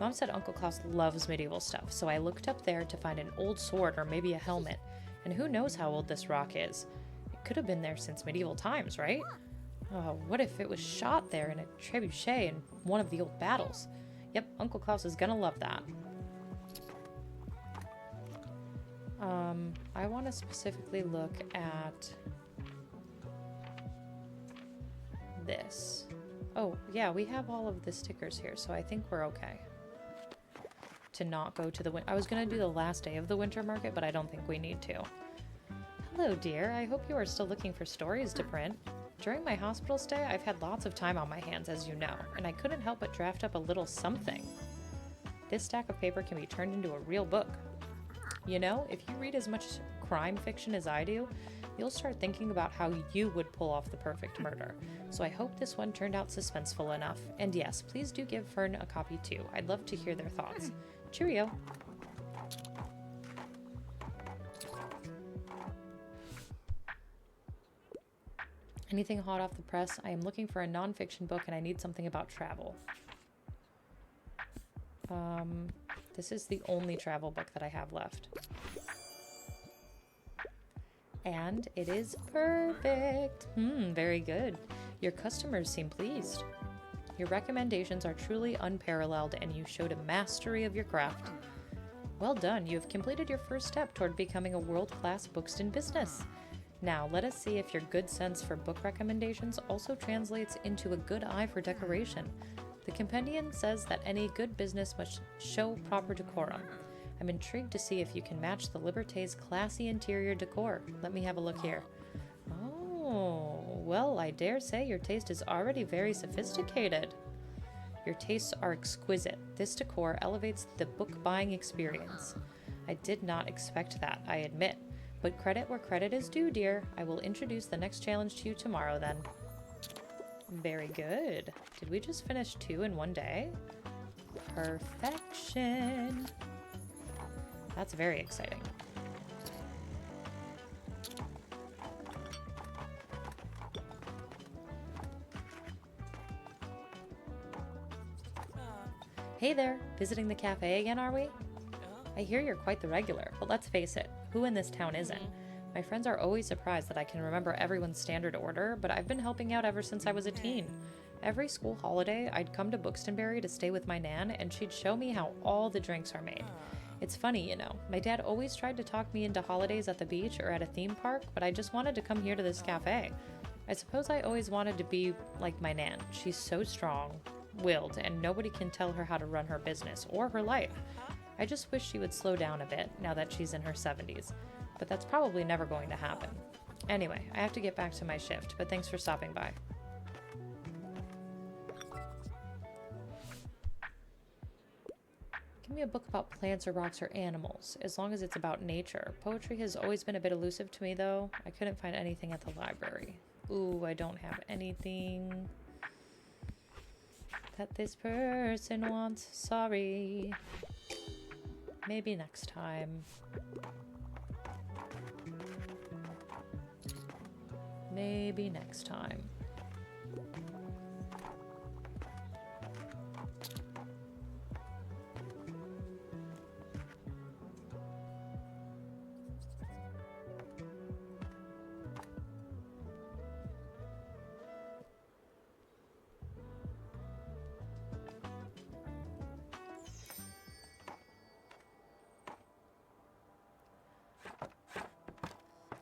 Speaker 1: Mom said Uncle Klaus loves medieval stuff, so I looked up there to find an old sword or maybe a helmet. And who knows how old this rock is? It could have been there since medieval times, right? Oh, what if it was shot there in a trebuchet in one of the old battles? Yep, Uncle Klaus is gonna love that. I want to specifically look at this. Oh, yeah, we have all of the stickers here, so I think we're okay to not go to the I was going to do the last day of the winter market, but I don't think we need to. Hello, dear. I hope you are still looking for stories to print. During my hospital stay, I've had lots of time on my hands, as you know, and I couldn't help but draft up a little something. This stack of paper can be turned into a real book. You know, if you read as much crime fiction as I do, you'll start thinking about how you would pull off the perfect murder. So I hope this one turned out suspenseful enough. And yes, please do give Fern a copy too. I'd love to hear their thoughts. Cheerio. Anything hot off the press? I am looking for a non-fiction book and I need something about travel. This is the only travel book that I have left. And it is perfect. Very good. Your customers seem pleased. Your recommendations are truly unparalleled and you showed a mastery of your craft. Well done. You have completed your first step toward becoming a world-class Bookston business. Now, let us see if your good sense for book recommendations also translates into a good eye for decoration. The compendium says that any good business must show proper decorum. I'm intrigued to see if you can match the Liberté's classy interior decor. Let me have a look here. Oh, well, I dare say your taste is already very sophisticated. Your tastes are exquisite. This decor elevates the book buying experience. I did not expect that, I admit. But credit where credit is due, dear. I will introduce the next challenge to you tomorrow, then. Very good. Did we just finish 2 in one day? Perfection. That's very exciting. Hey there, visiting the cafe again, are we? I hear you're quite the regular, but let's face it, who in this town isn't? My friends are always surprised that I can remember everyone's standard order, but I've been helping out ever since I was a teen. Every school holiday, I'd come to Buxtonbury to stay with my Nan, and she'd show me how all the drinks are made. It's funny, you know. My dad always tried to talk me into holidays at the beach or at a theme park, but I just wanted to come here to this cafe. I suppose I always wanted to be like my Nan. She's so strong-willed, and nobody can tell her how to run her business or her life. I just wish she would slow down a bit now that she's in her 70s, but that's probably never going to happen. Anyway, I have to get back to my shift, but thanks for stopping by. Give me a book about plants or rocks or animals, as long as it's about nature. Poetry has always been a bit elusive to me, though. I couldn't find anything at the library. Ooh, I don't have anything that this person wants. Sorry. Maybe next time. Maybe next time.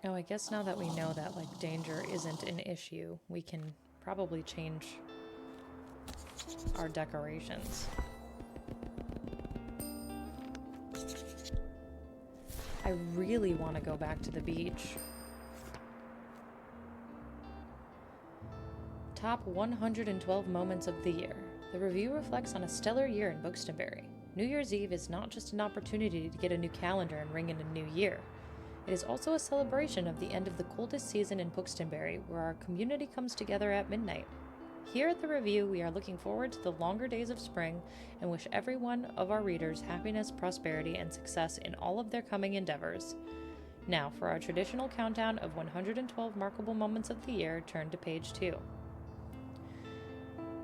Speaker 1: Oh, I guess now that we know that, like, danger isn't an issue, we can probably change our decorations. I really want to go back to the beach. Top 112 moments of the year. The review reflects on a stellar year in Buxtonbury. New Year's Eve is not just an opportunity to get a new calendar and ring in a new year. It is also a celebration of the end of the coldest season in Buxtonbury, where our community comes together at midnight. Here at the review, we are looking forward to the longer days of spring and wish every one of our readers happiness, prosperity, and success in all of their coming endeavors. Now, for our traditional countdown of 112 markable moments of the year, turn to page 2.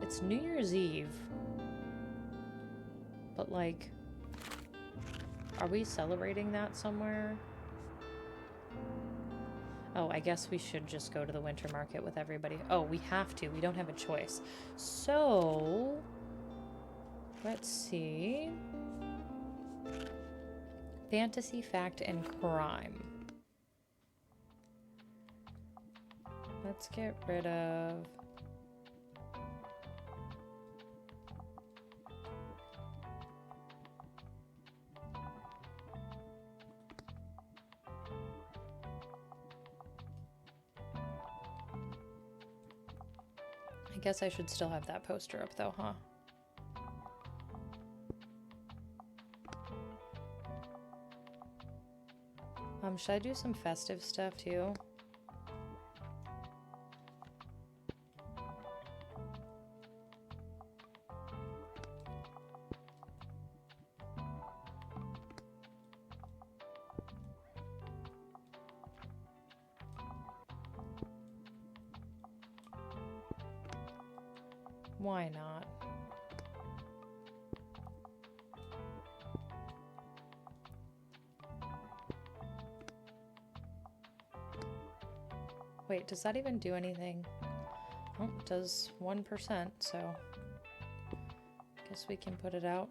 Speaker 1: It's New Year's Eve, but, like, are we celebrating that somewhere? Oh, I guess we should just go to the winter market with everybody. Oh, we have to. We don't have a choice. So, let's see. Fantasy, fact, and crime. Let's get rid of... I guess I should still have that poster up though, huh? Should I do some festive stuff too? Why not? Wait, does that even do anything? Oh, it does 1%, so guess we can put it out.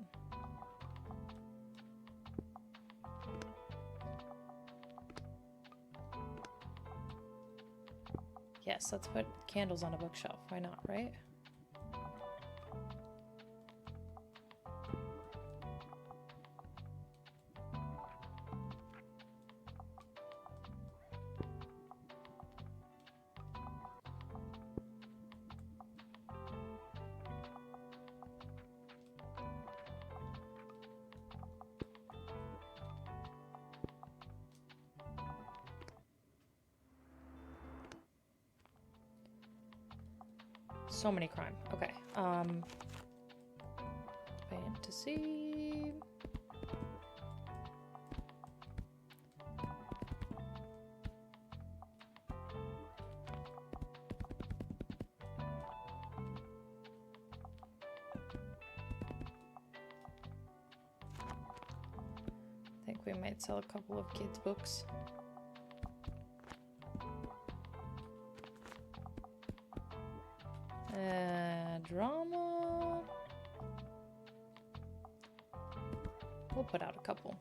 Speaker 1: Yes, let's put candles on a bookshelf. Why not, right? So many crime. Okay. Fantasy. I think we might sell a couple of kids' books. Drama. We'll put out a couple.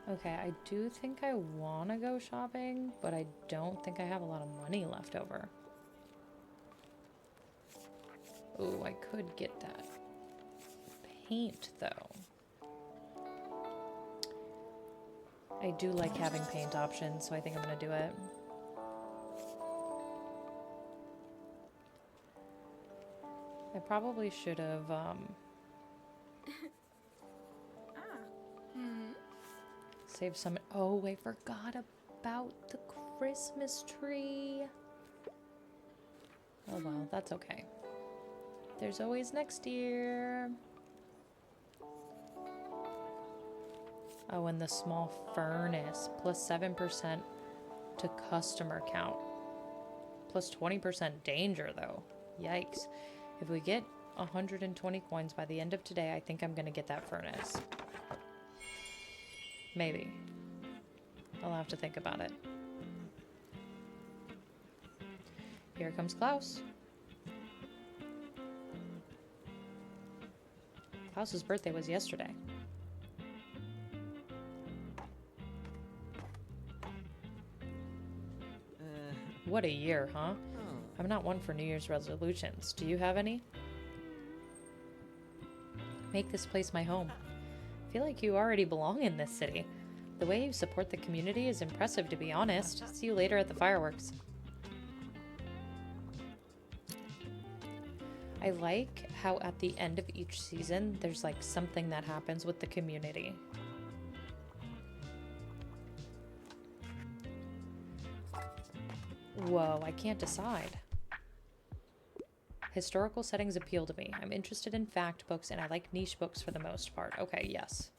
Speaker 1: Okay, I do think I want to go shopping, but I don't think I have a lot of money left over. Oh, I could get that paint, though. I do like having paint options, so I think I'm gonna do it. I probably should have, saved some. Oh, I forgot about the Christmas tree. Oh well, that's okay. There's always next year. Oh, and the small furnace, plus 7% to customer count. Plus 20% danger, though. Yikes. If we get 120 coins by the end of today, I think I'm going to get that furnace. Maybe. I'll have to think about it. Here comes Klaus. Klaus's birthday was yesterday. What a year, huh? I'm not one for New Year's resolutions. Do you have any? Make this place my home. I feel like you already belong in this city. The way you support the community is impressive, to be honest. See you later at the fireworks. I like how at the end of each season, there's like something that happens with the community. Whoa, I can't decide. Historical settings appeal to me. I'm interested in fact books, and I like niche books for the most part. Okay, yes.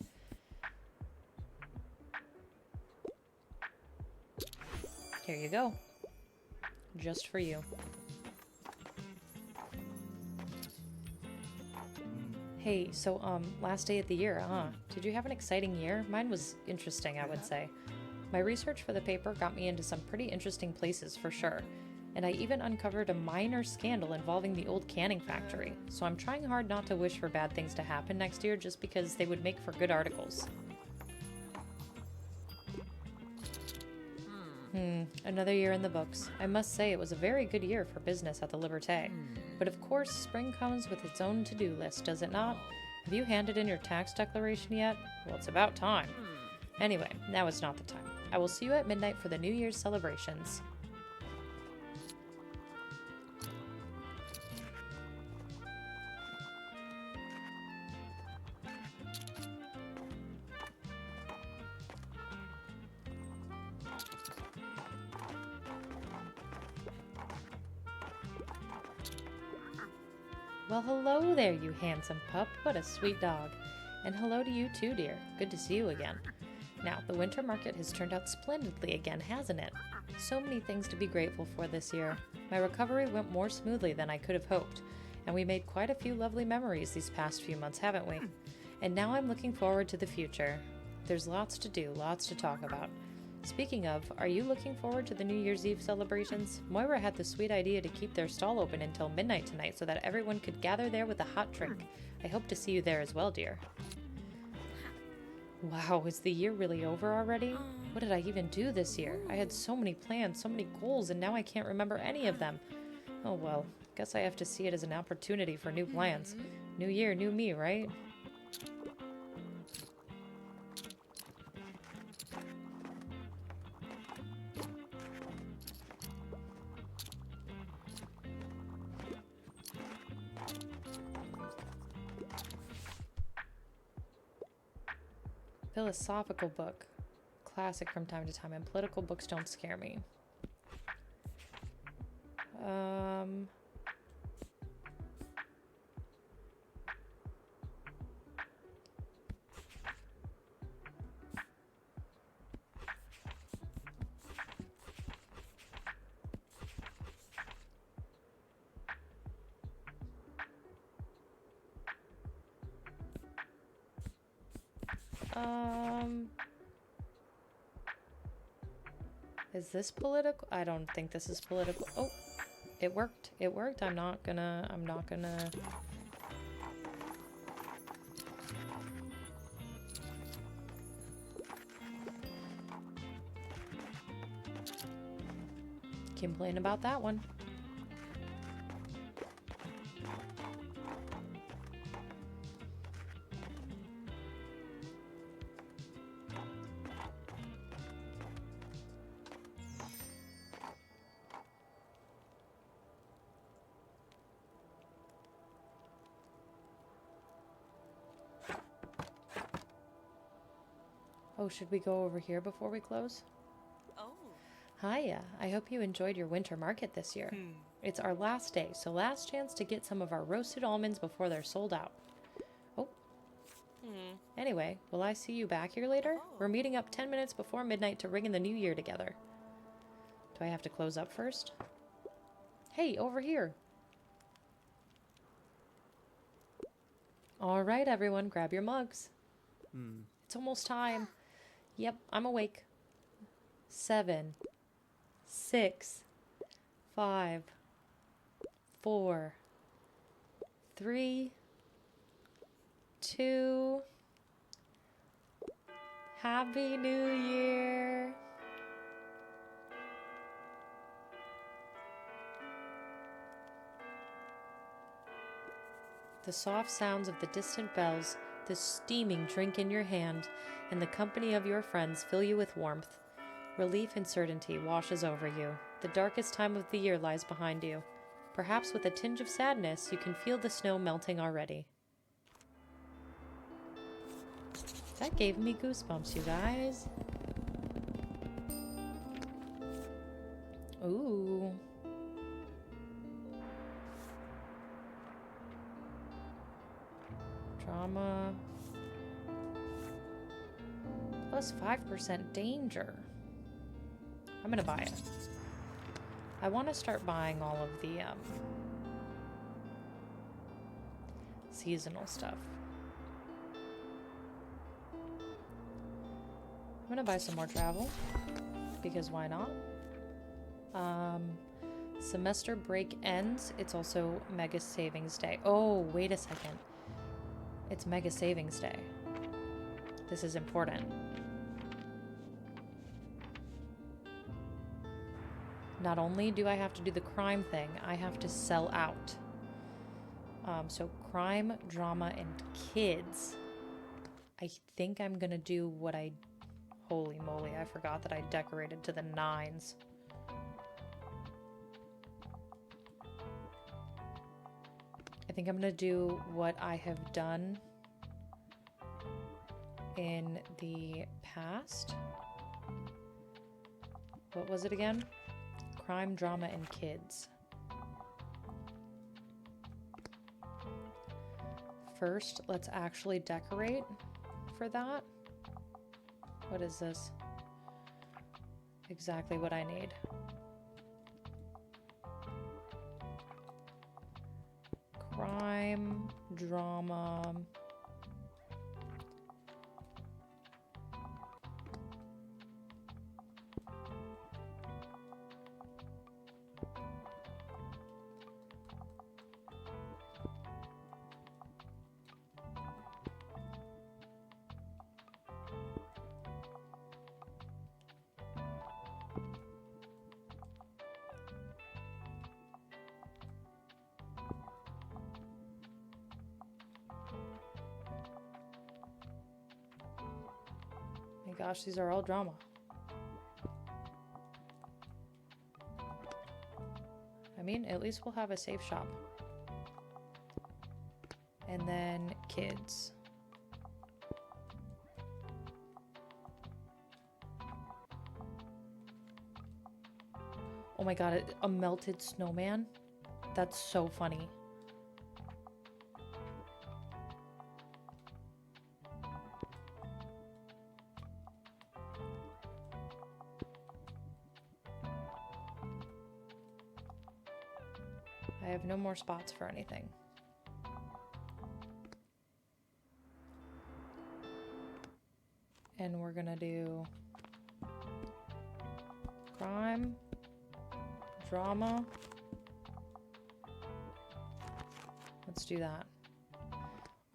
Speaker 1: Here you go. Just for you. Hey, so, last day of the year, huh? Did you have an exciting year? Mine was interesting, I would say. My research for the paper got me into some pretty interesting places, for sure. And I even uncovered a minor scandal involving the old canning factory. So I'm trying hard not to wish for bad things to happen next year just because they would make for good articles. Another year in the books. I must say it was a very good year for business at the Liberté. But of course, spring comes with its own to-do list, does it not? Have you handed in your tax declaration yet? Well, it's about time. Anyway, now is not the time. I will see you at midnight for the New Year's celebrations. Well, hello there, you handsome pup. What a sweet dog. And hello to you too, dear. Good to see you again. Now, the winter market has turned out splendidly again, hasn't it? So many things to be grateful for this year. My recovery went more smoothly than I could have hoped, and we made quite a few lovely memories these past few months, haven't we? And now I'm looking forward to the future. There's lots to do, lots to talk about. Speaking of, are you looking forward to the New Year's Eve celebrations? Moira had the sweet idea to keep their stall open until midnight tonight so that everyone could gather there with a hot drink. I hope to see you there as well, dear. Wow, is the year really over already? What did I even do this year? I had so many plans, so many goals, and now I can't remember any of them. Oh well, guess I have to see it as an opportunity for new plans. New year, new me, right? Philosophical book. Classic from time to time, and political books don't scare me. Is this political? I don't think this is political. Oh, it worked. It worked. I'm not gonna. Complain about that one. Oh, should we go over here before we close?
Speaker 2: Oh.
Speaker 1: Hiya, I hope you enjoyed your winter market this year. It's our last day, so last chance to get some of our roasted almonds before they're sold out. Oh. Anyway, will I see you back here later? We're meeting up 10 minutes before midnight to ring in the new year together. Do I have to close up first? Hey, over here. All right, everyone, grab your mugs. It's almost time. Yep, I'm awake. 7, 6, 5, 4, 3, 2. Happy New Year! The soft sounds of the distant bells, the steaming drink in your hand, and the company of your friends fill you with warmth. Relief and certainty washes over you. The darkest time of the year lies behind you. Perhaps with a tinge of sadness, you can feel the snow melting already. That gave me goosebumps, you guys. Ooh. Drama. Plus 5% danger. I'm gonna buy it. I want to start buying all of the seasonal stuff. I'm gonna buy some more travel because why not? Semester break ends. It's also Mega Savings Day. Oh, wait a second. It's Mega Savings Day. This is important. Not only do I have to do the crime thing, I have to sell out. So crime, drama, and kids. I think I'm gonna do what I... Holy moly, I forgot that I decorated to the 9s. I think I'm gonna do what I have done in the past. What was it again? Crime, drama, and kids. First, let's actually decorate for that. What is this? Exactly what I need. Crime, drama. My gosh, these are all drama. I mean, at least we'll have a safe shop. And then kids. Oh my god, a melted snowman? That's so funny. I have no more spots for anything. And we're gonna do crime, drama. Let's do that.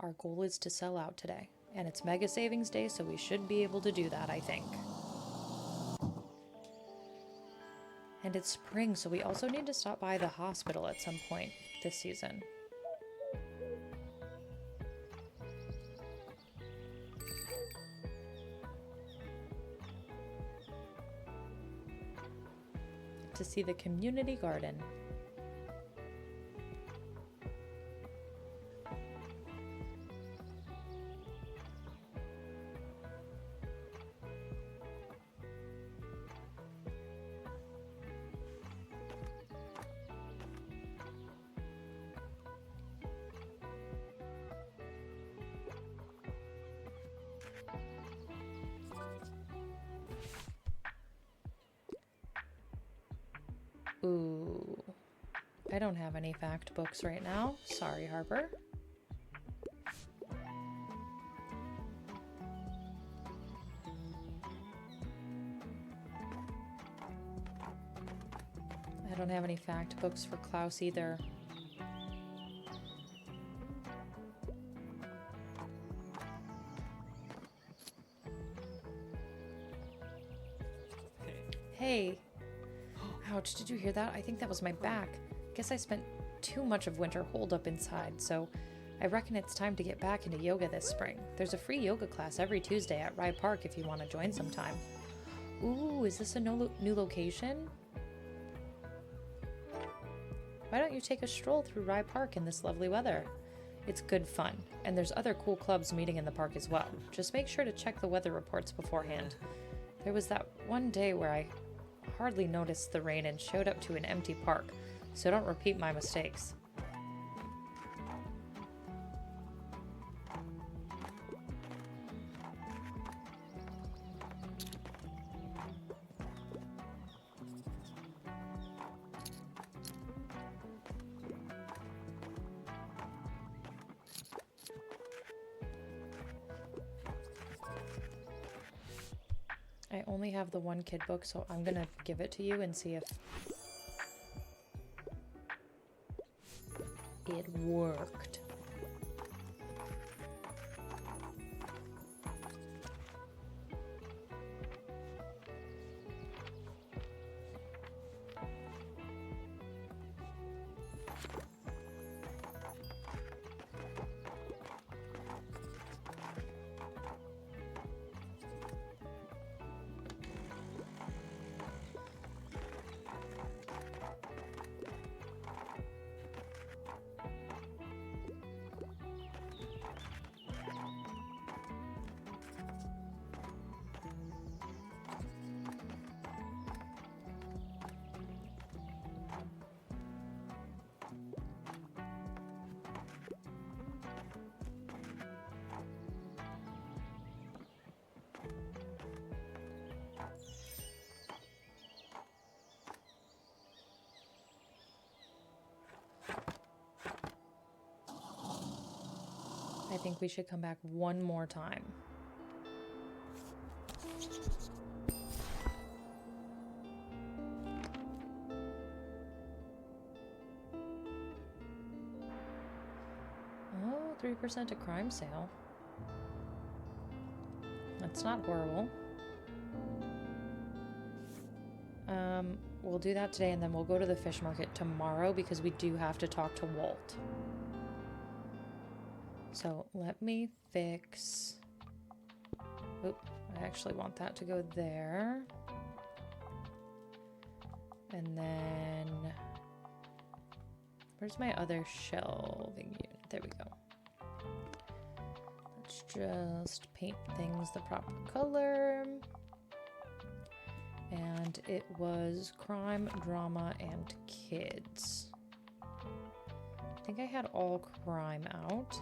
Speaker 1: Our goal is to sell out today. And it's Mega Savings Day, so we should be able to do that, I think. And it's spring, so we also need to stop by the hospital at some point this season. To see the community garden. Ooh, I don't have any fact books right now. Sorry, Harper. I don't have any fact books for Klaus either. Hey. Ouch, did you hear that? I think that was my back. Guess I spent too much of winter holed up inside, so I reckon it's time to get back into yoga this spring. There's a free yoga class every Tuesday at Rye Park if you want to join sometime. Ooh, is this a new location? Why don't you take a stroll through Rye Park in this lovely weather? It's good fun, and there's other cool clubs meeting in the park as well. Just make sure to check the weather reports beforehand. There was that one day where I hardly noticed the rain and showed up to an empty park, so don't repeat my mistakes. I only have the one kid book, so I'm gonna give it to you and see if It worked. I think we should come back one more time. Oh, 3% a crime sale. That's not horrible. We'll do that today and then we'll go to the fish market tomorrow because we do have to talk to Walt. So let me fix... Oop, I actually want that to go there. And then... Where's my other shelving unit? There we go. Let's just paint things the proper color. And it was crime, drama, and kids. I think I had all crime out.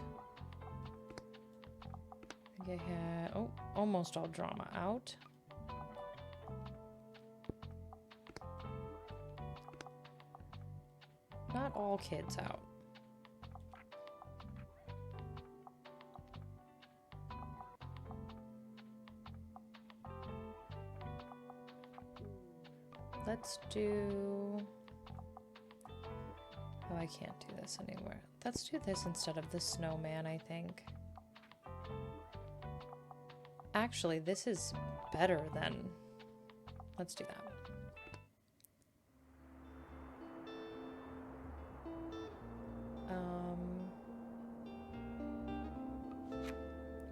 Speaker 1: I think I had, oh, almost all drama out. Not all kids out. Let's do... Oh, I can't do this anymore. Let's do this instead of the snowman, I think. Actually, this is better than... Let's do that.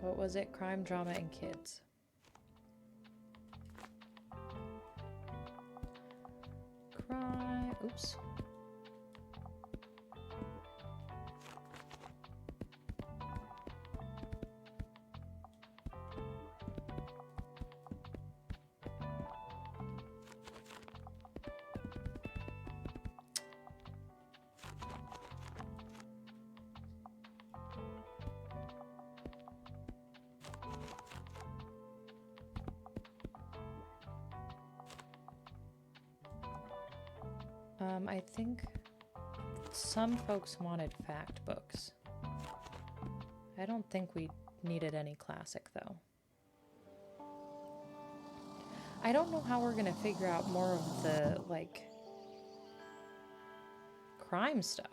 Speaker 1: What was it? Crime, drama, and kids. Crime... Oops. I think some folks wanted fact books. I don't think we needed any classic, though. I don't know how we're gonna figure out more of the, like, crime stuff.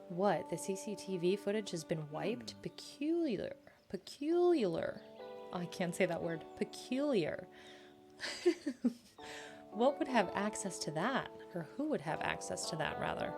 Speaker 1: What? The CCTV footage has been wiped? Peculiar. Peculiar. Oh, I can't say that word. Peculiar. What would have access to that? Or who would have access to that, rather?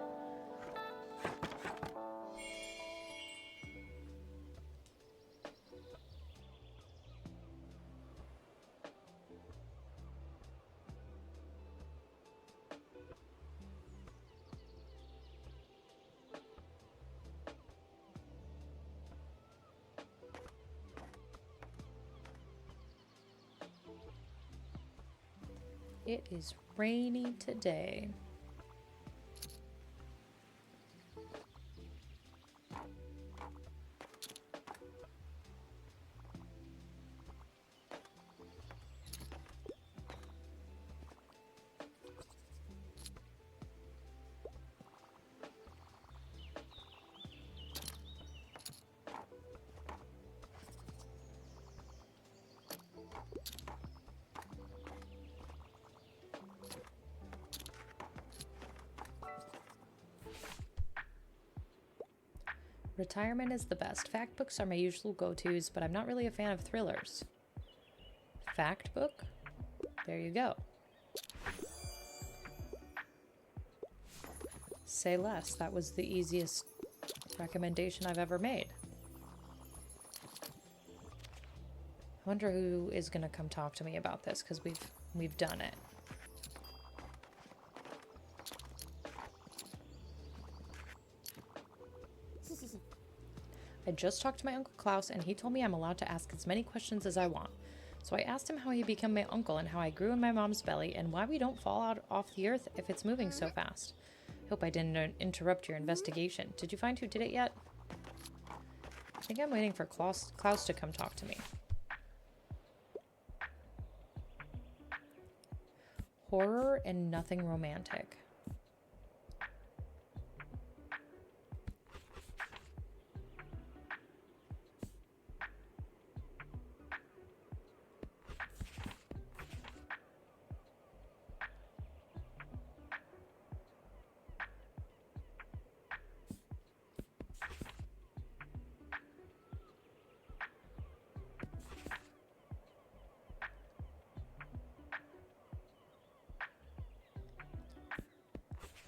Speaker 1: It is rainy today. Retirement is the best. Fact books are my usual go-tos, but I'm not really a fan of thrillers. Fact book? There you go. Say less. That was the easiest recommendation I've ever made. I wonder who is going to come talk to me about this, because we've done it. I just talked to my Uncle Klaus, and he told me I'm allowed to ask as many questions as I want. So I asked him how he became my uncle and how I grew in my mom's belly and why we don't fall out off the earth if it's moving so fast. Hope I didn't interrupt your investigation. Did you find who did it yet? I think I'm waiting for Klaus to come talk to me. Horror and nothing romantic.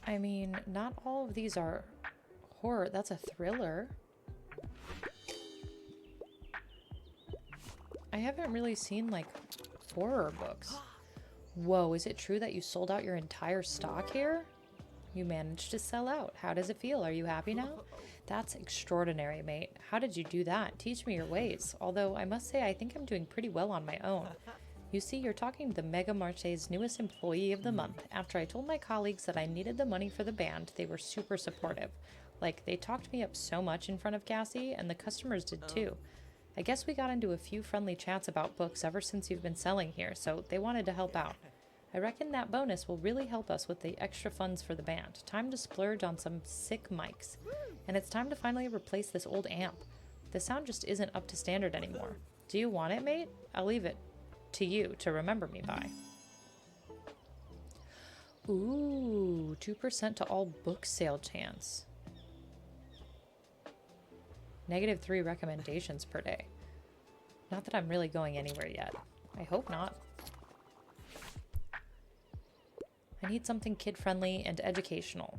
Speaker 1: I mean, not all of these are horror. That's a thriller. I haven't really seen, like, horror books. Whoa, is it true that you sold out your entire stock here? You managed to sell out. How does it feel? Are you happy now? That's extraordinary, mate. How did you do that? Teach me your ways. Although, I must say, I think I'm doing pretty well on my own. You see, you're talking to the Mega Marche's newest employee of the month. After I told my colleagues that I needed the money for the band, they were super supportive. Like, they talked me up so much in front of Cassie, and the customers did too. I guess we got into a few friendly chats about books ever since you've been selling here, so they wanted to help out. I reckon that bonus will really help us with the extra funds for the band. Time to splurge on some sick mics. And it's time to finally replace this old amp. The sound just isn't up to standard anymore. Do you want it, mate? I'll leave it to you to remember me by. Ooh, 2% to all book sale chance. -3 recommendations per day. Not that I'm really going anywhere yet. I hope not. I need something kid-friendly and educational.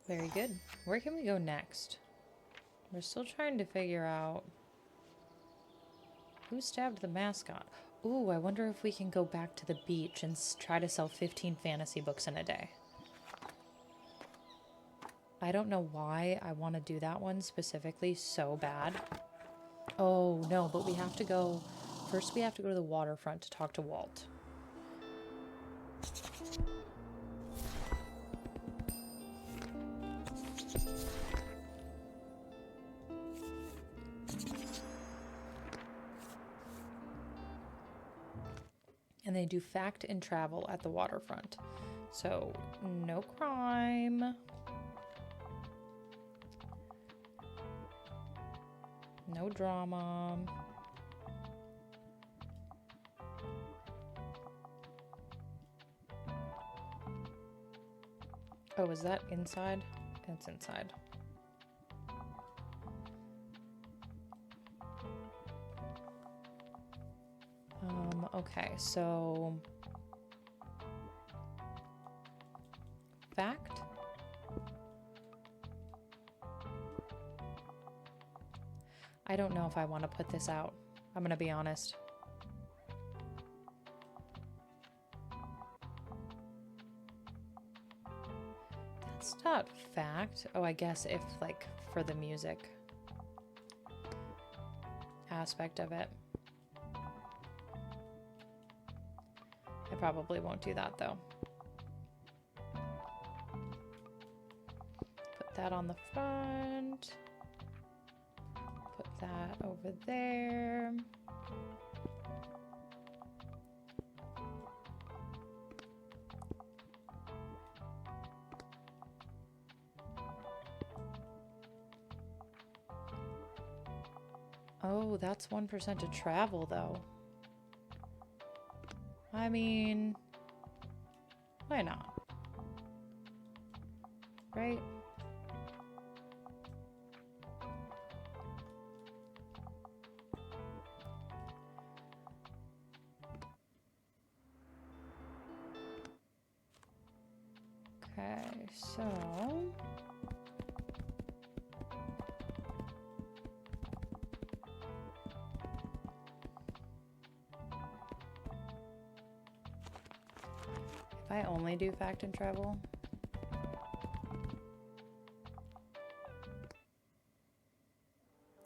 Speaker 1: Very good. Where can we go next? We're still trying to figure out who stabbed the mascot. Ooh, I wonder if we can go back to the beach and try to sell 15 fantasy books in a day. I don't know why I want to do that one specifically so bad. Oh, no, but we have to go... First, we have to go to the waterfront to talk to Walt. And they do fact and travel at the waterfront. So, no crime. No drama. Oh, is that inside? It's inside. Okay, so fact. I don't know if I want to put this out. I'm gonna be honest. It's not fact. Oh, I guess if, like, for the music aspect of it. I probably won't do that, though. Put that on the front. Put that over there. Oh, that's 1% to travel, though. I mean, why not? Right? Okay, so... if I only do fact and travel...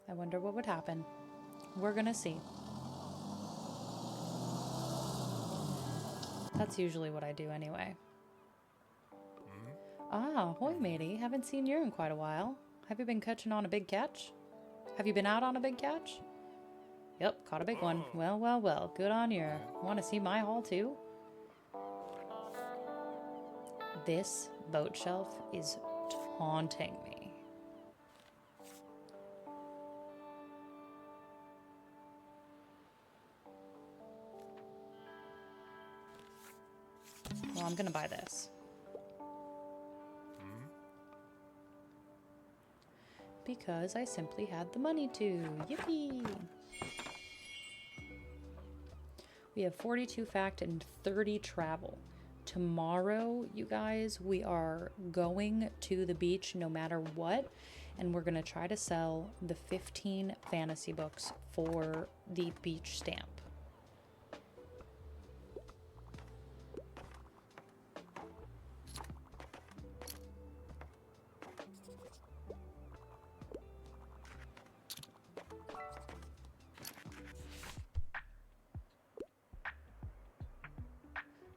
Speaker 1: I wonder what would happen. We're gonna see. That's usually what I do anyway. Ah, hoi matey. Haven't seen you in quite a while. Have you been catching on a big catch? Have you been out on a big catch? Yep, caught a big one. Well, well, well. Good on you. Want to see my haul too? This boat shelf is taunting me. Well, I'm gonna buy this. Because I simply had the money to. Yippee! We have 42 fact and 30 travel. Tomorrow, you guys, we are going to the beach no matter what, and we're going to try to sell the 15 fantasy books for the beach stamp.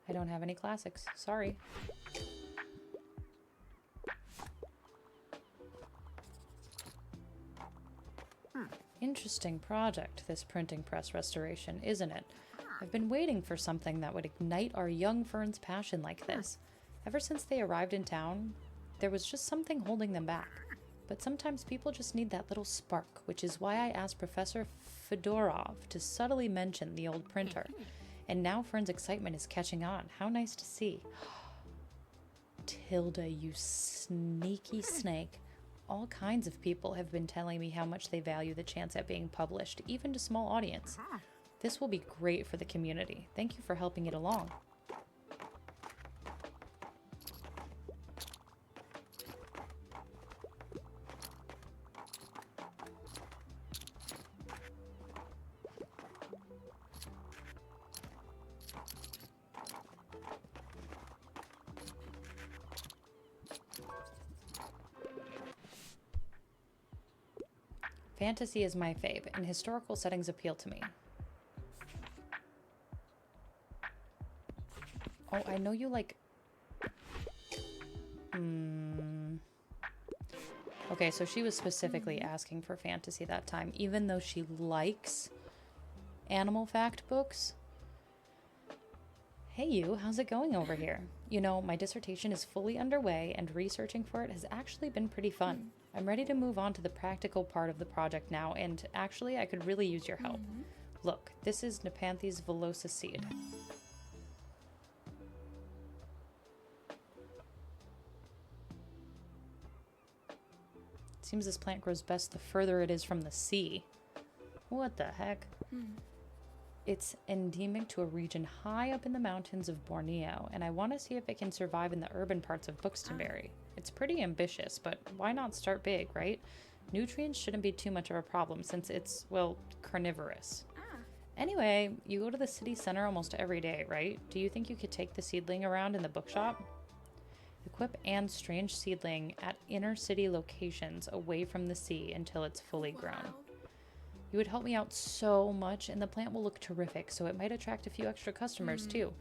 Speaker 1: I don't have any classics. Sorry. Interesting project, this printing press restoration, isn't it? I've been waiting for something that would ignite our young Fern's passion like this. Ever since they arrived in town, there was just something holding them back. But sometimes people just need that little spark, which is why I asked Professor Fedorov to subtly mention the old printer. And now Fern's excitement is catching on. How nice to see. Tilda, you sneaky snake. All kinds of people have been telling me how much they value the chance at being published, even to small audience. This will be great for the community. Thank you for helping it along. Fantasy is my fave, and historical settings appeal to me. Oh, I know you like... Okay, so she was specifically asking for fantasy that time, even though she likes animal fact books. Hey you, how's it going over here? You know, my dissertation is fully underway, and researching for it has actually been pretty fun. I'm ready to move on to the practical part of the project now, and actually I could really use your help. Look, this is Nepenthes villosa seed. Seems this plant grows best the further it is from the sea. What the heck? It's endemic to a region high up in the mountains of Borneo, and I want to see if it can survive in the urban parts of Buxtonbury. It's pretty ambitious, but why not start big, right? Nutrients shouldn't be too much of a problem since it's, well, carnivorous. Anyway, you go to the city center almost every day, right? Do you think you could take the seedling around in the bookshop? Equip and strange seedling at inner city locations away from the sea until it's fully grown. You would help me out so much, and the plant will look terrific, so it might attract a few extra customers too.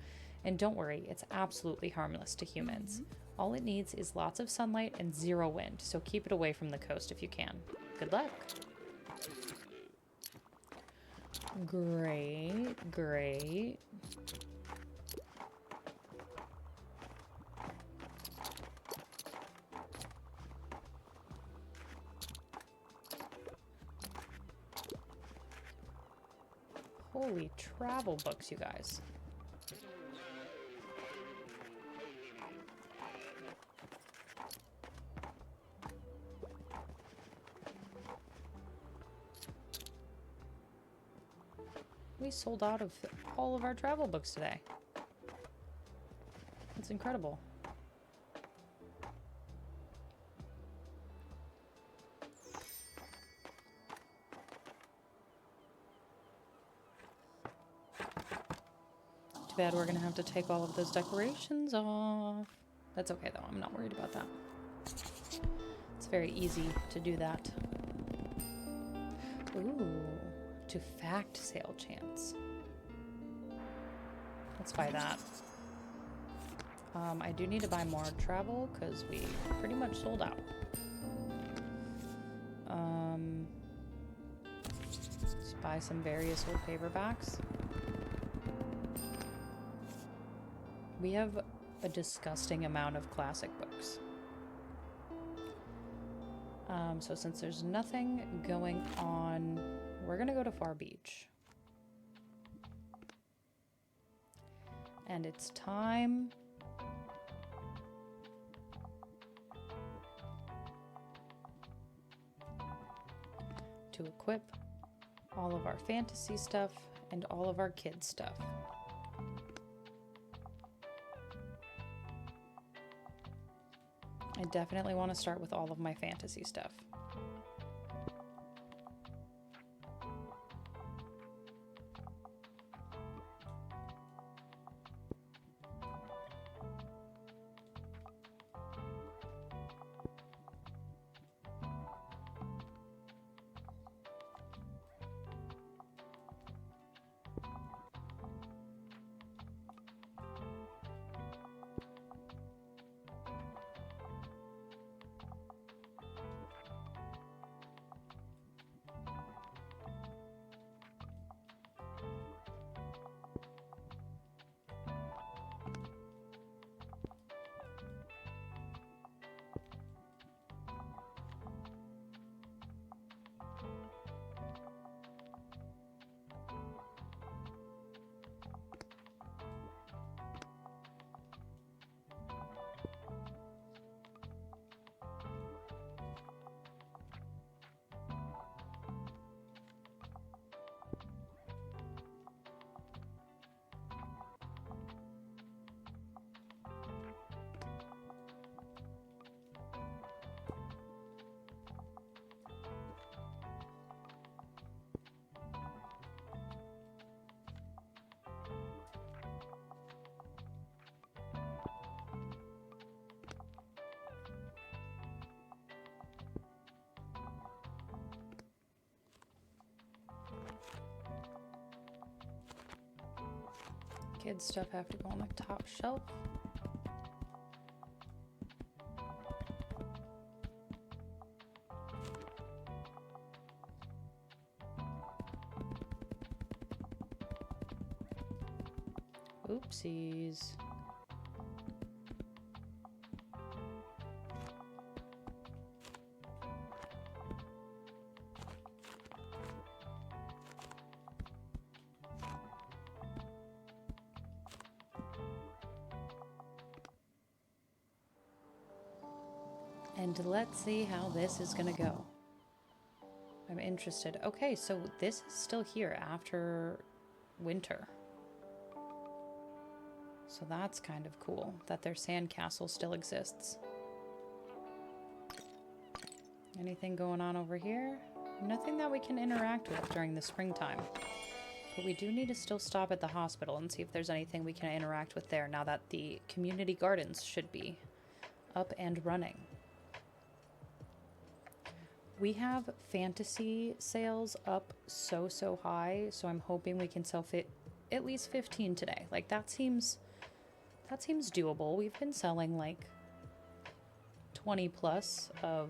Speaker 1: And don't worry, it's absolutely harmless to humans. All it needs is lots of sunlight and zero wind, so keep it away from the coast if you can. Good luck. Great, great. Holy travel books, you guys. We sold out of all of our travel books today. That's incredible. Too bad we're gonna have to take all of those decorations off. That's okay though, I'm not worried about that. It's very easy to do that. Ooh, to fact sale chance. Let's buy that. I do need to buy more travel because we pretty much sold out. Let's buy some various old paperbacks. We have a disgusting amount of classic books. So since there's nothing going on, we're gonna go to Far Beach. And it's time to equip all of our fantasy stuff and all of our kids stuff. I definitely want to start with all of my fantasy stuff. Kids stuff have to go on the top shelf. Oopsies. And let's see how this is gonna go. I'm interested. Okay, so this is still here after winter. So that's kind of cool that their sandcastle still exists. Anything going on over here? Nothing that we can interact with during the springtime. But we do need to still stop at the hospital and see if there's anything we can interact with there now that the community gardens should be up and running. We have fantasy sales up so high, so I'm hoping we can sell at least 15 today. Like that seems doable. We've been selling like 20 plus of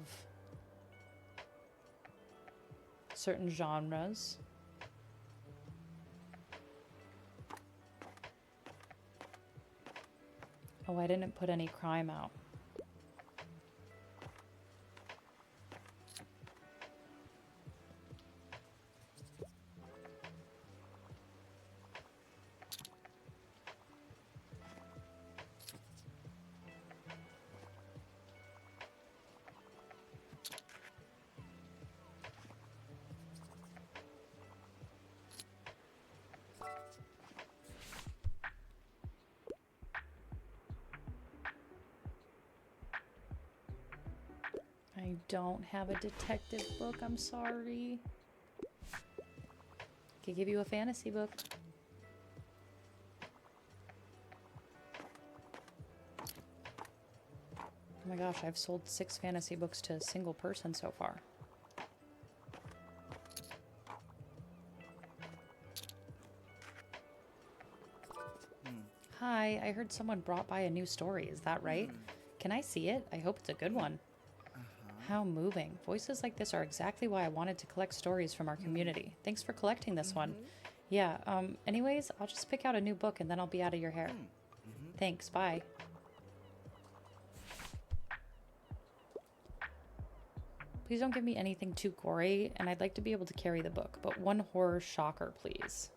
Speaker 1: certain genres. Oh, I didn't put any crime out. I don't have a detective book, I'm sorry. Could give you a fantasy book. Oh my gosh, I've sold 6 fantasy books to a single person so far. Hi, I heard someone brought by a new story. Is that right? Can I see it? I hope it's a good one. How moving. Voices like this are exactly why I wanted to collect stories from our community. Thanks for collecting this one. Yeah, anyways, I'll just pick out a new book and then I'll be out of your hair. Thanks, bye. Please don't give me anything too gory, and I'd like to be able to carry the book, but one horror shocker, please.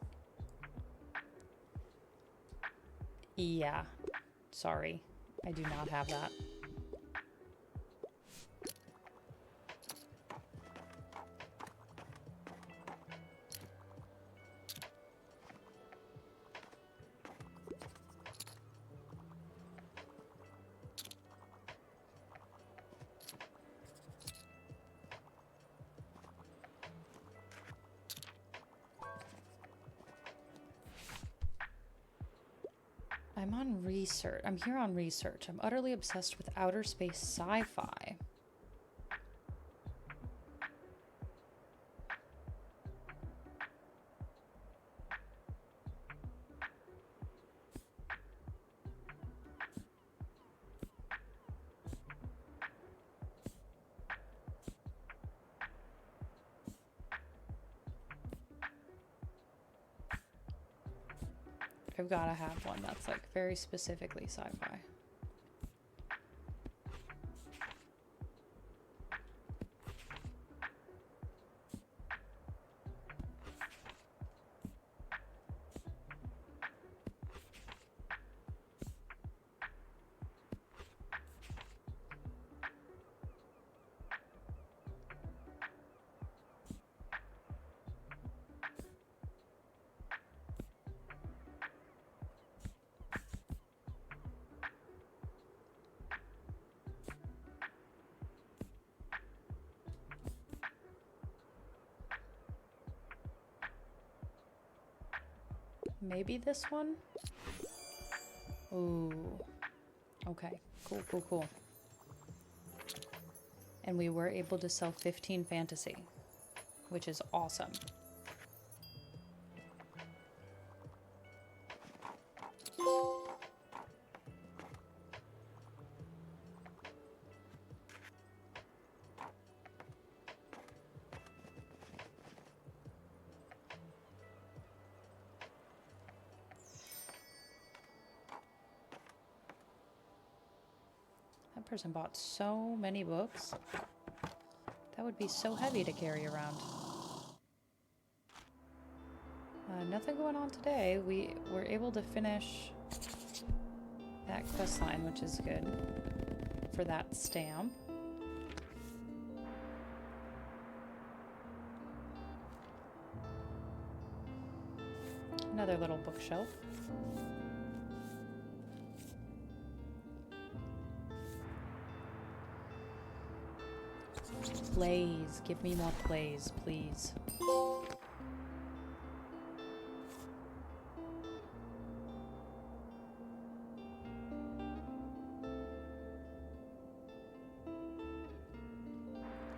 Speaker 1: Yeah, sorry. I do not have that. I'm on research. I'm here on research. I'm utterly obsessed with outer space sci-fi. I've got to have one that's like very specifically sci-fi. Maybe this one? Ooh. Okay. Cool. And we were able to sell 15 fantasy, which is awesome. That person bought so many books. That would be so heavy to carry around. Nothing going on today. We were able to finish that quest line, which is good for that stamp. Another little bookshelf. Plays. Give me more plays, please.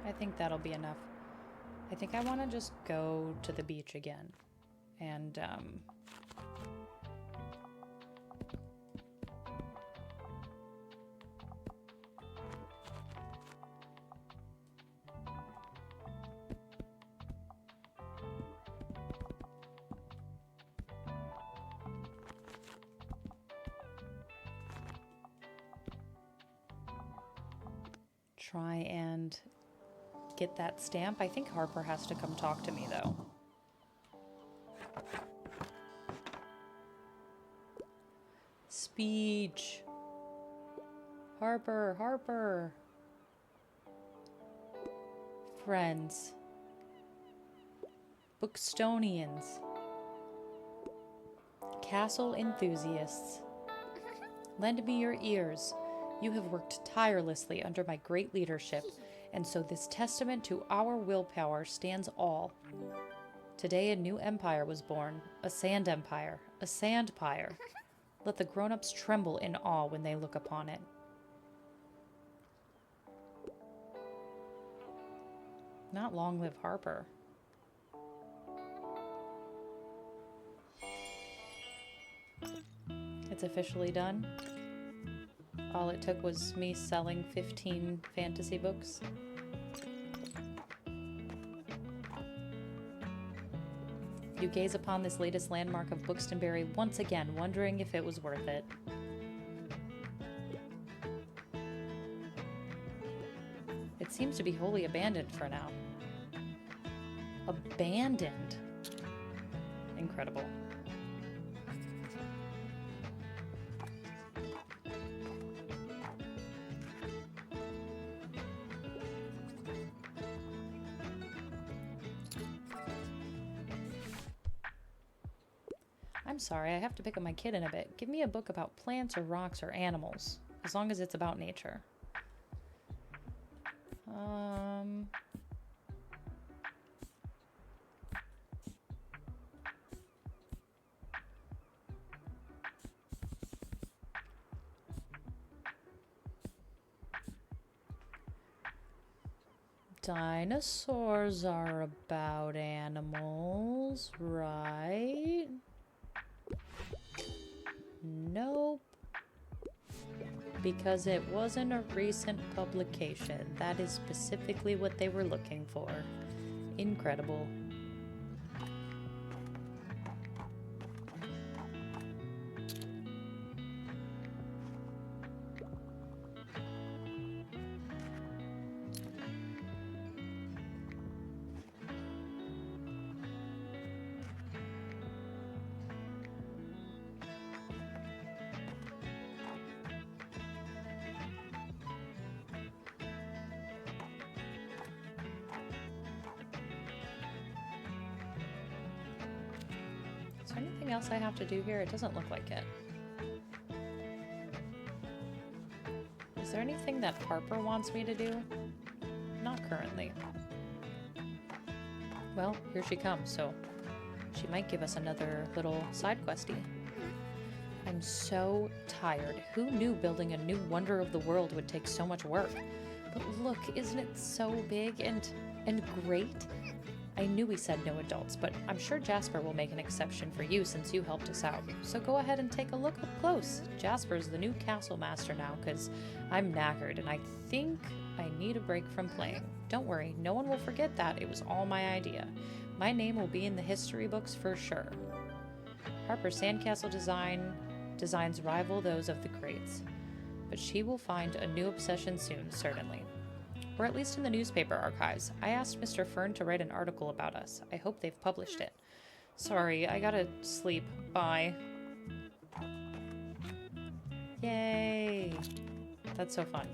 Speaker 1: I think that'll be enough. I think I want to just go to the beach again. And, try and get that stamp. I think Harper has to come talk to me, though. Speech. Harper, Harper. Friends. Bookstonians. Castle enthusiasts. Lend me your ears. You have worked tirelessly under my great leadership, and so this testament to our willpower stands all. Today a new empire was born, a sand empire, a sandpire. Let the grown-ups tremble in awe when they look upon it. Not long live Harper. It's officially done. All it took was me selling 15 fantasy books. You gaze upon this latest landmark of Bookstonbury once again, wondering if it was worth it. It seems to be wholly abandoned for now. Abandoned. Incredible. I'm sorry, I have to pick up my kid in a bit. Give me a book about plants or rocks or animals, as long as it's about nature. Dinosaurs are about animals, right? Nope. Because it wasn't a recent publication. That is specifically what they were looking for. Incredible. Is there anything else I have to do here? It doesn't look like it. Is there anything that Harper wants me to do? Not currently. Well, here she comes, so she might give us another little side questy. I'm so tired. Who knew building a new wonder of the world would take so much work? But look, isn't it so big and great? I knew we said no adults, but I'm sure Jasper will make an exception for you since you helped us out. So go ahead and take a look up close. Jasper's the new castle master now, because I'm knackered, and I think I need a break from playing. Don't worry, no one will forget that. It was all my idea. My name will be in the history books for sure. Harper's sandcastle designs rival those of the greats, but she will find a new obsession soon, certainly. Or at least in the newspaper archives. I asked Mr. Fern to write an article about us. I hope they've published it. Sorry, I gotta sleep. Bye. Yay! That's so fun.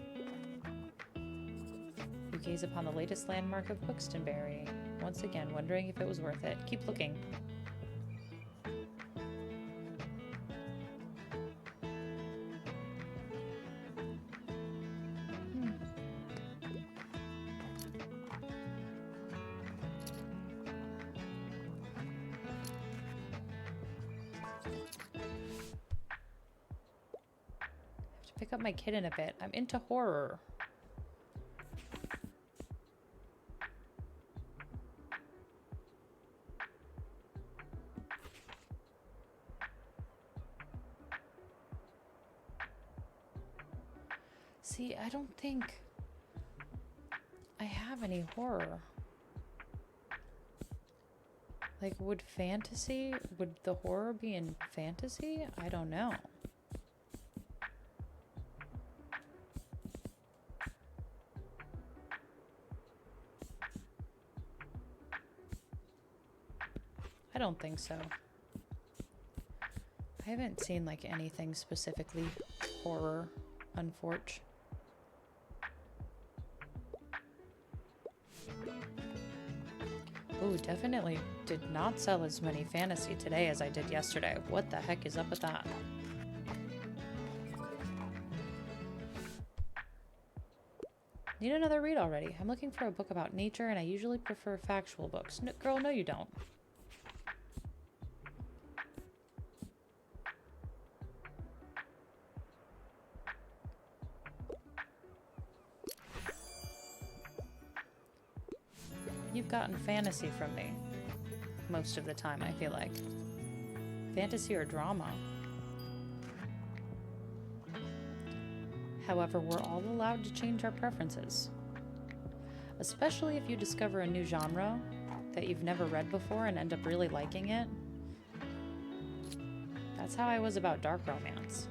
Speaker 1: You gaze upon the latest landmark of Bookstonbury, once again wondering if it was worth it. Keep looking. Pick up my kid in a bit. I'm into horror. See, I don't think I have any horror. Like, would the horror be in fantasy? I don't know. I don't think so. I haven't seen like anything specifically horror, unfortunately. Ooh, definitely did not sell as many fantasy today as I did yesterday. What the heck is up with that? Need another read already. I'm looking for a book about nature and I usually prefer factual books. No, girl, no you don't. You've gotten fantasy from me. Most of the time, I feel like. Fantasy or drama. However, we're all allowed to change our preferences. Especially if you discover a new genre that you've never read before and end up really liking it. That's how I was about dark romance.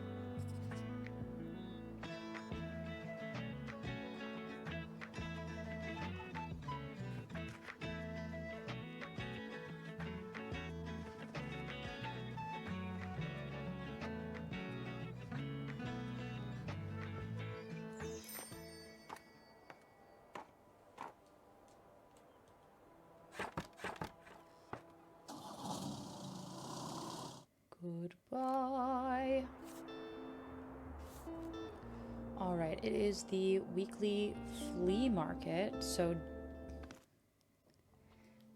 Speaker 1: Goodbye. All right, it is the weekly flea market. So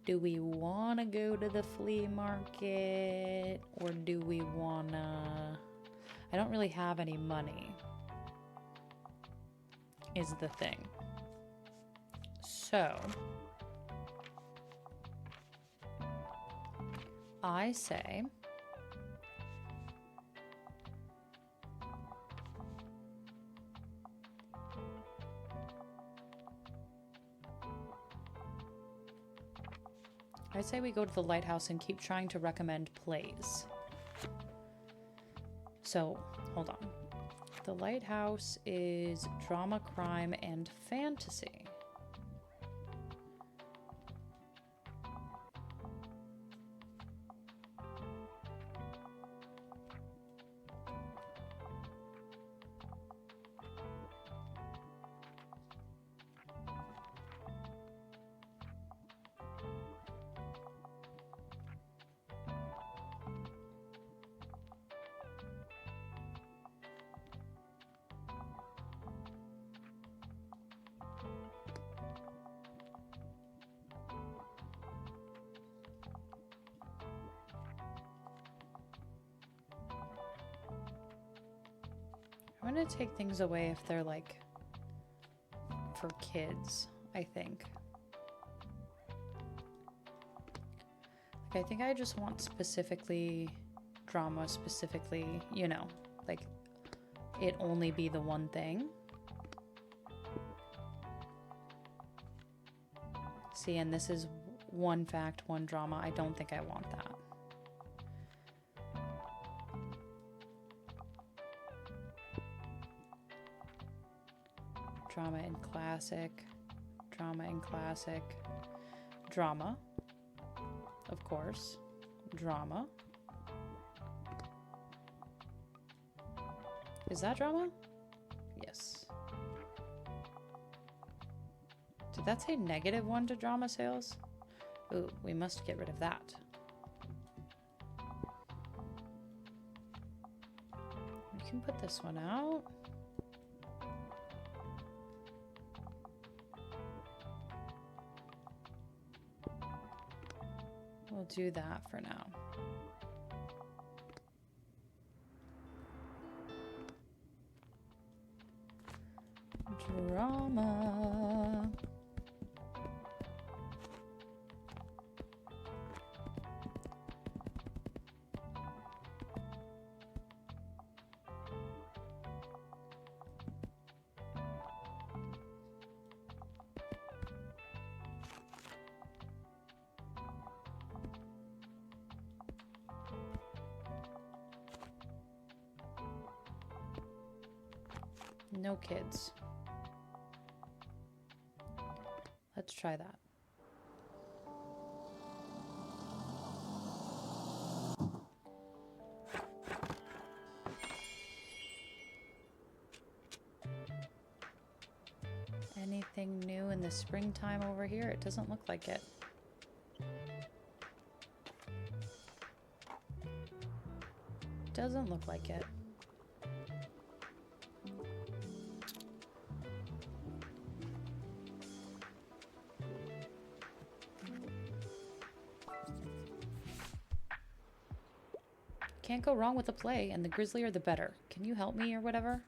Speaker 1: do we want to go to the flea market or do we want to... I don't really have any money is the thing. So I say we go to the lighthouse and keep trying to recommend plays. So, hold on. The lighthouse is drama, crime, and fantasy. I'm gonna take things away if they're like for kids, I think. Like, I think I just want specifically drama, specifically, you know, like it only be the one thing. See, and this is one fact, one drama. I don't think I want that. Drama and classic, drama and classic, drama, of course, drama. Is that drama? Yes. Did that say -1 to drama sales? Ooh, we must get rid of that. We can put this one out. We'll do that for now. Drama. No kids. Let's try that. Anything new in the springtime over here? It doesn't look like it. Doesn't look like it. Can't go wrong with a play, and the grislier the better. Can you help me or whatever?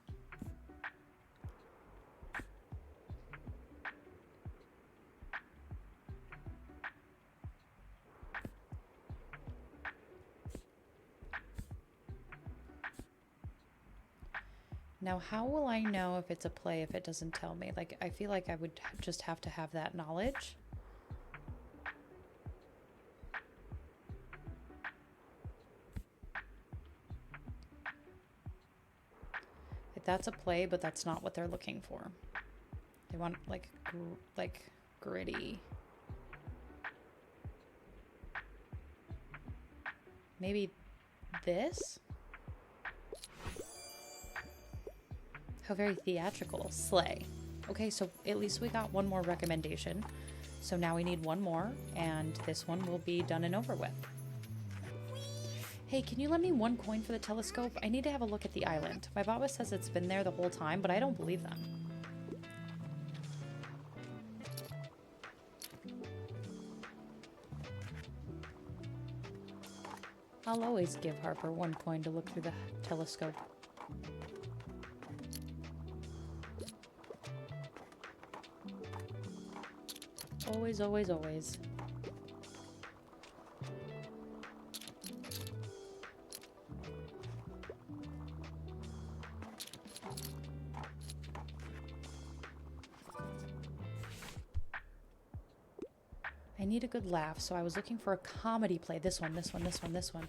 Speaker 1: Now, how will I know if it's a play if it doesn't tell me? Like, I feel like I would just have to have that knowledge. Like, that's a play, but that's not what they're looking for. They want, like gritty. Maybe this? How very theatrical. Slay. Okay, so at least we got one more recommendation. So now we need one more, and this one will be done and over with. Hey, can you lend me 1 coin for the telescope? I need to have a look at the island. My Baba says it's been there the whole time, but I don't believe them. I'll always give Harper 1 coin to look through the telescope. Always, always, always. I need a good laugh, so I was looking for a comedy play. This one, this one, this one, this one.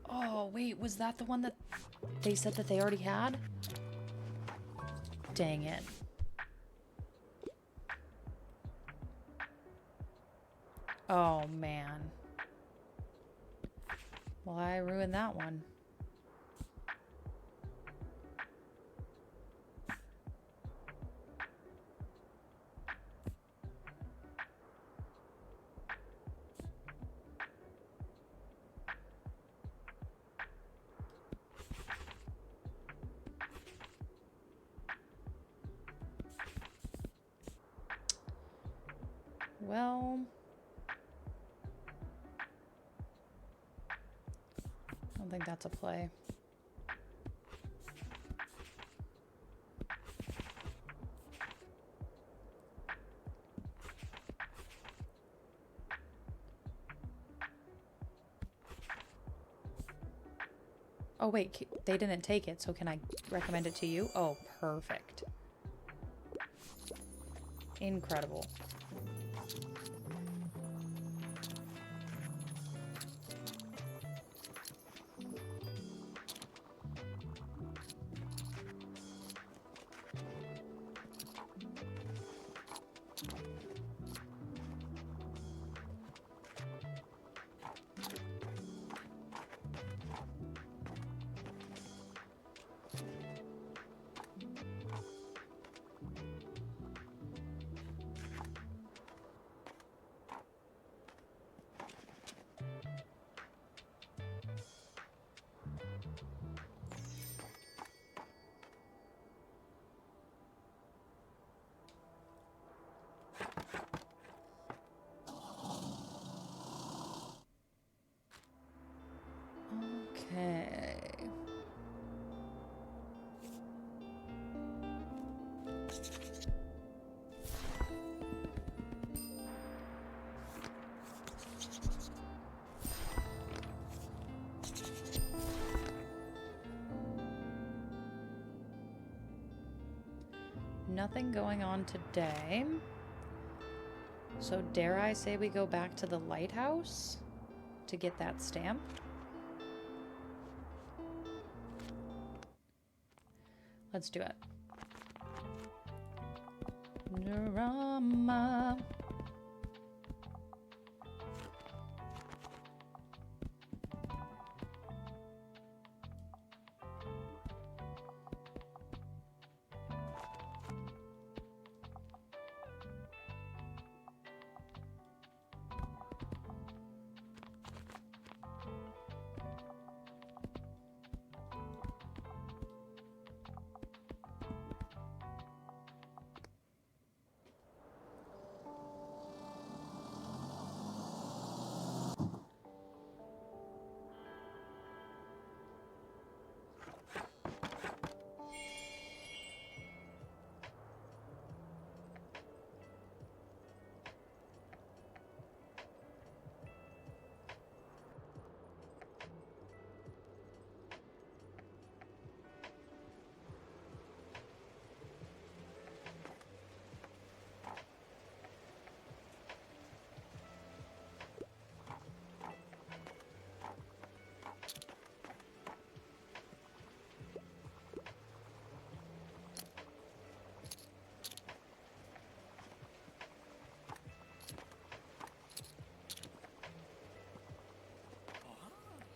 Speaker 1: Oh, wait, was that the one that they said that they already had? Dang it. Oh, man. Well, I ruined that one. Well, I don't think that's a play. Oh wait, they didn't take it, so can I recommend it to you? Oh, perfect. Incredible. Okay. Nothing going on today. So dare I say we go back to the lighthouse to get that stamp? Let's do it. Drama.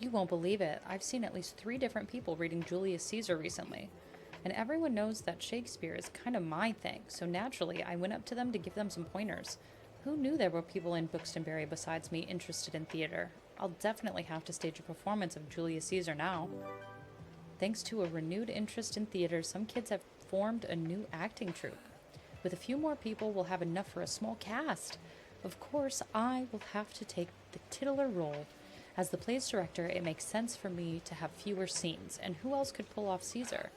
Speaker 1: You won't believe it. I've seen at least 3 different people reading Julius Caesar recently. And everyone knows that Shakespeare is kind of my thing, so naturally I went up to them to give them some pointers. Who knew there were people in Buxtonbury besides me interested in theater? I'll definitely have to stage a performance of Julius Caesar now. Thanks to a renewed interest in theater, some kids have formed a new acting troupe. With a few more people, we'll have enough for a small cast. Of course, I will have to take the titular role. As the play's director, it makes sense for me to have fewer scenes, and who else could pull off Caesar?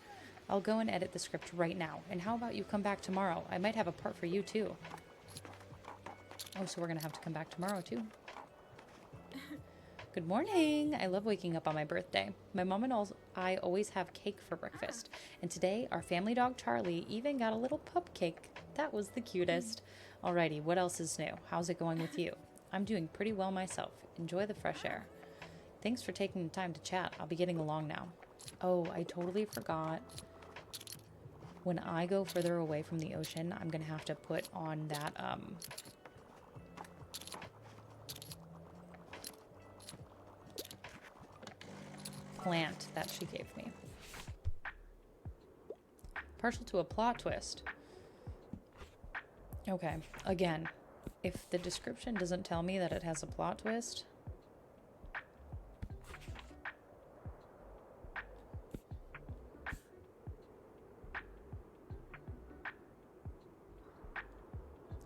Speaker 1: I'll go and edit the script right now, and how about you come back tomorrow? I might have a part for you, too. Oh, so we're gonna have to come back tomorrow, too. Good morning! I love waking up on my birthday. My mom and I always have cake for breakfast, and today our family dog Charlie even got a little pup cake. That was the cutest. Alrighty, what else is new? How's it going with you? I'm doing pretty well myself. Enjoy the fresh air. Thanks for taking the time to chat. I'll be getting along now. Oh, I totally forgot. When I go further away from the ocean, I'm gonna have to put on that, plant that she gave me. Partial to a plot twist. Okay, again, if the description doesn't tell me that it has a plot twist,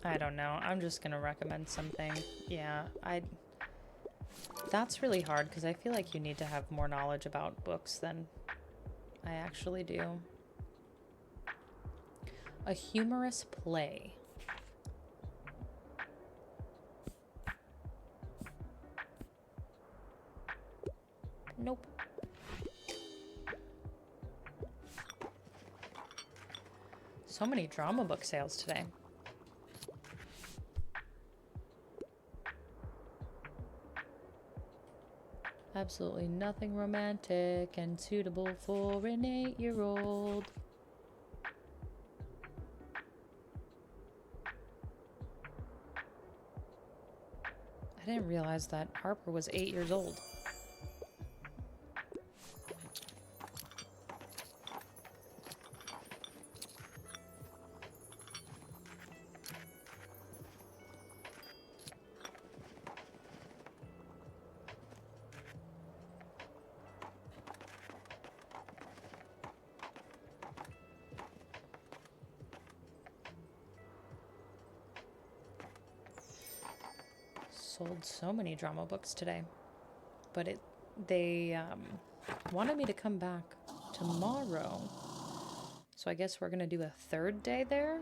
Speaker 1: I don't know. I'm just gonna recommend something. Yeah, that's really hard because I feel like you need to have more knowledge about books than I actually do. A humorous play. Nope. So many drama book sales today. Absolutely nothing romantic and suitable for an 8-year-old. I didn't realize that Harper was 8 years old. Sold so many drama books today, but they wanted me to come back tomorrow, so I guess we're gonna do a 3rd day there.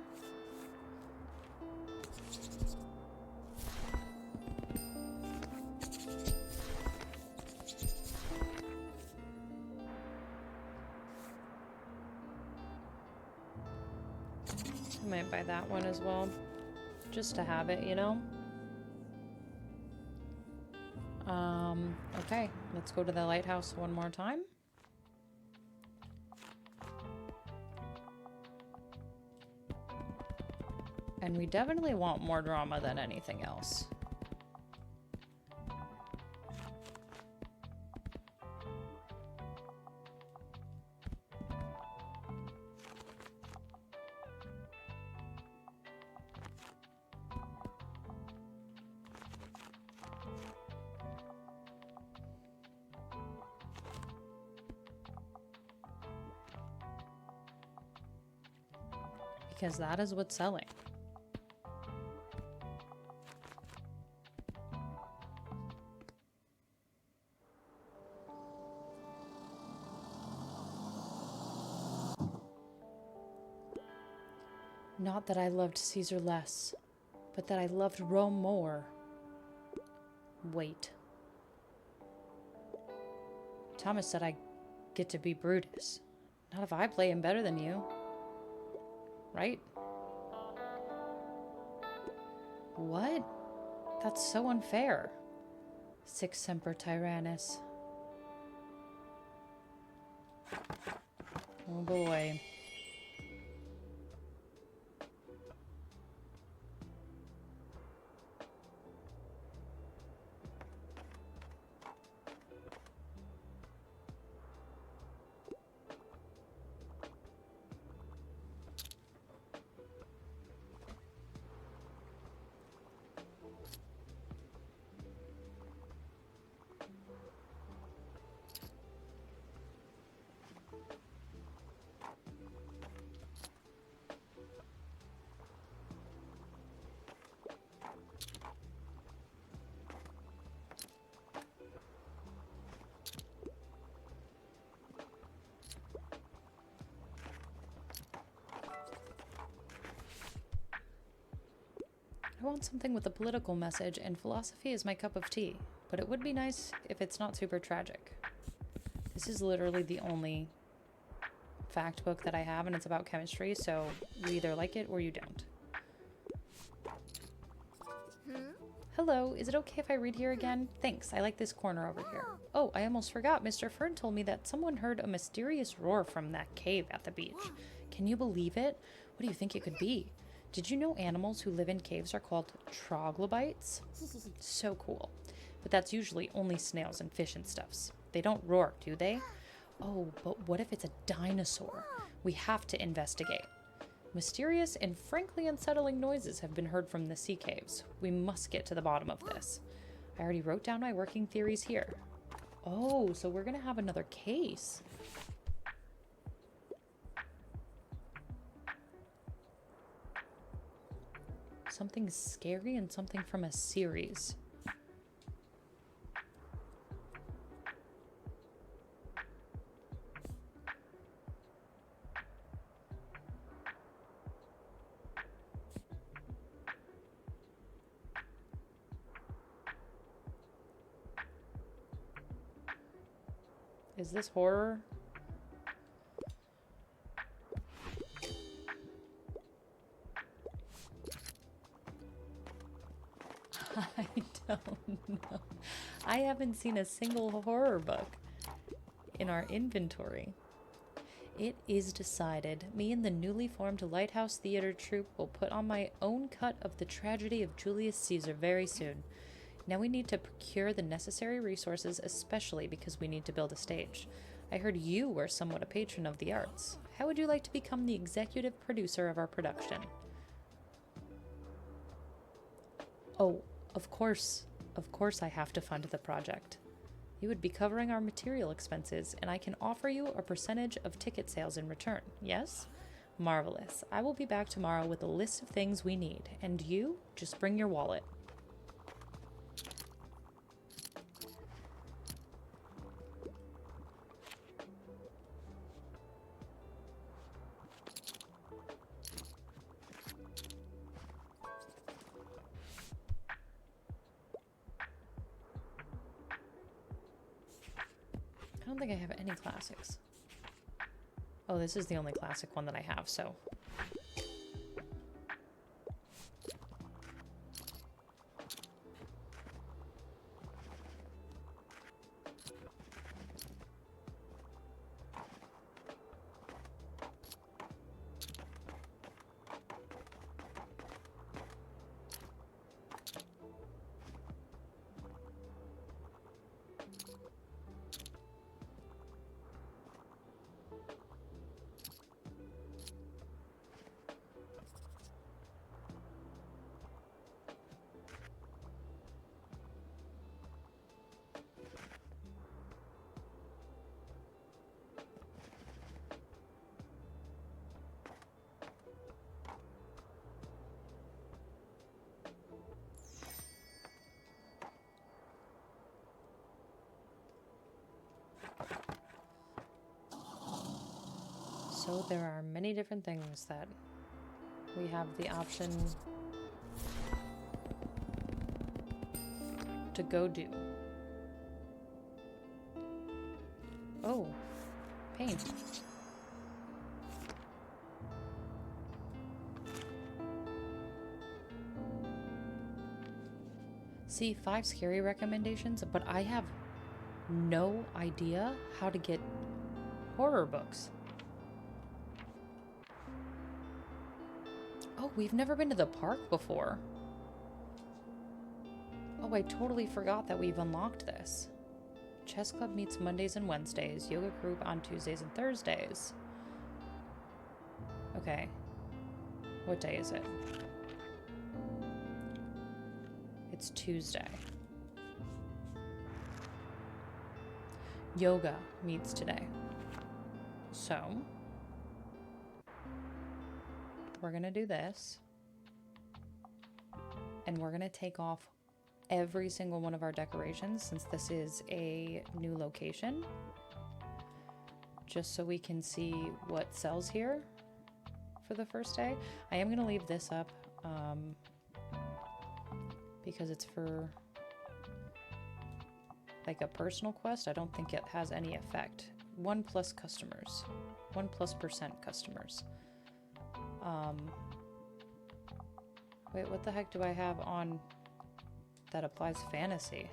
Speaker 1: I might buy that one as well, just to have it, you know. Okay, let's go to the lighthouse one more time. And we definitely want more drama than anything else. Because that is what's selling. Not that I loved Caesar less, but that I loved Rome more. Wait. Thomas said I get to be Brutus. Not if I play him better than you. Right? What? That's so unfair. Sic semper tyrannis. Oh boy. I want something with a political message, and philosophy is my cup of tea. But it would be nice if it's not super tragic. This is literally the only fact book that I have, and it's about chemistry, so you either like it or you don't. Hello, is it okay if I read here again? Thanks, I like this corner over here. Oh, I almost forgot. Mr. Fern told me that someone heard a mysterious roar from that cave at the beach. Can you believe it? What do you think it could be? Did you know animals who live in caves are called troglobites? So cool. But that's usually only snails and fish and stuffs. They don't roar, do they? Oh, but what if it's a dinosaur? We have to investigate. Mysterious and frankly unsettling noises have been heard from the sea caves. We must get to the bottom of this. I already wrote down my working theories here. Oh, so we're gonna have another case. Something scary and something from a series. Is this horror? I don't know. I haven't seen a single horror book in our inventory. It is decided. Me and the newly formed Lighthouse Theater troupe will put on my own cut of the tragedy of Julius Caesar very soon. Now we need to procure the necessary resources, especially because we need to build a stage. I heard you were somewhat a patron of the arts. How would you like to become the executive producer of our production? Oh, of course I have to fund the project. You would be covering our material expenses, and I can offer you a percentage of ticket sales in return, yes? Marvelous. I will be back tomorrow with a list of things we need, and you, just bring your wallet. I don't think I have any classics. Oh, this is the only classic one that I have, so. So there are many different things that we have the option to go do. Oh, paint. See, 5 scary recommendations, but I have no idea how to get horror books. Oh, we've never been to the park before. Oh, I totally forgot that we've unlocked this. Chess club meets Mondays and Wednesdays. Yoga group on Tuesdays and Thursdays. Okay. What day is it? It's Tuesday. Yoga meets today. So, we're gonna do this. And we're gonna take off every single one of our decorations since this is a new location. Just so we can see what sells here for the first day. I am gonna leave this up because it's for like a personal quest. I don't think it has any effect. 1+ customers. 1+% customers. Wait, what the heck do I have on that applies fantasy?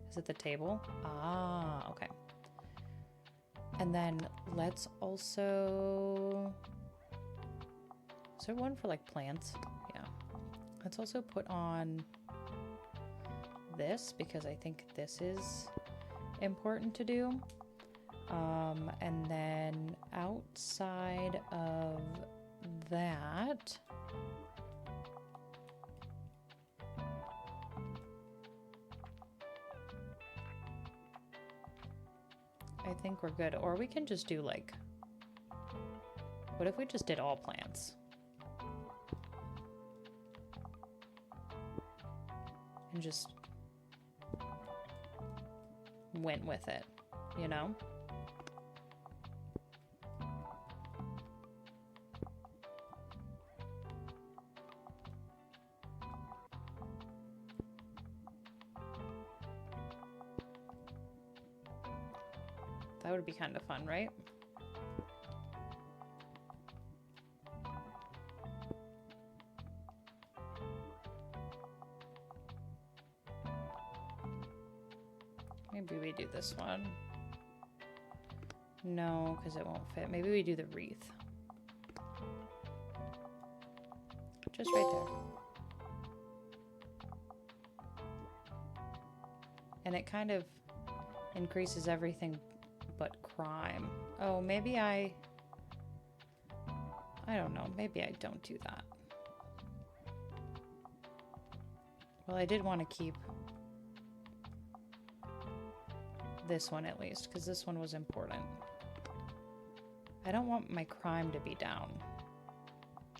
Speaker 1: Is it the table? Ah, okay. And then let's also... Is there one for like plants? Yeah. Let's also put on this because I think this is important to do. And then outside of that, I think we're good. Or we can just do like, what if we just did all plants? And just went with it, you know? That would be kind of fun, right? Maybe we do this one. No, because it won't fit. Maybe we do the wreath. Just right there. And it kind of increases everything but crime. Oh, maybe I don't know. Maybe I don't do that. Well, I did want to keep this one at least, because this one was important. I don't want my crime to be down.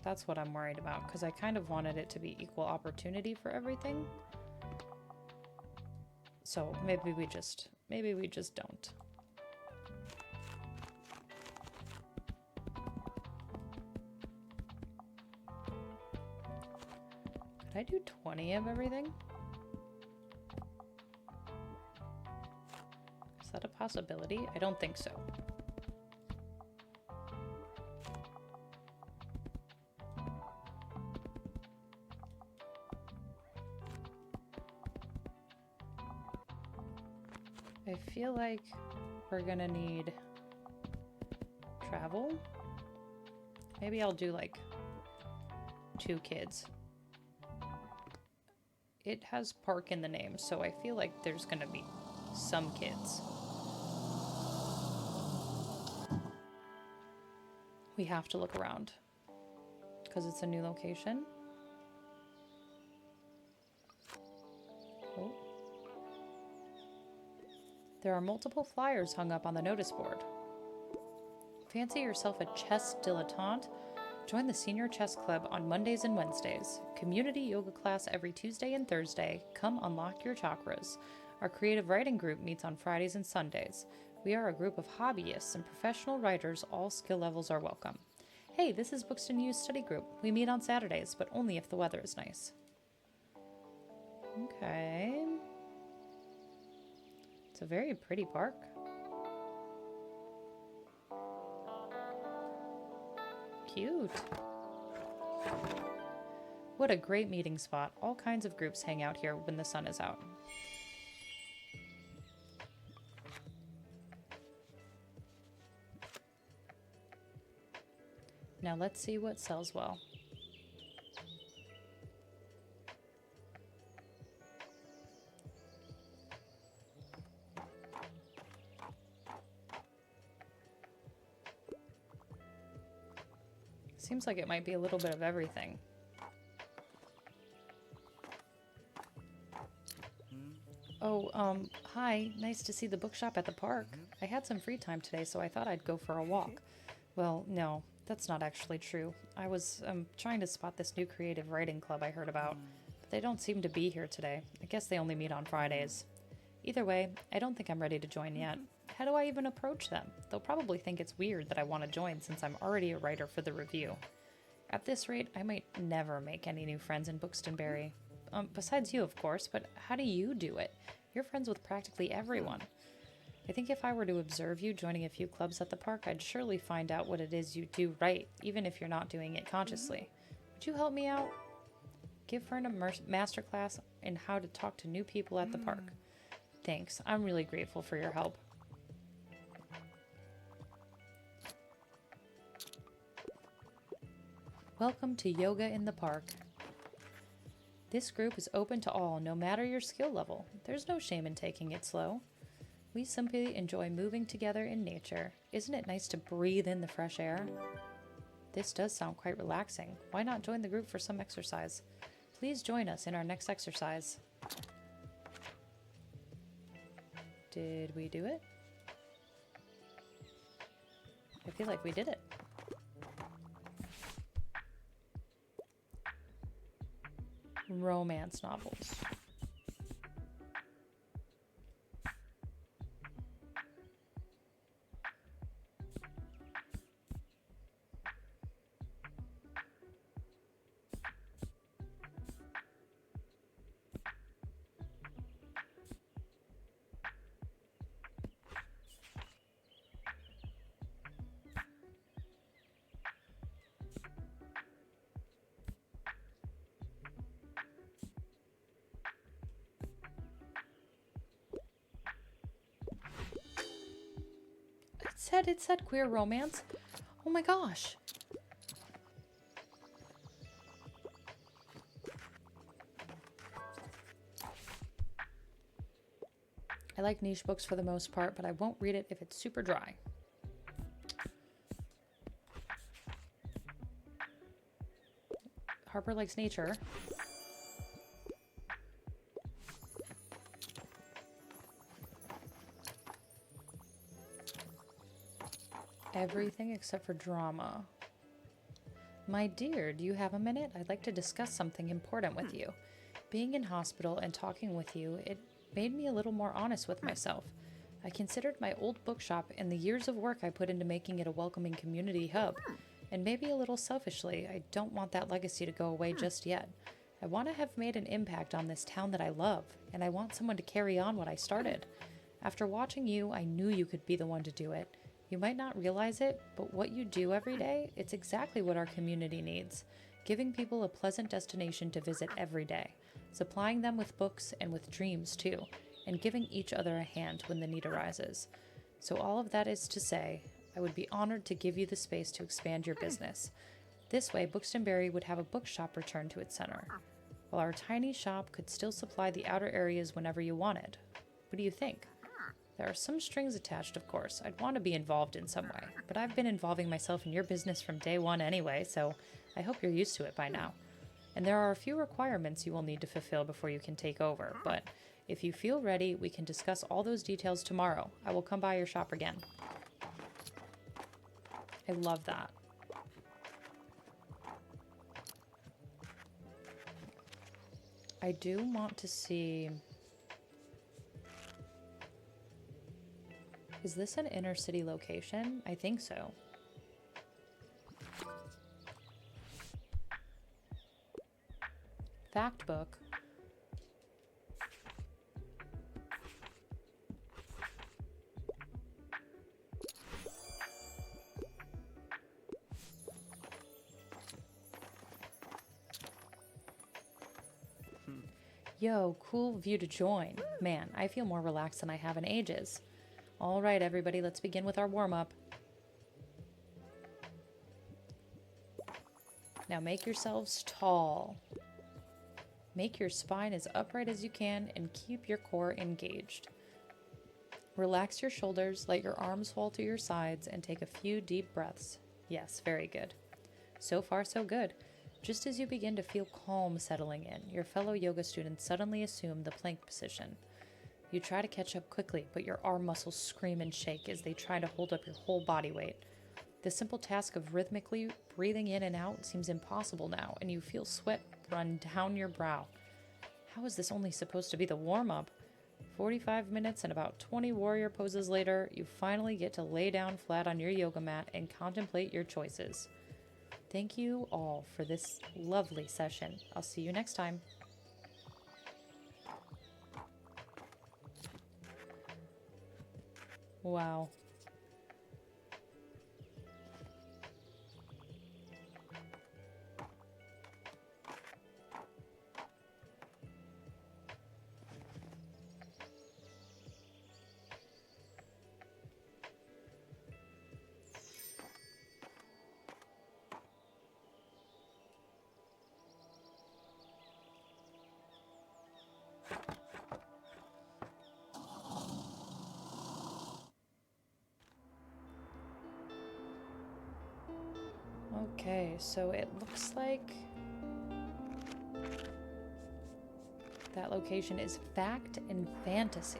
Speaker 1: That's what I'm worried about, because I kind of wanted it to be equal opportunity for everything. So maybe we just don't. Could I do 20 of everything? Is that a possibility? I don't think so. I feel like we're gonna need travel. Maybe I'll do like 2 kids. It has park in the name, so I feel like there's gonna be some kids. We have to look around because it's a new location. Oh. There are multiple flyers hung up on the notice board. Fancy yourself a chess dilettante? Join the Senior Chess Club on Mondays and Wednesdays. Community yoga class every Tuesday and Thursday. Come unlock your chakras. Our creative writing group meets on Fridays and Sundays. We are a group of hobbyists and professional writers. All skill levels are welcome. Hey, this is Bookston U's study group. We meet on Saturdays, but only if the weather is nice. Okay. It's a very pretty park. Cute. What a great meeting spot. All kinds of groups hang out here when the sun is out. Now let's see what sells well. Seems like it might be a little bit of everything. Oh, hi. Nice to see the bookshop at the park. I had some free time today, so I thought I'd go for a walk. Well, no, that's not actually true. I was trying to spot this new creative writing club I heard about, but they don't seem to be here today. I guess they only meet on Fridays. Either way, I don't think I'm ready to join yet. How do I even approach them? They'll probably think it's weird that I want to join since I'm already a writer for the review. At this rate, I might never make any new friends in Bookstonbury. Besides you, of course, but how do you do it? You're friends with practically everyone. I think if I were to observe you joining a few clubs at the park, I'd surely find out what it is you do right, even if you're not doing it consciously. Would you help me out? Give her a masterclass in how to talk to new people at the park. Thanks. I'm really grateful for your help. Welcome to Yoga in the Park. This group is open to all, no matter your skill level. There's no shame in taking it slow. We simply enjoy moving together in nature. Isn't it nice to breathe in the fresh air? This does sound quite relaxing. Why not join the group for some exercise? Please join us in our next exercise. Did we do it? I feel like we did it. Romance novels. It said queer romance. Oh my gosh. I like niche books for the most part, but I won't read it if it's super dry. Harper likes nature. Everything except for drama. My dear, do you have a minute? I'd like to discuss something important with you. Being in hospital and talking with you, it made me a little more honest with myself. I considered my old bookshop and the years of work I put into making it a welcoming community hub. And maybe a little selfishly, I don't want that legacy to go away just yet. I want to have made an impact on this town that I love, and I want someone to carry on what I started. After watching you, I knew you could be the one to do it. You might not realize it, but what you do every day, it's exactly what our community needs. Giving people a pleasant destination to visit every day, supplying them with books and with dreams too, and giving each other a hand when the need arises. So all of that is to say, I would be honored to give you the space to expand your business. This way, Bookstonbury would have a bookshop return to its center, while our tiny shop could still supply the outer areas whenever you wanted. What do you think? There are some strings attached, of course. I'd want to be involved in some way, but I've been involving myself in your business from day one anyway, so I hope you're used to it by now. And there are a few requirements you will need to fulfill before you can take over, but if you feel ready, we can discuss all those details tomorrow. I will come by your shop again. I love that. I do want to see... Is this an inner city location? I think so. Fact book. Yo, cool view to join. Man, I feel more relaxed than I have in ages. All right, everybody, let's begin with our warm-up. Now make yourselves tall. Make your spine as upright as you can and keep your core engaged. Relax your shoulders, let your arms fall to your sides, and take a few deep breaths. Yes, very good. So far, so good. Just as you begin to feel calm settling in, your fellow yoga students suddenly assume the plank position. You try to catch up quickly, but your arm muscles scream and shake as they try to hold up your whole body weight. The simple task of rhythmically breathing in and out seems impossible now, and you feel sweat run down your brow. How is this only supposed to be the warm-up? 45 minutes and about 20 warrior poses later, you finally get to lay down flat on your yoga mat and contemplate your choices. Thank you all for this lovely session. I'll see you next time. Wow. Okay, so it looks like that location is fact and fantasy.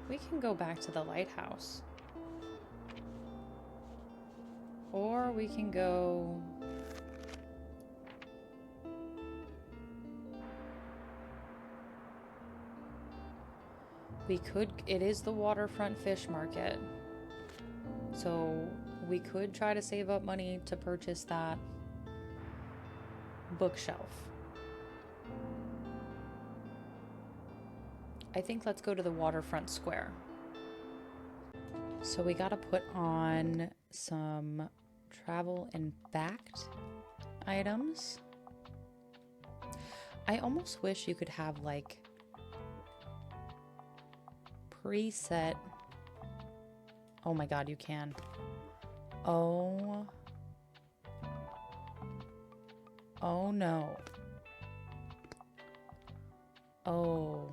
Speaker 1: We can go back to the lighthouse. Or we can go... We could... It is the waterfront fish market. So we could try to save up money to purchase that bookshelf. I think let's go to the waterfront square. So we gotta put on some travel and fact items. I almost wish you could have like preset. Oh my god, you can. Oh no. Oh,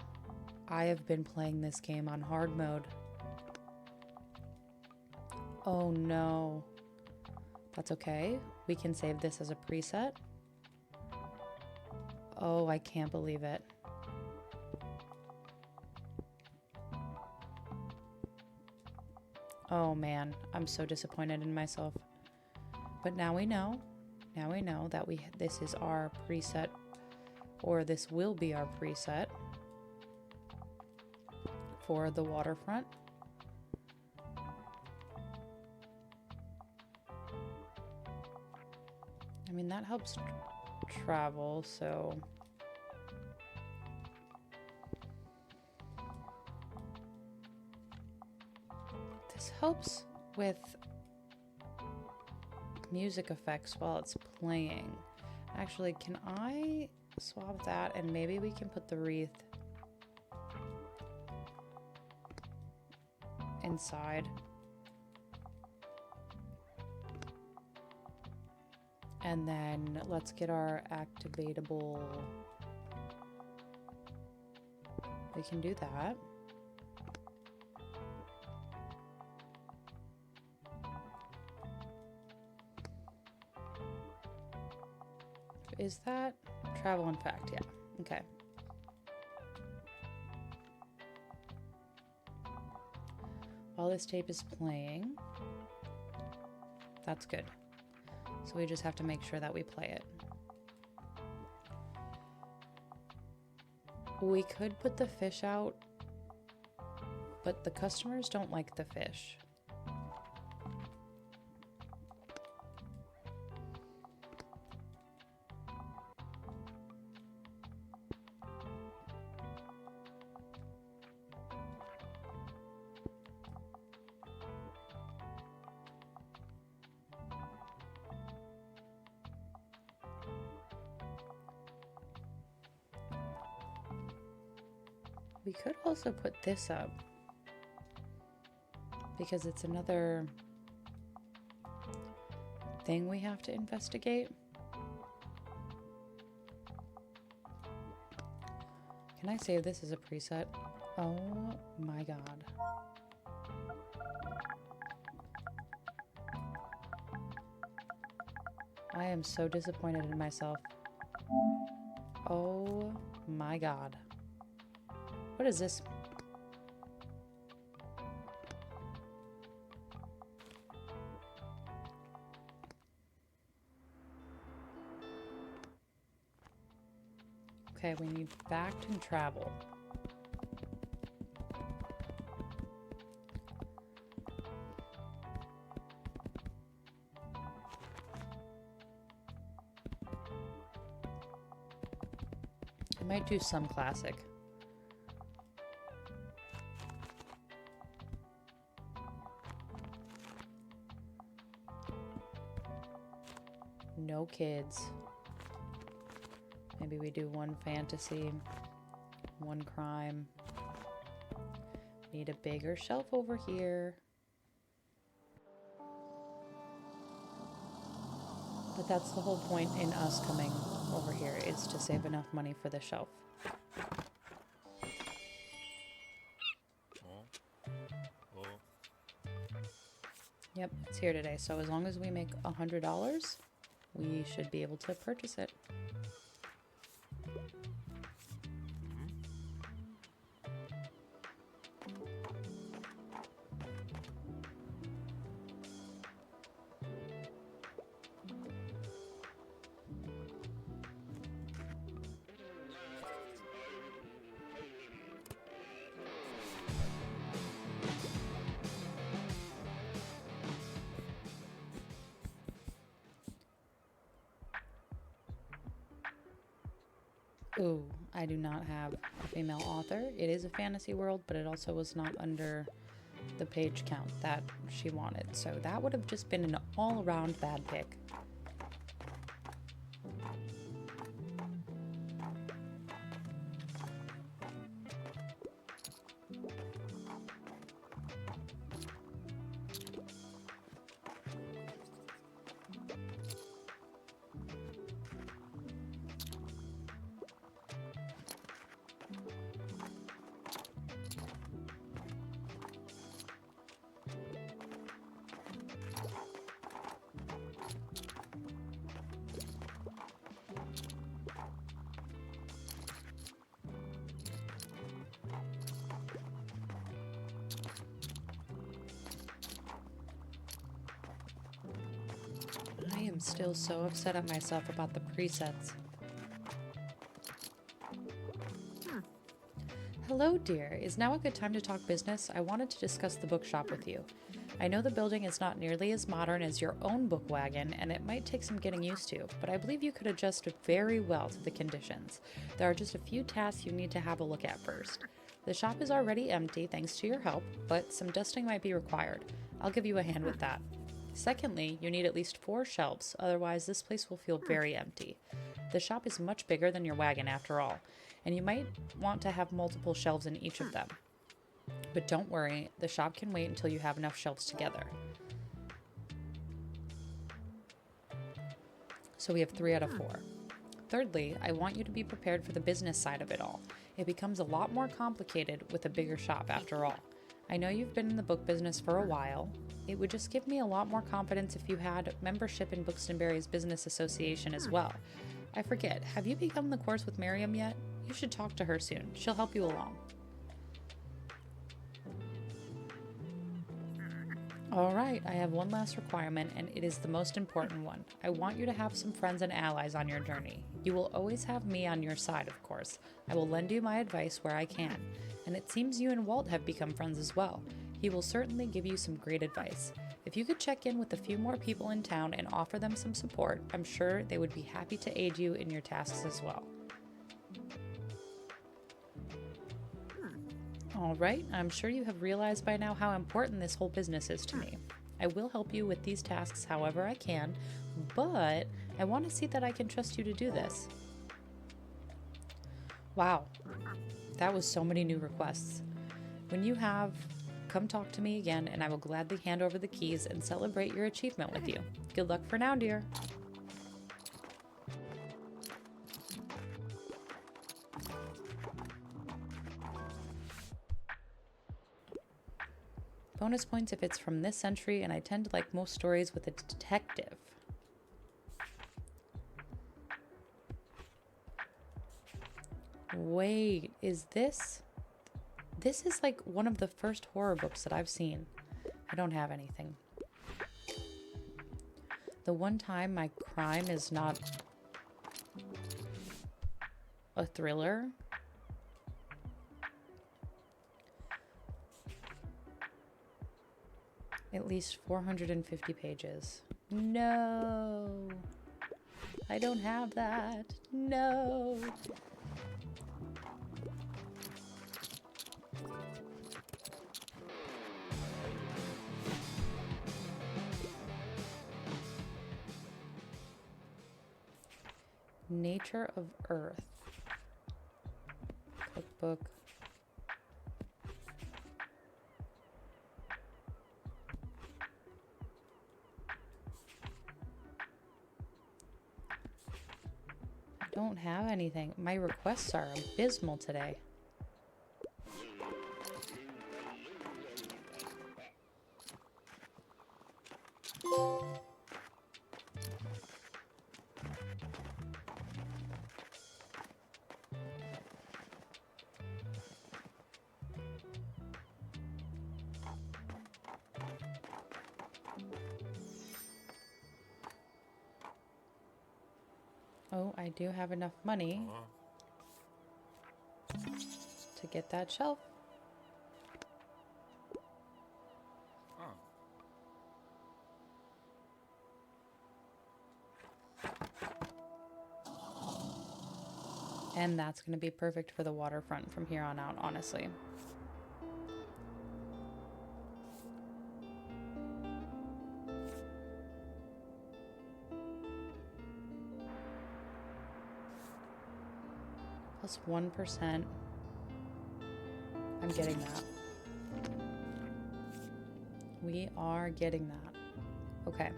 Speaker 1: I have been playing this game on hard mode. Oh no. That's okay. We can save this as a preset. Oh, I can't believe it. Oh man, I'm so disappointed in myself. But now we know. Now we know that this is our preset, or this will be our preset for the waterfront. I mean, that helps travel, so... This helps with music effects while it's playing. Actually, can I swap that and maybe we can put the wreath inside? And then let's get our activatable. We can do that. Is that travel and fact? Yeah. Okay. While this tape is playing, that's good. So we just have to make sure that we play it. We could put the fish out, but the customers don't like the fish. We could also put this up because it's another thing we have to investigate. Can I save this as a preset? Oh my god. I am so disappointed in myself. Oh my god. What is this? Okay, we need fact and travel. I might do some classic. No kids. Maybe we do one fantasy, one crime. Need a bigger shelf over here. But that's the whole point in us coming over here, is to save enough money for the shelf. Yep, it's here today. So as long as we make $100, we should be able to purchase it. Ooh, I do not have a female author. It is a fantasy world, but it also was not under the page count that she wanted. So that would have just been an all-around bad pick. I am still so upset at myself about the presets. Hello, dear. Is now a good time to talk business? I wanted to discuss the bookshop with you. I know the building is not nearly as modern as your own book wagon, and it might take some getting used to, but I believe you could adjust very well to the conditions. There are just a few tasks you need to have a look at first. The shop is already empty thanks to your help, but some dusting might be required. I'll give you a hand with that. Secondly, you need at least 4 shelves, otherwise this place will feel very empty. The shop is much bigger than your wagon after all, and you might want to have multiple shelves in each of them. But don't worry, the shop can wait until you have enough shelves together. So we have 3 out of 4. Thirdly, I want you to be prepared for the business side of it all. It becomes a lot more complicated with a bigger shop after all. I know you've been in the book business for a while. It would just give me a lot more confidence if you had membership in Bookstonberry's Business Association as well. I forget, have you begun the course with Miriam yet? You should talk to her soon. She'll help you along. All right, I have one last requirement, and it is the most important one. I want you to have some friends and allies on your journey. You will always have me on your side, of course. I will lend you my advice where I can. And it seems you and Walt have become friends as well. He will certainly give you some great advice. If you could check in with a few more people in town and offer them some support, I'm sure they would be happy to aid you in your tasks as well. All right, I'm sure you have realized by now how important this whole business is to me. I will help you with these tasks however I can, but I want to see that I can trust you to do this. Wow, that was so many new requests. When you have, come talk to me again and I will gladly hand over the keys and celebrate your achievement with you. Good luck for now, dear. Bonus points if it's from this century, and I tend to like most stories with a detective. Wait, is this? This is like one of the first horror books that I've seen. I don't have anything. The one time my crime is not a thriller. At least 450 pages. No. I don't have that. No. Nature of Earth. Cookbook. Don't have anything. My requests are abysmal today. Oh, I do have enough money to get that shelf. And that's going to be perfect for the waterfront from here on out, honestly. Plus 1%. I'm getting that. We are getting that. Okay.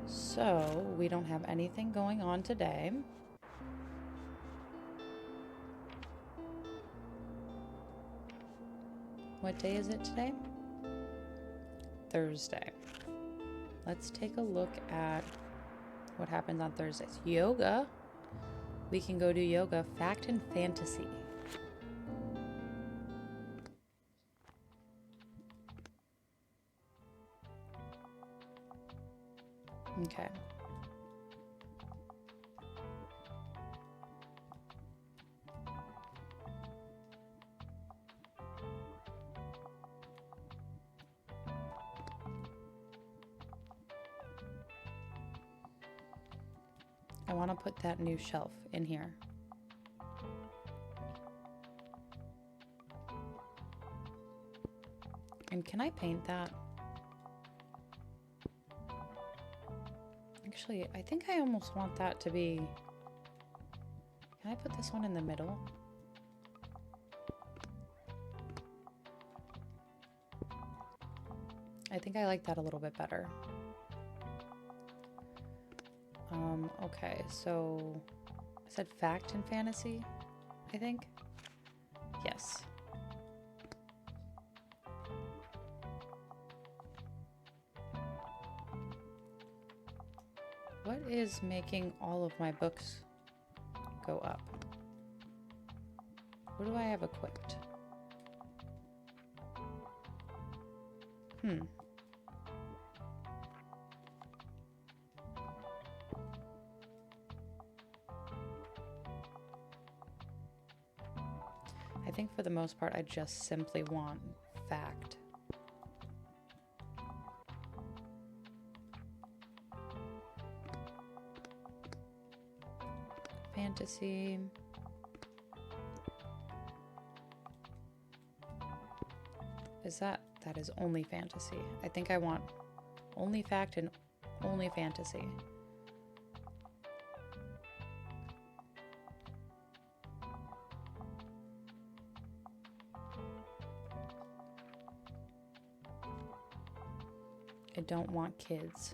Speaker 1: So, we don't have anything going on today. What day is it today? Thursday. Let's take a look at what happens on Thursdays. Yoga. We can go do yoga. Fact and fantasy. Okay. I want to put that new shelf in here. And can I paint that? Actually, I think I almost want that to be... Can I put this one in the middle? I think I like that a little bit better. Okay, so I said fact and fantasy, I think. Yes. What is making all of my books go up? What do I have equipped? I think for the most part, I just simply want fact. Fantasy. That is only fantasy. I think I want only fact and only fantasy. I don't want kids.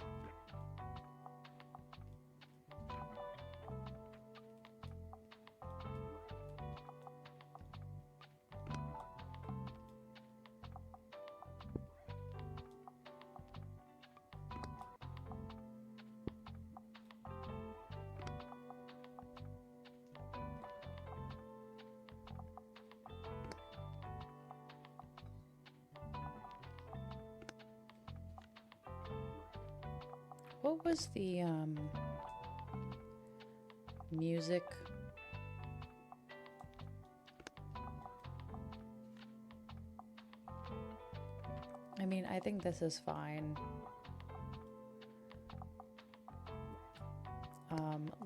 Speaker 1: What was the music? I mean, I think this is fine.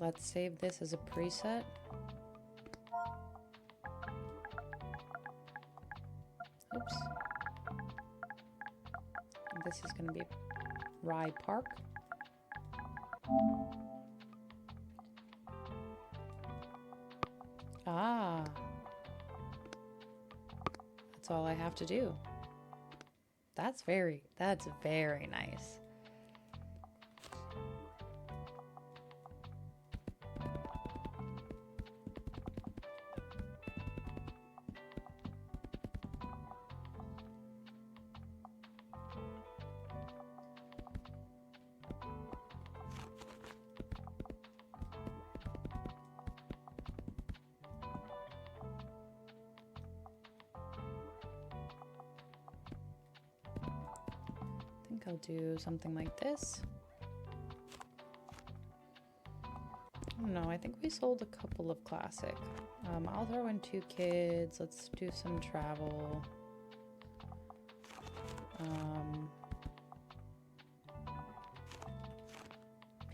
Speaker 1: Let's save this as a preset. Oops. This is going to be Rye Park. Ah. That's all I have to do. That's very nice. I'll do something like this. I don't know, I think we sold a couple of classic. I'll throw in 2 kids. Let's do some travel.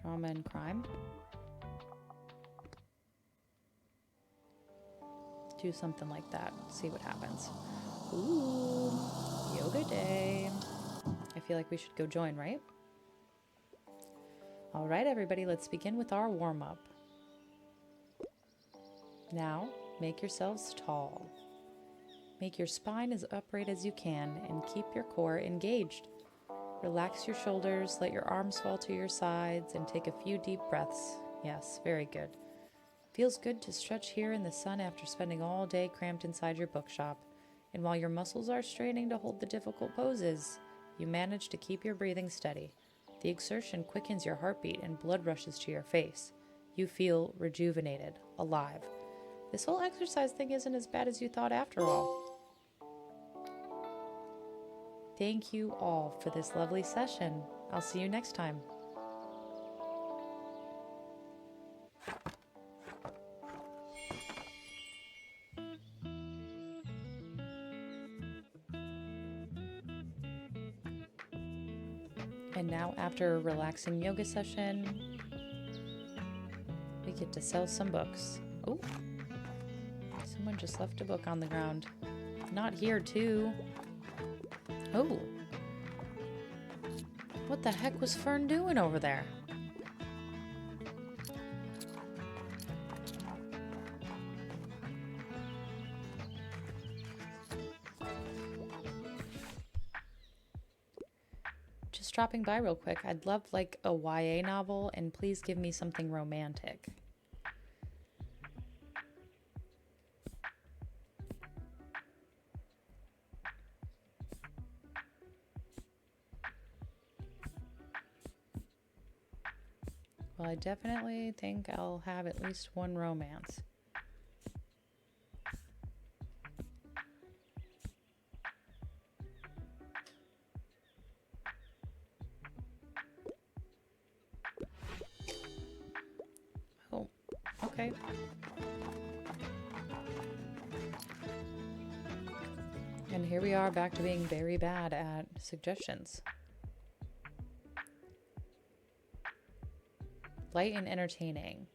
Speaker 1: Drama and crime. Do something like that. See what happens. Ooh, yoga day. I feel like we should go join, right? All right, everybody, let's begin with our warm-up. Now, make yourselves tall. Make your spine as upright as you can and keep your core engaged. Relax your shoulders, let your arms fall to your sides, and take a few deep breaths. Yes, very good. Feels good to stretch here in the sun after spending all day cramped inside your bookshop. And while your muscles are straining to hold the difficult poses, you manage to keep your breathing steady. The exertion quickens your heartbeat and blood rushes to your face. You feel rejuvenated, alive. This whole exercise thing isn't as bad as you thought after all. Thank you all for this lovely session. I'll see you next time. And now, after a relaxing yoga session, we get to sell some books. Oh, someone just left a book on the ground. Not here, too. Oh. What the heck was Fern doing over there? Just dropping by real quick. I'd love like a YA novel, and please give me something romantic. Well, I definitely think I'll have at least one romance. okay. And here we are back to being very bad at suggestions. Light and entertaining.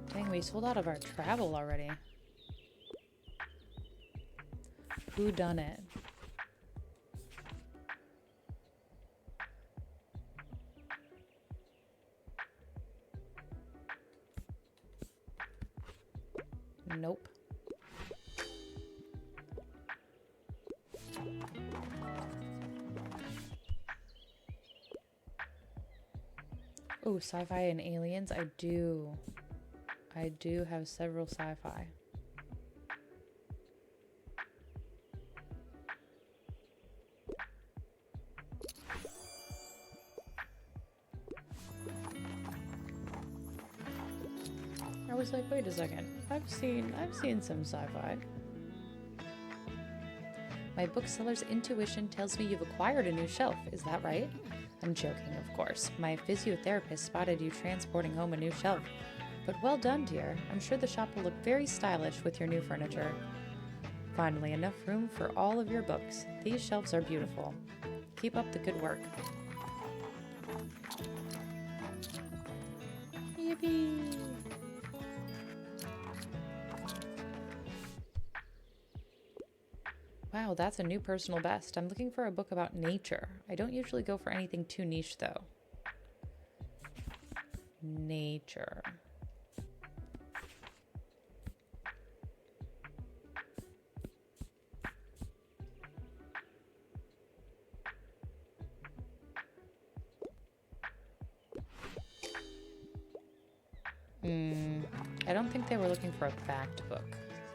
Speaker 1: Dang, we sold out of our travel already. Who done it? Nope. Oh, sci-fi and aliens. I do have several sci-fi. I was like, wait a second. I've seen some sci-fi. My bookseller's intuition tells me you've acquired a new shelf. Is that right? I'm joking, of course. My physiotherapist spotted you transporting home a new shelf. But well done, dear. I'm sure the shop will look very stylish with your new furniture. Finally, enough room for all of your books. These shelves are beautiful. Keep up the good work. Yippee! Wow, that's a new personal best. I'm looking for a book about nature. I don't usually go for anything too niche, though. Nature. I don't think they were looking for a fact book.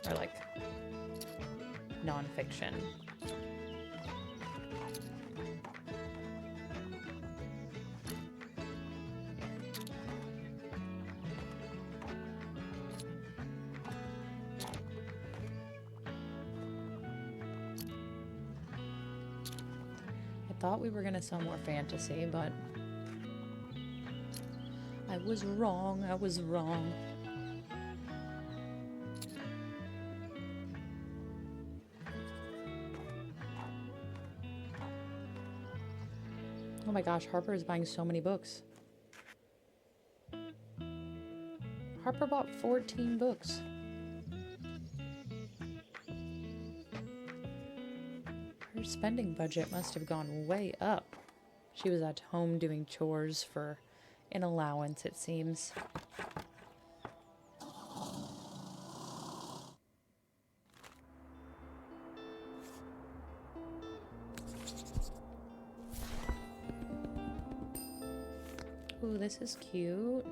Speaker 1: Or like nonfiction. I thought we were gonna sell more fantasy, but I was wrong. I was wrong. Oh my gosh, Harper is buying so many books. Harper bought 14 books. Her spending budget must have gone way up. She was at home doing chores for an allowance, it seems. Ooh, this is cute.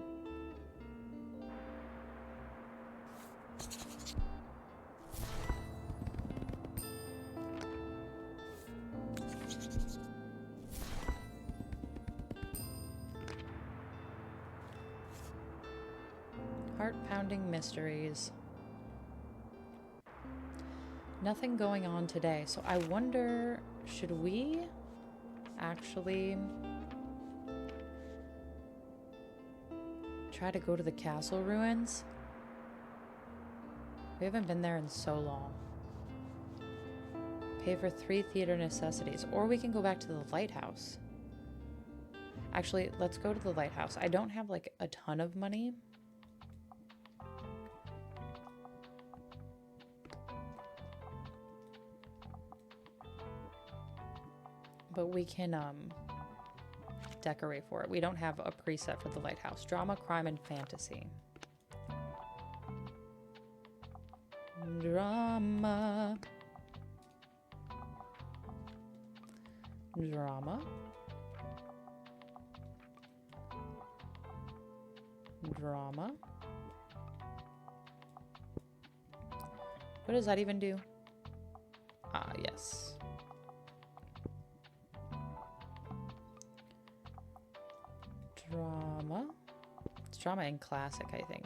Speaker 1: Heart-pounding mysteries. Nothing going on today, so I wonder, should we actually try to go to the castle ruins? We haven't been there in so long. Pay for 3 theater necessities, or we can go back to the lighthouse. Actually, let's go to the lighthouse. I don't have like a ton of money. But we can decorate for it. We don't have a preset for the lighthouse. Drama, crime, and fantasy. Drama. Drama. Drama. What does that even do? Ah, yes. Drama. It's drama in classic, I think.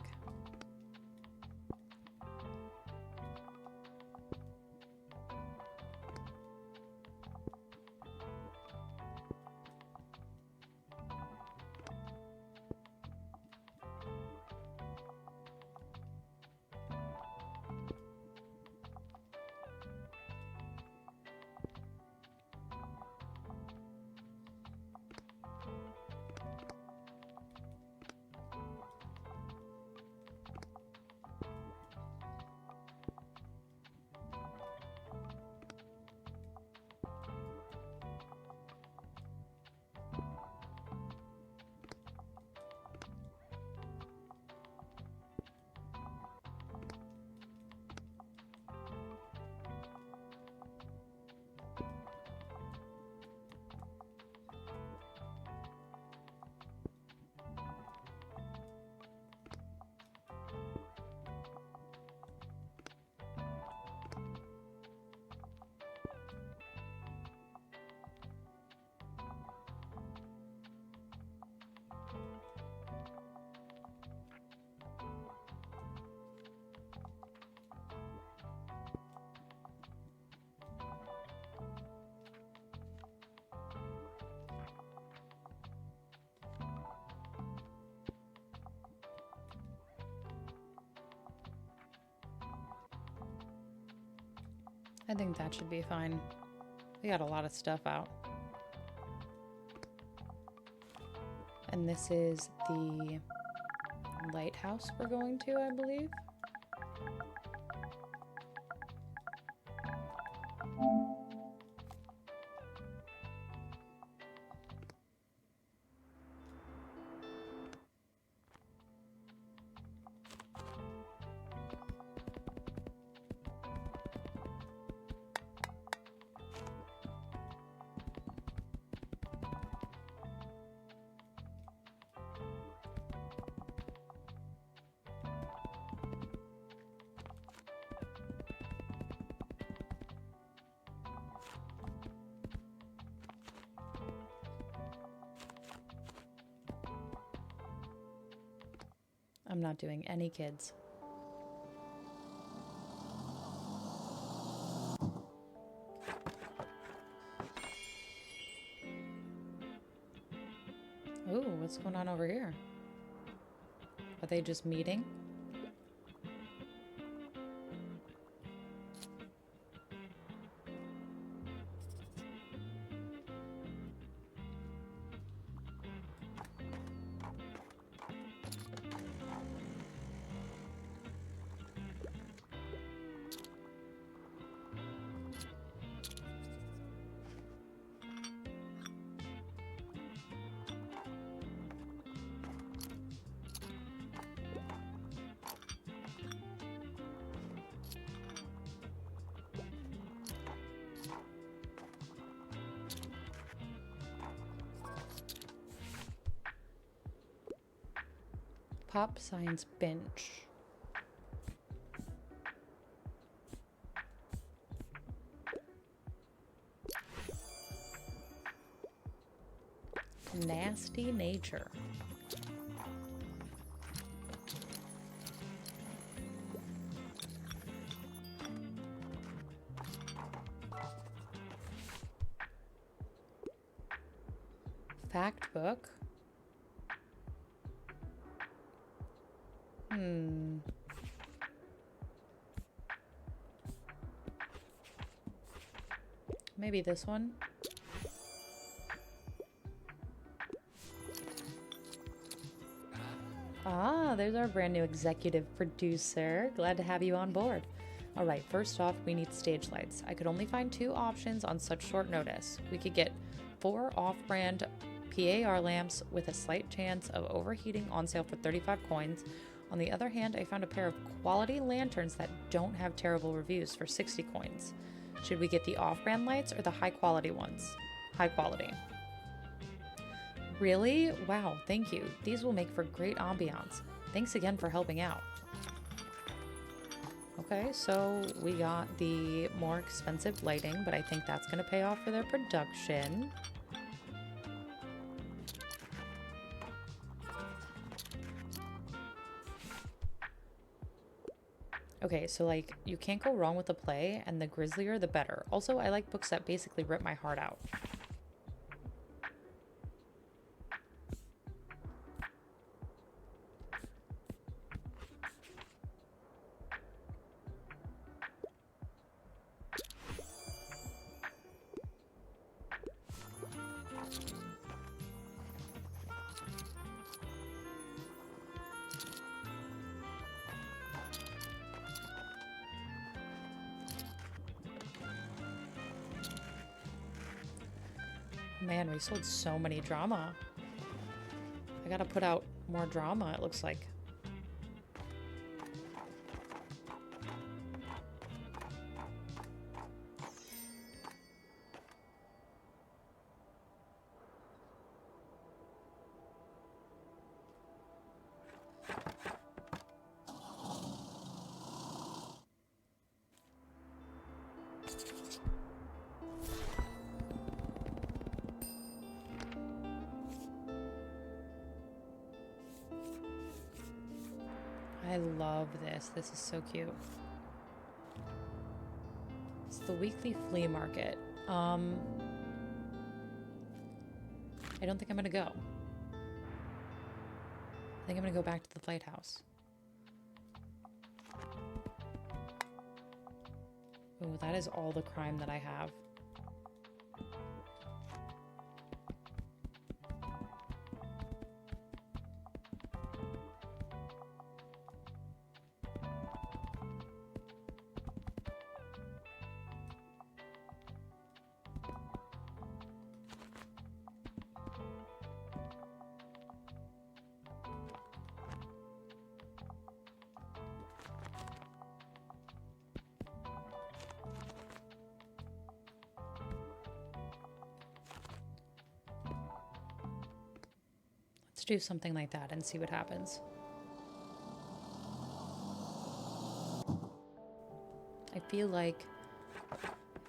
Speaker 1: I think that should be fine. We got a lot of stuff out. And this is the lighthouse we're going to, I believe. I'm not doing any kids. Ooh, what's going on over here? Are they just meeting? Pop Science Bench. Nasty Nature. Fact book. Maybe this one. Ah, there's our brand new executive producer. Glad to have you on board. All right, first off, we need stage lights. I could only find 2 options on such short notice. We could get 4 off-brand PAR lamps with a slight chance of overheating on sale for 35 coins. On the other hand, I found a pair of quality lanterns that don't have terrible reviews for 60 coins. Should we get the off-brand lights or the high-quality ones? High quality. Really? Wow, thank you. These will make for great ambiance. Thanks again for helping out. Okay, so we got the more expensive lighting, but I think that's going to pay off for their production. Okay, so like you can't go wrong with the play, and the grislier the better. Also, I like books that basically rip my heart out. Man, we sold so many drama. I gotta put out more drama, it looks like. I love this. This is so cute. It's the weekly flea market. I don't think I'm gonna go. I think I'm gonna go back to the lighthouse. Oh, that is all the crime that I have. Let's do something like that and see what happens. I feel like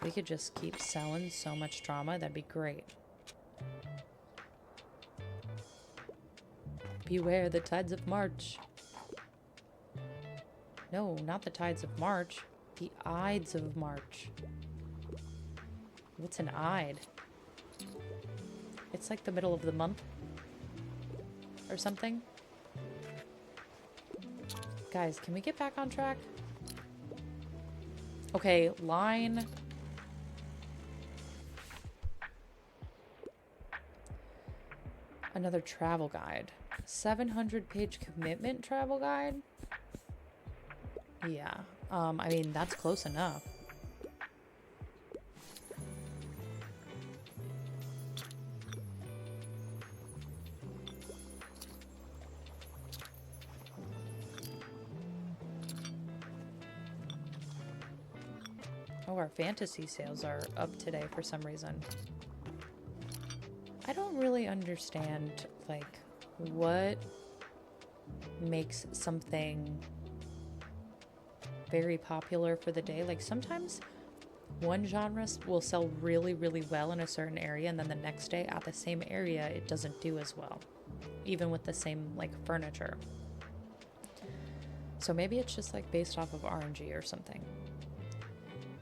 Speaker 1: we could just keep selling so much drama. That'd be great. Beware the tides of March. No, not the tides of March. The Ides of March. What's an Ide? It's like the middle of the month. Or something. Guys, can we get back on track? Okay, line. Another travel guide. 700-page commitment travel guide? Yeah. I mean, that's close enough. Oh, our fantasy sales are up today for some reason. I don't really understand, like, what makes something very popular for the day. Like, sometimes one genre will sell really, really well in a certain area, and then the next day at the same area, it doesn't do as well, even with the same, like, furniture. So maybe it's just, like, based off of RNG or something.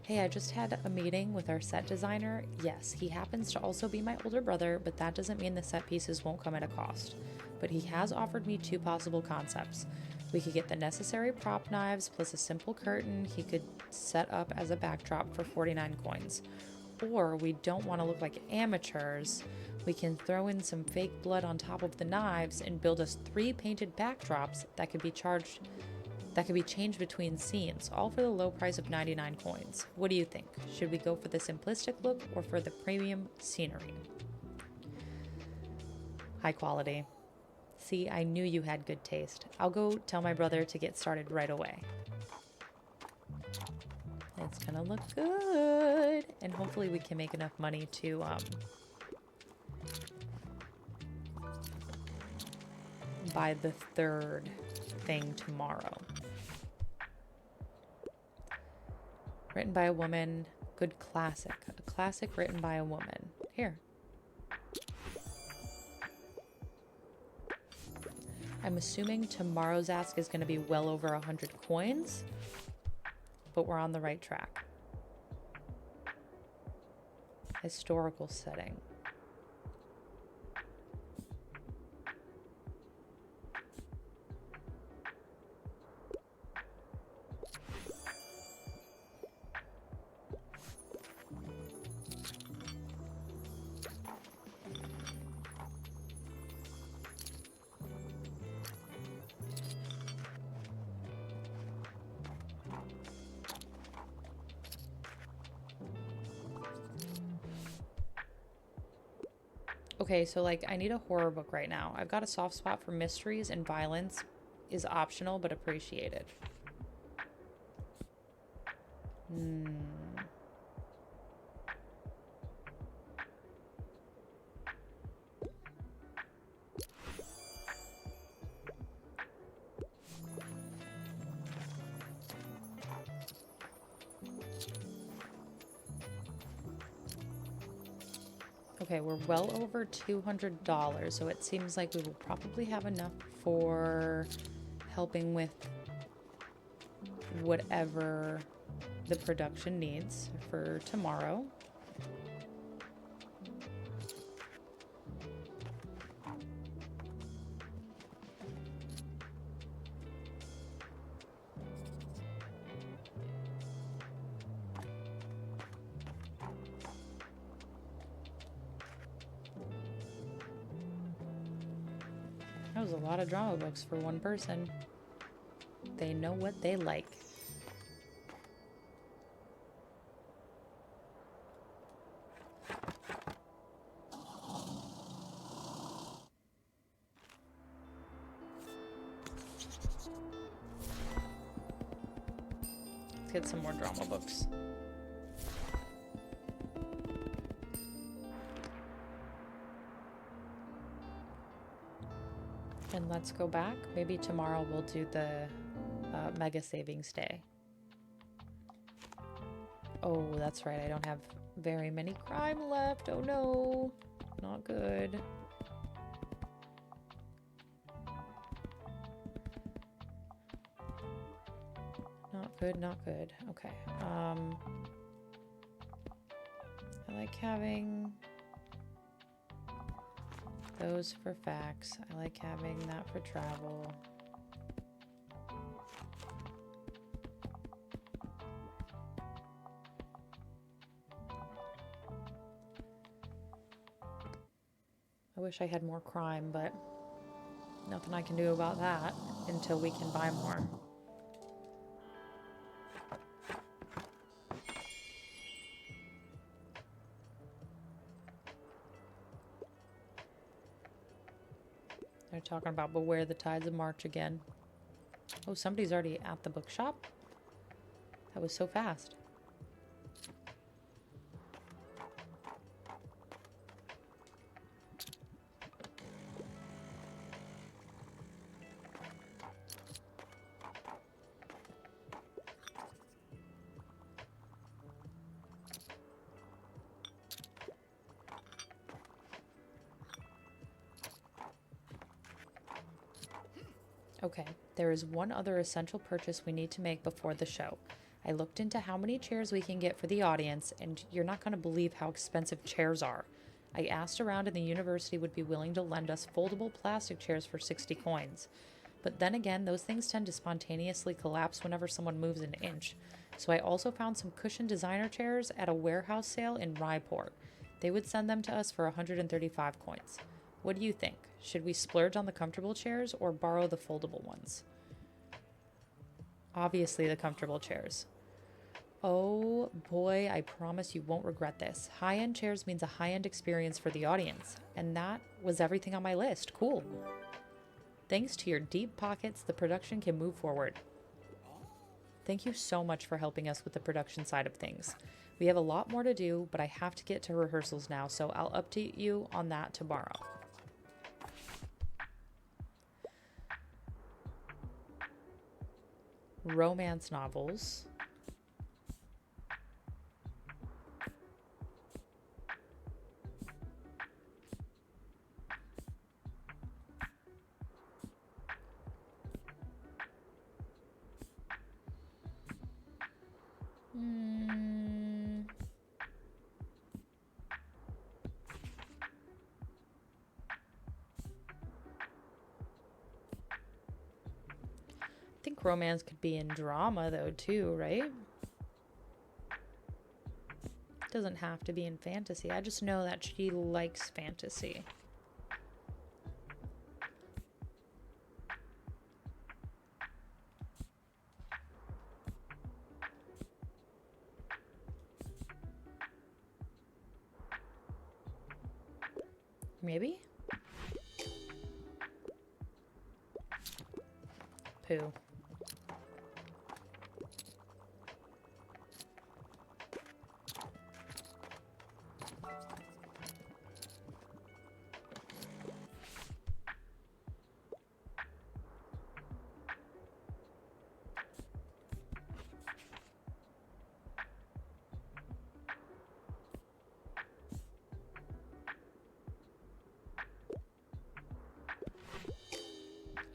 Speaker 1: Hey, I just had a meeting with our set designer. Yes, he happens to also be my older brother, but that doesn't mean the set pieces won't come at a cost. But he has offered me 2 possible concepts. We could get the necessary prop knives plus a simple curtain he could set up as a backdrop for 49 coins. Or we don't want to look like amateurs. We can throw in some fake blood on top of the knives and build us 3 painted backdrops that could be changed between scenes, all for the low price of 99 coins. What do you think? Should we go for the simplistic look or for the premium scenery? High quality. See, I knew you had good taste. I'll go tell my brother to get started right away. It's gonna look good. And hopefully we can make enough money to buy the 3rd thing tomorrow. Written by a woman. Good classic. A classic written by a woman. Here. I'm assuming tomorrow's ask is going to be well over 100 coins, but we're on the right track. Historical setting. Okay, so like I need a horror book right now. I've got a soft spot for mysteries, and violence is optional but appreciated. Okay, we're well over $200, so it seems like we will probably have enough for helping with whatever the production needs for tomorrow. That was a lot of drama books for one person. They know what they like. Let's get some more drama books. And let's go back. Maybe tomorrow we'll do the mega savings day. Oh, that's right. I don't have very many crime left. Oh no. Not good. Not good, not good. Okay. I like having those for facts. I like having that for travel. I wish I had more crime, but nothing I can do about that until we can buy more. They're talking about beware the tides of March again. Oh, somebody's already at the bookshop? That was so fast. Okay, there is one other essential purchase we need to make before the show. I looked into how many chairs we can get for the audience, and you're not going to believe how expensive chairs are. I asked around and the university would be willing to lend us foldable plastic chairs for 60 coins. But then again, those things tend to spontaneously collapse whenever someone moves an inch. So I also found some cushioned designer chairs at a warehouse sale in Ryport. They would send them to us for 135 coins. What do you think? Should we splurge on the comfortable chairs or borrow the foldable ones? Obviously the comfortable chairs. Oh boy, I promise you won't regret this. High-end chairs means a high-end experience for the audience. And that was everything on my list. Cool. Thanks to your deep pockets, the production can move forward. Thank you so much for helping us with the production side of things. We have a lot more to do, but I have to get to rehearsals now, so I'll update you on that tomorrow. Romance novels. think romance could be in drama, though, too, right? Doesn't have to be in fantasy. I just know that she likes fantasy. Maybe? Pooh.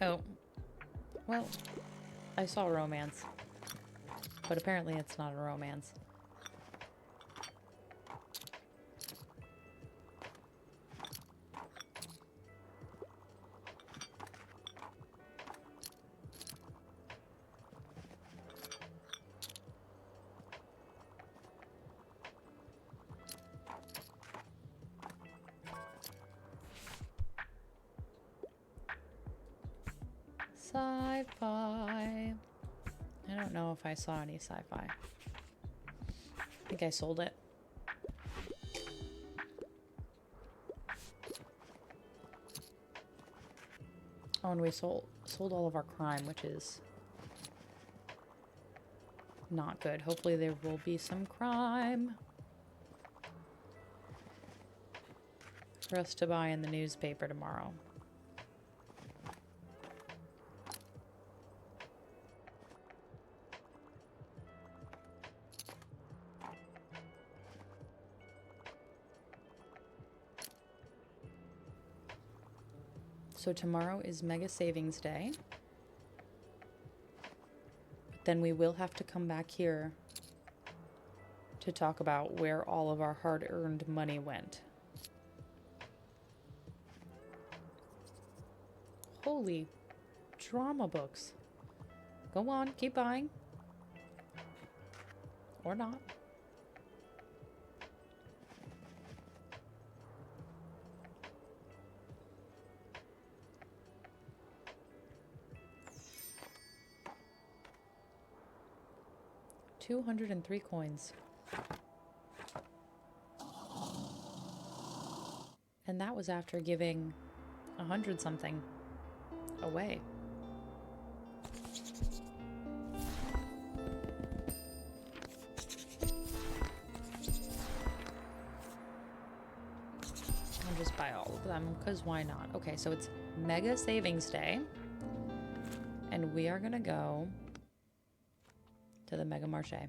Speaker 1: Oh. Well, I saw romance. But apparently it's not a romance. Sci-fi. I don't know if I saw any sci-fi. I think I sold it. Oh, and we sold all of our crime, which is not good. Hopefully there will be some crime for us to buy in the newspaper tomorrow. So tomorrow is Mega Savings Day. Then we will have to come back here to talk about where all of our hard-earned money went. Holy drama books. Go on, keep buying. Or not. $203 coins. And that was after giving 100 something away. I'll just buy all of them, because why not? Okay, so it's Mega Savings Day. And we are going to go to the Mega Marché.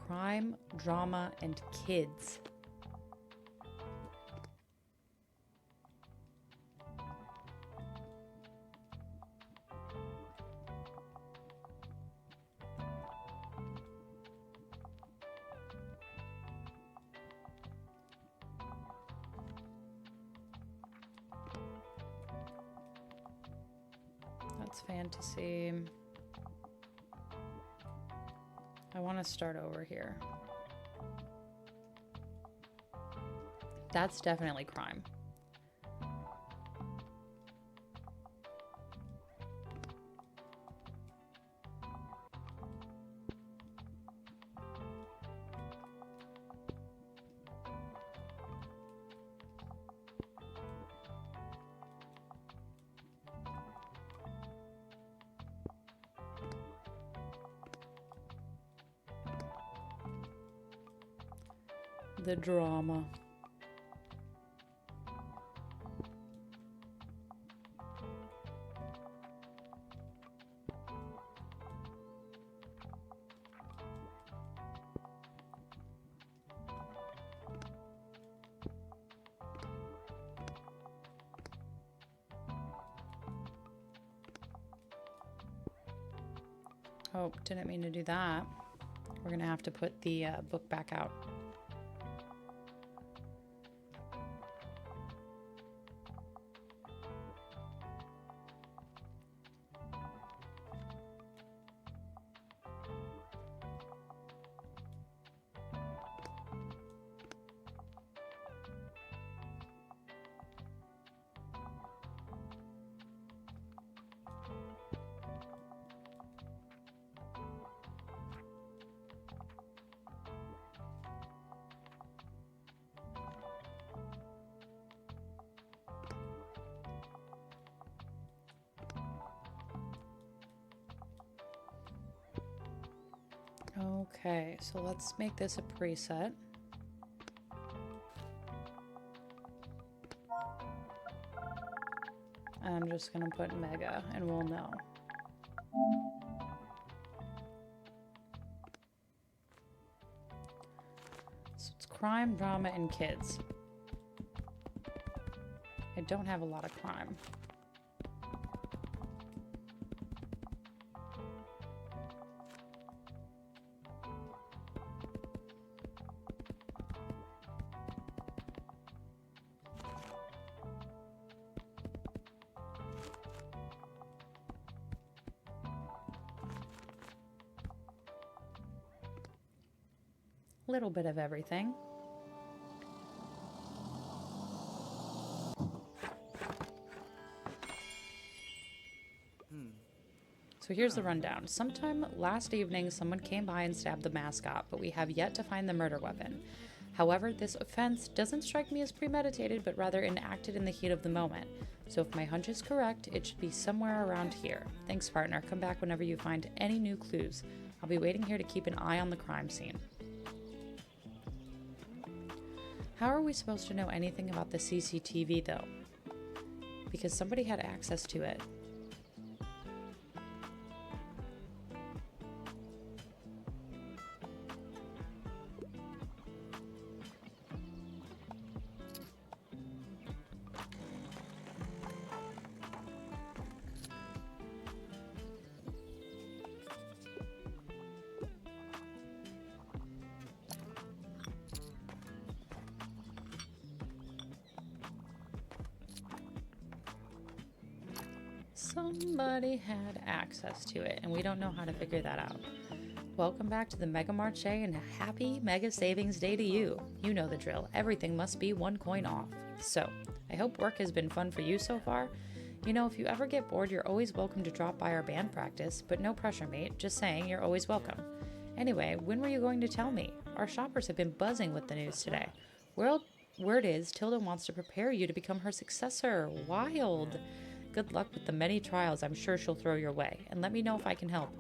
Speaker 1: Crime, drama, and kids. That's fantasy. I want to start over here. That's definitely crime. The drama. Oh, didn't mean to do that. We're gonna have to put the book back out. Okay, so let's make this a preset. I'm just gonna put Mega and we'll know. So it's crime, drama, and kids. I don't have a lot of crime. Little bit of everything. So here's the rundown. Sometime last evening, someone came by and stabbed the mascot, but we have yet to find the murder weapon. However, this offense doesn't strike me as premeditated, but rather enacted in the heat of the moment. So if my hunch is correct, it should be somewhere around here. Thanks, partner. Come back whenever you find any new clues. I'll be waiting here to keep an eye on the crime scene. How are we supposed to know anything about the CCTV, though? Because somebody had access to it. Somebody had access to it, and we don't know how to figure that out. Welcome back to the Mega Marche, and a happy Mega Savings Day to you. You know the drill. Everything must be 1 coin off. So, I hope work has been fun for you so far. You know, if you ever get bored, you're always welcome to drop by our band practice, but no pressure, mate. Just saying, you're always welcome. Anyway, when were you going to tell me? Our shoppers have been buzzing with the news today. Word is, Tilda wants to prepare you to become her successor. Wild. Good luck with the many trials I'm sure she'll throw your way, and let me know if I can help.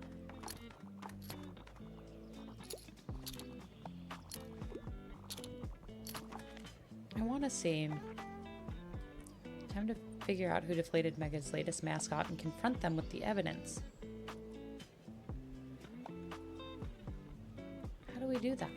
Speaker 1: I want to see. Time to figure out who deflated Mega's latest mascot and confront them with the evidence. How do we do that?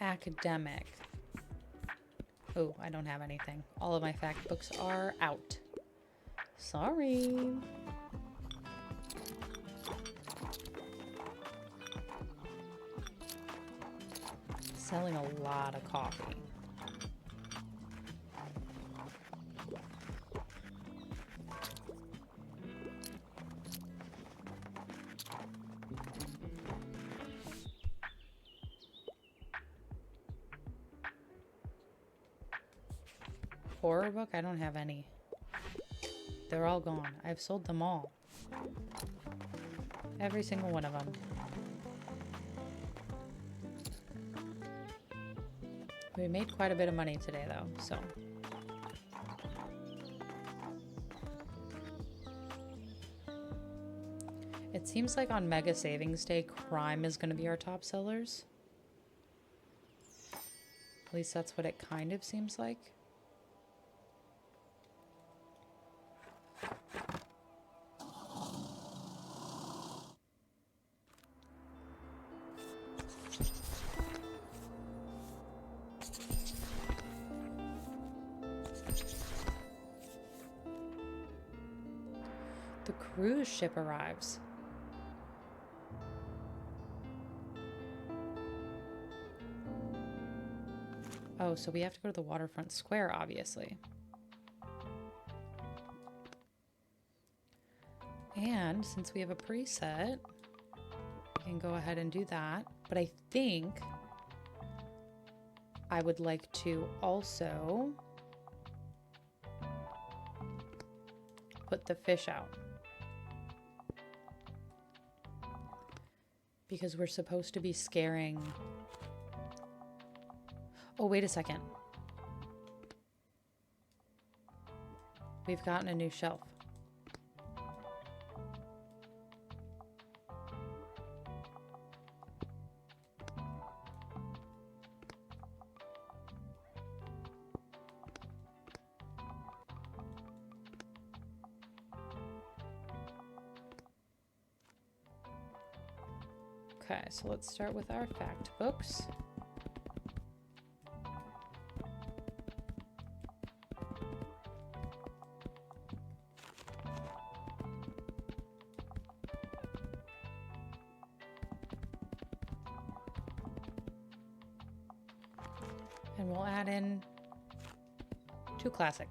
Speaker 1: Academic. Oh, I don't have anything. All of my fact books are out. Sorry. Selling a lot of coffee. Horror book? I don't have any. They're all gone. I've sold them all. Every single one of them. We made quite a bit of money today, though, so. It seems like on Mega Savings Day, crime is going to be our top sellers. At least that's what it kind of seems like. The cruise ship arrives. Oh, so we have to go to the waterfront square, obviously. And since we have a preset, can go ahead and do that. But I think I would like to also put the fish out. Because we're supposed to be scaring... Oh, wait a second. We've gotten a new shelf. Okay, so let's start with our fact books. And we'll add in 2 classic.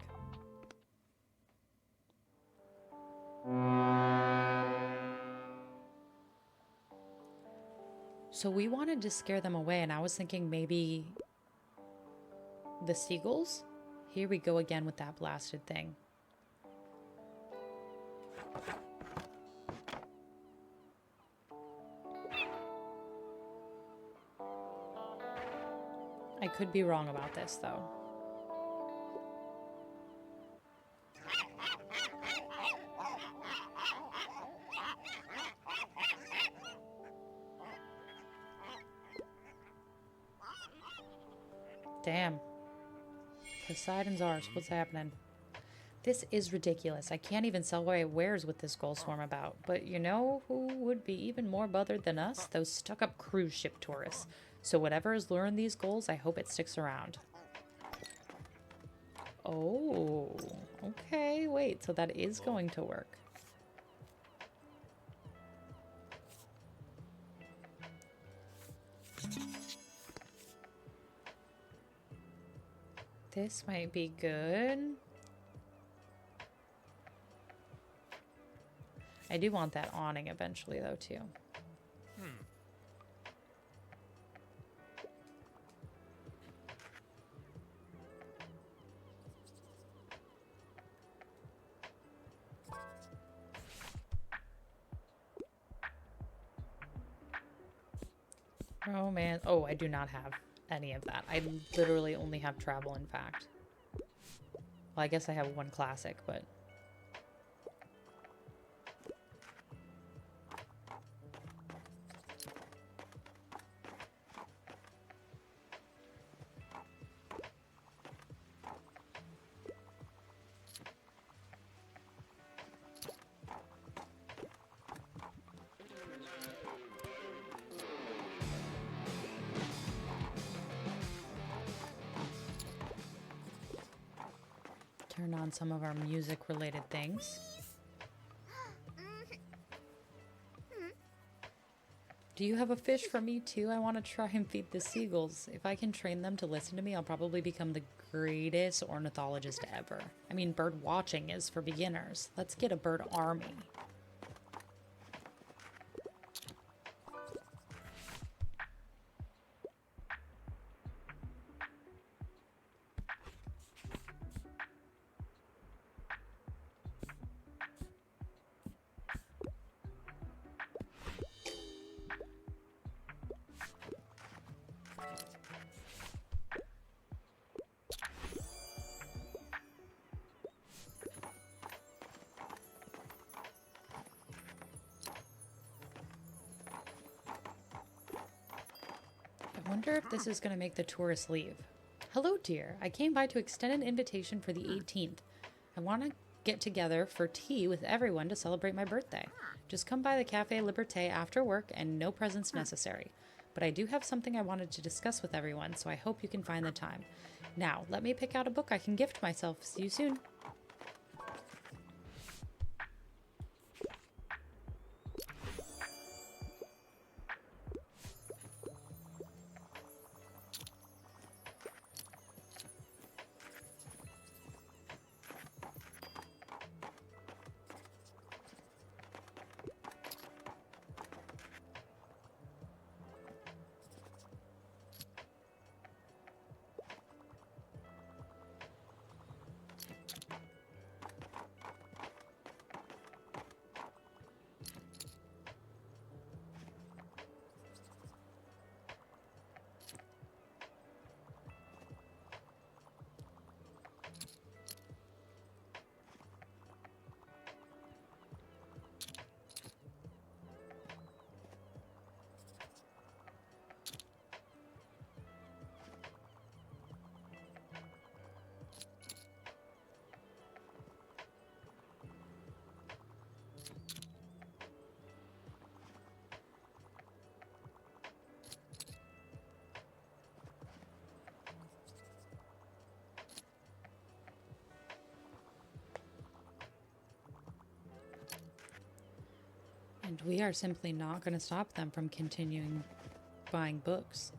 Speaker 1: So we wanted to scare them away, and I was thinking maybe the seagulls? Here we go again with that blasted thing. I could be wrong about this, though. Damn. Poseidon's ours. What's happening? This is ridiculous. I can't even sell my wares with this gold swarm about. But you know who would be even more bothered than us? Those stuck-up cruise ship tourists. So whatever is luring these gulls, I hope it sticks around. Oh, okay. Wait, so that is going to work. This might be good. I do want that awning eventually, though, too. Romance. Oh, I do not have any of that. I literally only have travel, in fact. Well, I guess I have 1 classic, but... turn on some of our music-related things. Do you have a fish for me too? I want to try and feed the seagulls. If I can train them to listen to me, I'll probably become the greatest ornithologist ever. I mean, bird watching is for beginners. Let's get a bird army. I wonder if this is going to make the tourists leave. Hello, dear. I came by to extend an invitation for the 18th. I want to get together for tea with everyone to celebrate my birthday. Just come by the Café Liberté after work and no presents necessary. But I do have something I wanted to discuss with everyone, so I hope you can find the time. Now, let me pick out a book I can gift myself. See you soon. We are simply not going to stop them from continuing buying books.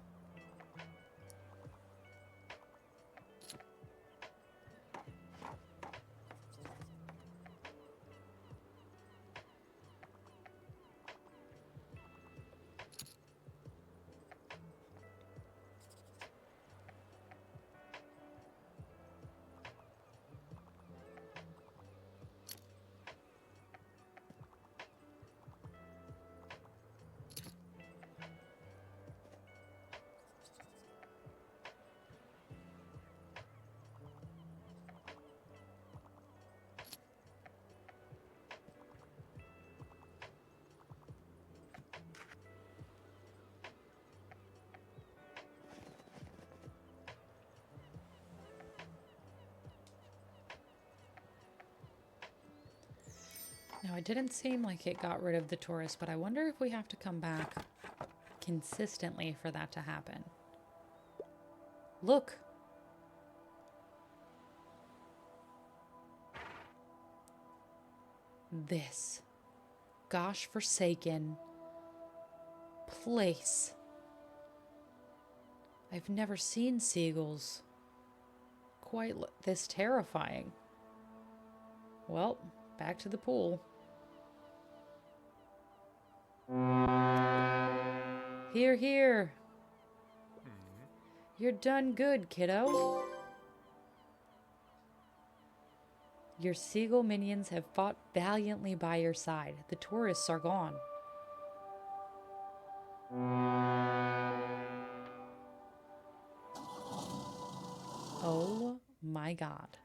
Speaker 1: Now, it didn't seem like it got rid of the tourists, but I wonder if we have to come back consistently for that to happen. Look! This gosh forsaken place. I've never seen seagulls quite this terrifying. Well, back to the pool. Here, here. You're done good, kiddo. Your seagull minions have fought valiantly by your side. The tourists are gone. Oh my God.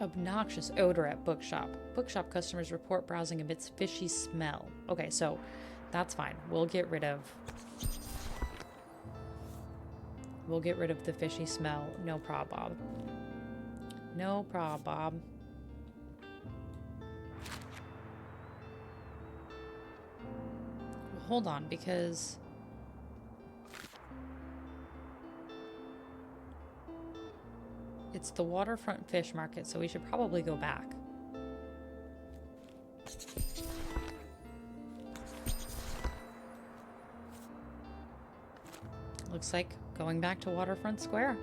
Speaker 1: Obnoxious odor at bookshop. Bookshop customers report browsing amidst fishy smell. Okay, so that's fine. We'll get rid of the fishy smell. No prob, Bob. No prob, Bob. Well, hold on, because it's the waterfront fish market, so we should probably go back. Looks like going back to Waterfront Square.